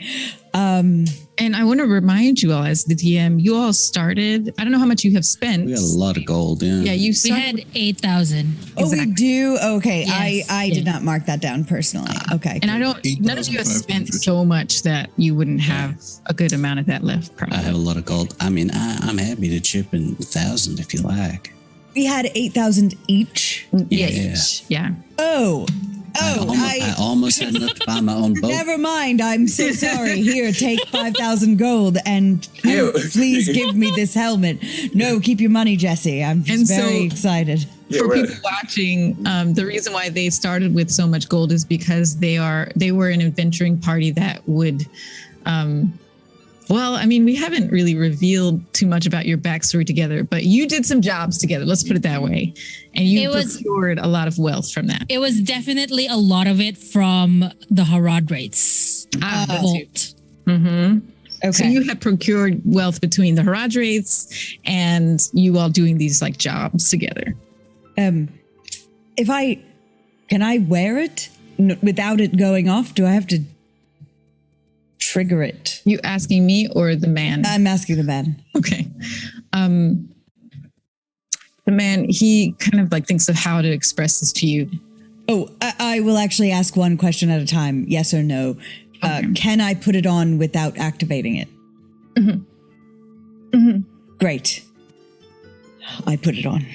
And I want to remind you all, as the DM, you all started, I don't know how much you have spent. We got a lot of gold, yeah. Yeah, you We started. had 8,000. Oh, we do? Okay. Yes. I did not mark that down personally. Okay. And I don't, none of you have spent so much that you wouldn't have a good amount of that left, probably. I have a lot of gold. I mean, I'm happy to chip in 1,000 if you like. We had 8,000 each. Yeah. Oh, I almost had enough to buy my own boat. never mind. I'm so sorry. Here, take 5,000 gold and please give me this helmet. No, keep your money, Jesse. I'm just very excited. For people watching, the reason why they started with so much gold is because they were an adventuring party that would, well, I mean, we haven't really revealed too much about your backstory together, but you did some jobs together. Let's put it that way. And you procured a lot of wealth from that. It was definitely a lot of it from the Harad rates. Vault. Okay. So you had procured wealth between the Harad rates and you all doing these like jobs together. Can I wear it without it going off? Do I have to trigger it? You asking me or the man? I'm asking the man. Okay. The man, he kind of like thinks of how to express this to you. Oh, I will actually ask one question at a time. Yes or no. Can I put it on without activating it? Great. I put it on.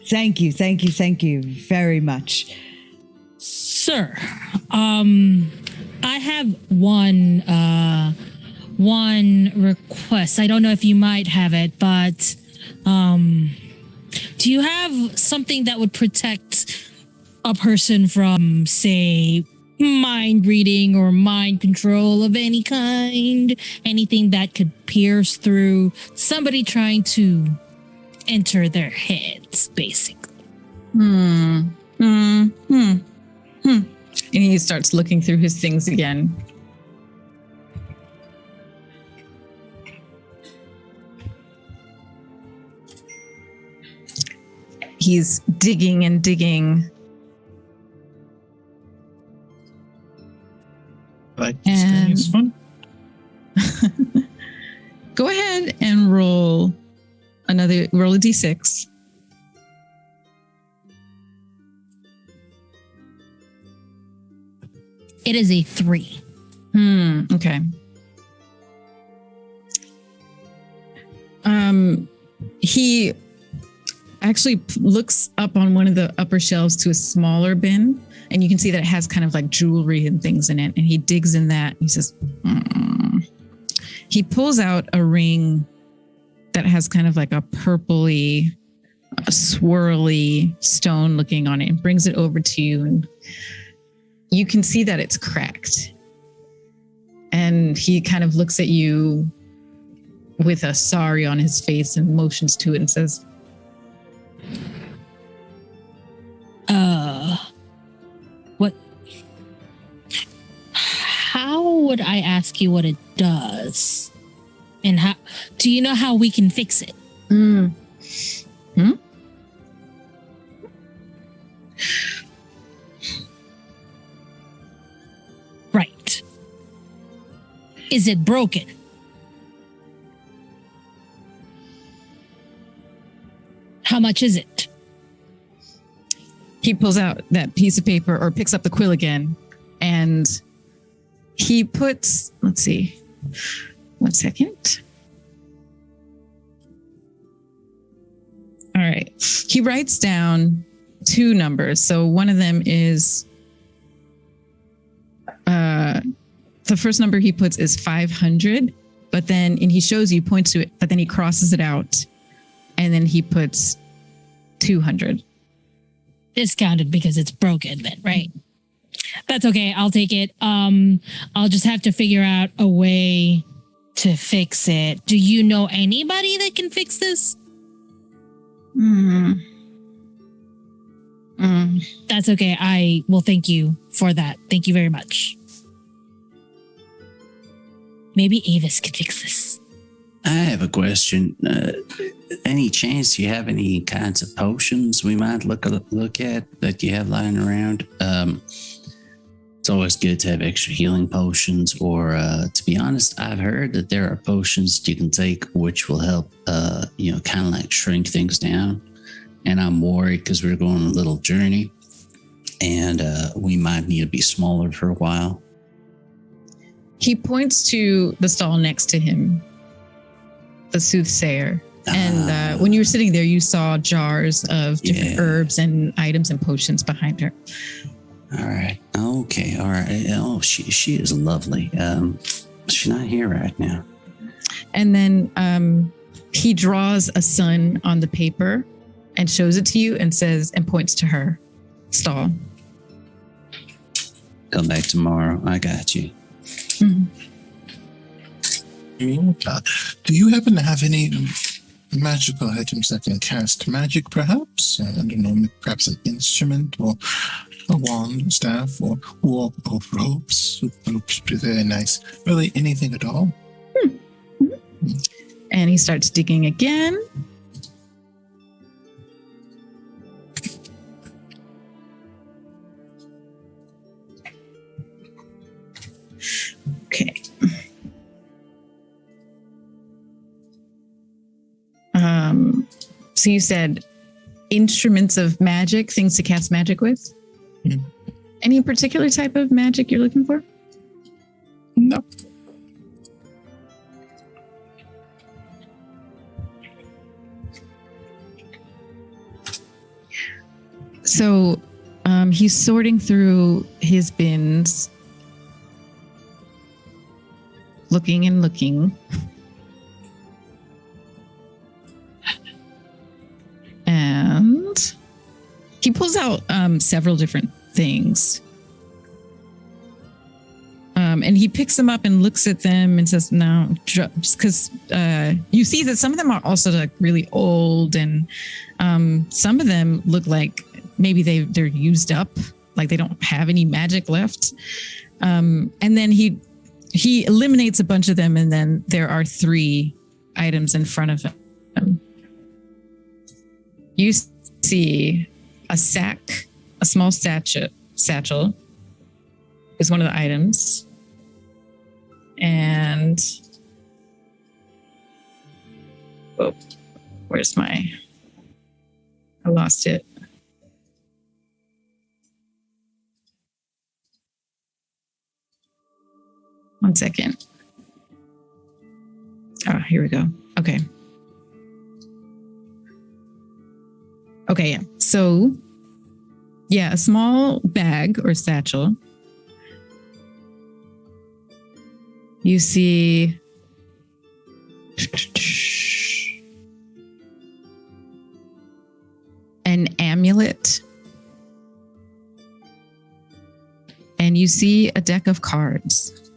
Thank you. Thank you very much. Sir, I have one request. I don't know if you might have it, but do you have something that would protect a person from, say, mind reading or mind control of any kind? Anything that could pierce through somebody trying to enter their heads, basically. And he starts looking through his things again. He's digging and digging. Like, this guy is fun. Go ahead and roll a d6. It is a 3. Okay. He, actually looks up on one of the upper shelves to a smaller bin, and you can see that it has kind of like jewelry and things in it. And he digs in that. And he says, He pulls out a ring that has kind of like a purpley, a swirly stone looking on it, and brings it over to you. And you can see that it's cracked. And he kind of looks at you with a sorry on his face and motions to it and says, what? How would I ask you what it does? And how do you know how we can fix it? Right. Is it broken? How much is it? He pulls out that piece of paper or picks up the quill again, and he puts, let's see, 1 second. All right. He writes down 2 numbers. So one of them is, the first number he puts is 500, but then, and he shows you, points to it, but then he crosses it out, and then he puts 200. Discounted because it's broken then, right? That's okay. I'll take it. I'll just have to figure out a way to fix it. Do you know anybody that can fix this? That's okay. I will thank you for that. Thank you very much. Maybe Avis could fix this. I have a question. Any chance you have any kinds of potions we might look at that you have lying around? It's always good to have extra healing potions, or to be honest, I've heard that there are potions you can take which will help, kind of like shrink things down. And I'm worried because we're going on a little journey, and we might need to be smaller for a while. He points to the stall next to him, the Soothsayer. And when you were sitting there, you saw jars of different herbs and items and potions behind her. All right. Okay. All right. Oh, she is lovely. She's not here right now. And then he draws a sun on the paper and shows it to you and says, and points to her stall. Come back tomorrow. I got you. Mm-hmm. Do you happen to have any magical items that can cast magic, perhaps? I don't know, perhaps an instrument or a wand, staff, or ropes. Ropes would be very nice. Really, anything at all? And he starts digging again. Okay. So you said instruments of magic, things to cast magic with? Any particular type of magic you're looking for? No. So he's sorting through his bins, looking and looking. And he pulls out several different things. And he picks them up and looks at them and says, no, just because you see that some of them are also like really old, and some of them look like maybe they're used up, like they don't have any magic left. And then he eliminates a bunch of them, and then there are 3 items in front of him. You see a sack, a small satchel is one of the items. And where's I lost it. One second. Oh, here we go. Okay. Okay, yeah. So, yeah, a small bag or satchel. You see an amulet. And you see a deck of cards.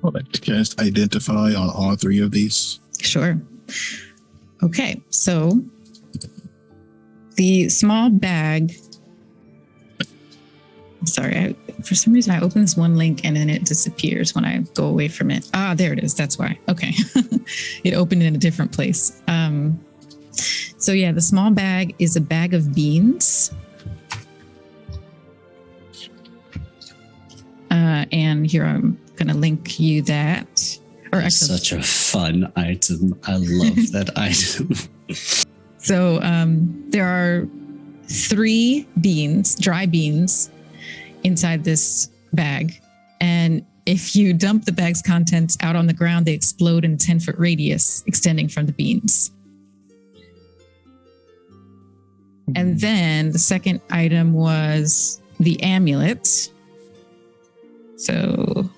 I'd like to cast Identify on all three of these. Sure. Okay, so the small bag. Sorry, for some reason I open this one link and then it disappears when I go away from it. Ah, there it is. That's why. Okay. It opened in a different place. So yeah, the small bag is a bag of beans. And here I'm going to link you that. Or actually, Such a fun item. I love that item. so there are 3 beans, dry beans, inside this bag. And if you dump the bag's contents out on the ground, they explode in a 10-foot radius extending from the beans. And then the second item was the amulet. So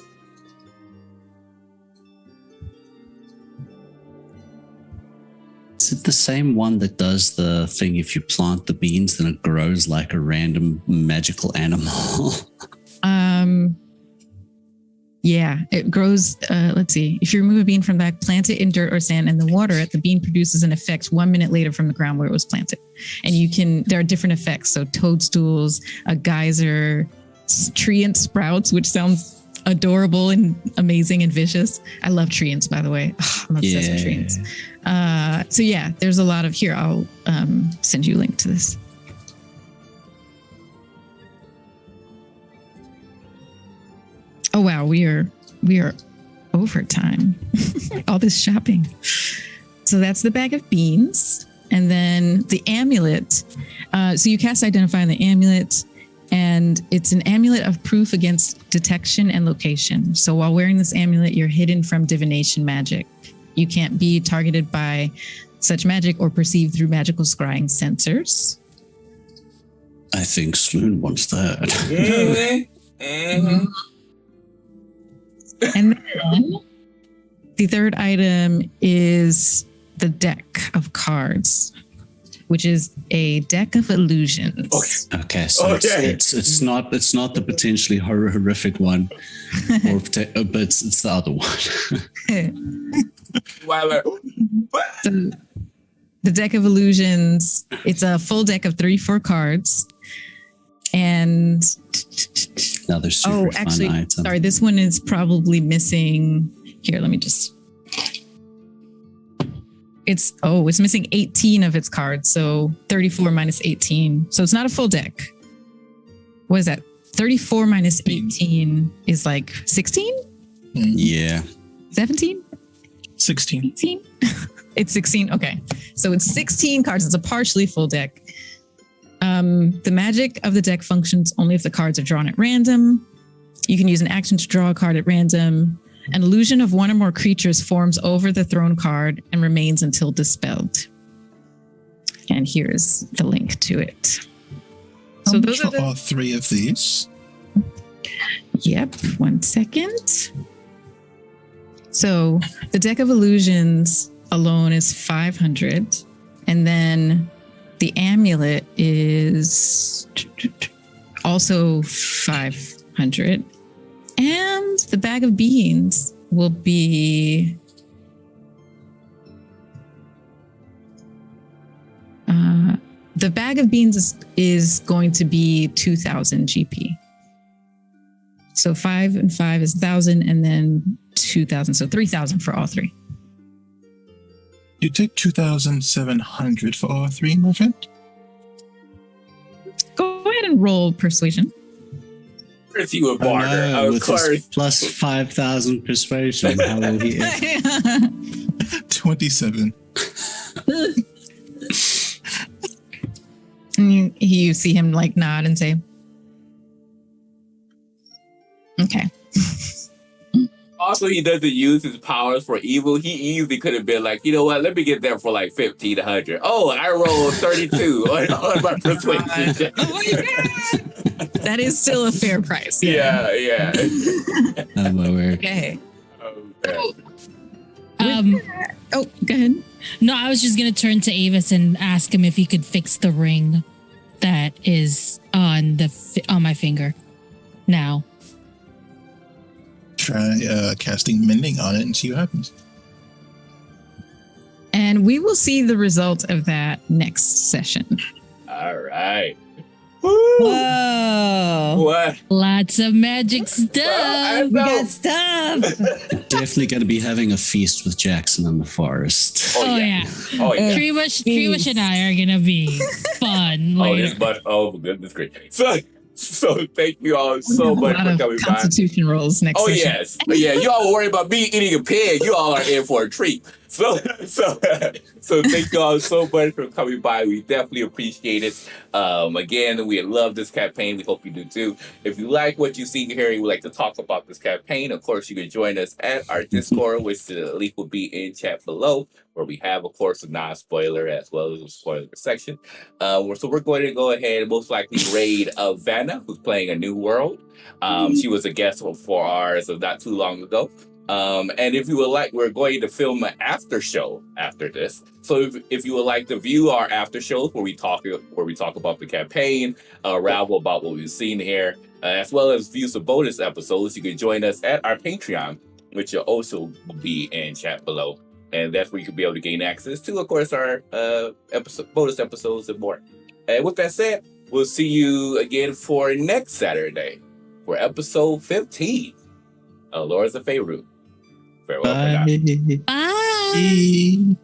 Is it the same one that does the thing if you plant the beans, then it grows like a random magical animal? Yeah, it grows. Let's see. If you remove a bean from the bag, plant it in dirt or sand, and the water it, the bean produces an effect 1 minute later from the ground where it was planted. And there are different effects. So toadstools, a geyser, treant sprouts, which sounds adorable and amazing and vicious. I love treants, by the way. Oh, I'm obsessed with treants. So yeah, there's a lot of here. I'll send you a link to this. Oh wow, we are over time. All this shopping. So that's the bag of beans, and then the amulet. So you cast Identify on the amulet, and it's an amulet of proof against detection and location. So while wearing this amulet, you're hidden from divination magic. You can't be targeted by such magic or perceived through magical scrying sensors. I think Sloan wants that. Mm-hmm. Mm-hmm. And then the third item is the deck of cards, which is a deck of illusions. Okay, so it's not the potentially horrific one, but it's the other one. So the deck of illusions, it's a full deck of 34 cards. And another super fun item. Sorry, this one is probably missing. Here, let me just. It's missing 18 of its cards. So 34 minus 18. So it's not a full deck. What is that? 34 minus 18 is like 16? Yeah. 17? 16. 18? It's 16. Okay. So it's 16 cards. It's a partially full deck. The magic of the deck functions only if the cards are drawn at random. You can use an action to draw a card at random. An illusion of one or more creatures forms over the thrown card and remains until dispelled. And here's the link to it. How So much those are for all 3 of these? Yep, 1 second. So the deck of illusions alone is 500. And then the amulet is also 500. And the bag of beans will be the bag of beans is going to be 2,000 GP. So 5 and 5 is 1,000, and then 2,000. So 3,000 for all 3. You take 2,700 for all 3, my friend? Go ahead and roll persuasion. Of course you a barter. Of with course. his plus 5,000 persuasion. How will he? 27. And you see him like nod and say, okay. also he doesn't use his powers for evil. He easily could have been like, you know what? Let me get that for like 1,500. Oh, I rolled 32 on my persuasion check. Oh my god! That is still a fair price. Yeah. Oh my word. Okay. Okay. Oh, go ahead. No, I was just gonna turn to Avis and ask him if he could fix the ring that is on my finger now. Try casting mending on it and see what happens. And we will see the result of that next session. All right. Whoa. What? Lots of magic stuff. We got stuff. Definitely going to be having a feast with Jackson in the forest. Oh yeah. Oh yeah. Triwash and I are gonna be fun Oh, later. this but oh goodness gracious. So thank you all so much for coming by. Constitution rolls next Oh session. yes, yeah. You all worry about me eating a pig. You all are in for a treat. So thank you all so much for coming by. We definitely appreciate it. Again, we love this campaign. We hope you do too. If you like what you see here, you would like to talk about this campaign, of course, you can join us at our Discord, which the link will be in chat below, where we have, of course, a non-spoiler as well as a spoiler section. So we're going to go ahead and most likely raid Vanna, who's playing A New World. She was a guest for ours not too long ago. And if you would like, we're going to film an after show after this. So if you would like to view our after shows where we talk about the campaign, rabble about what we've seen here, as well as view some bonus episodes, you can join us at our Patreon, which will also be in chat below. And that's where you can be able to gain access to, of course, our bonus episodes and more. And with that said, we'll see you again for next Saturday for episode 15 of Lords of Faerun. Farewell for now. Bye. Bye. Bye.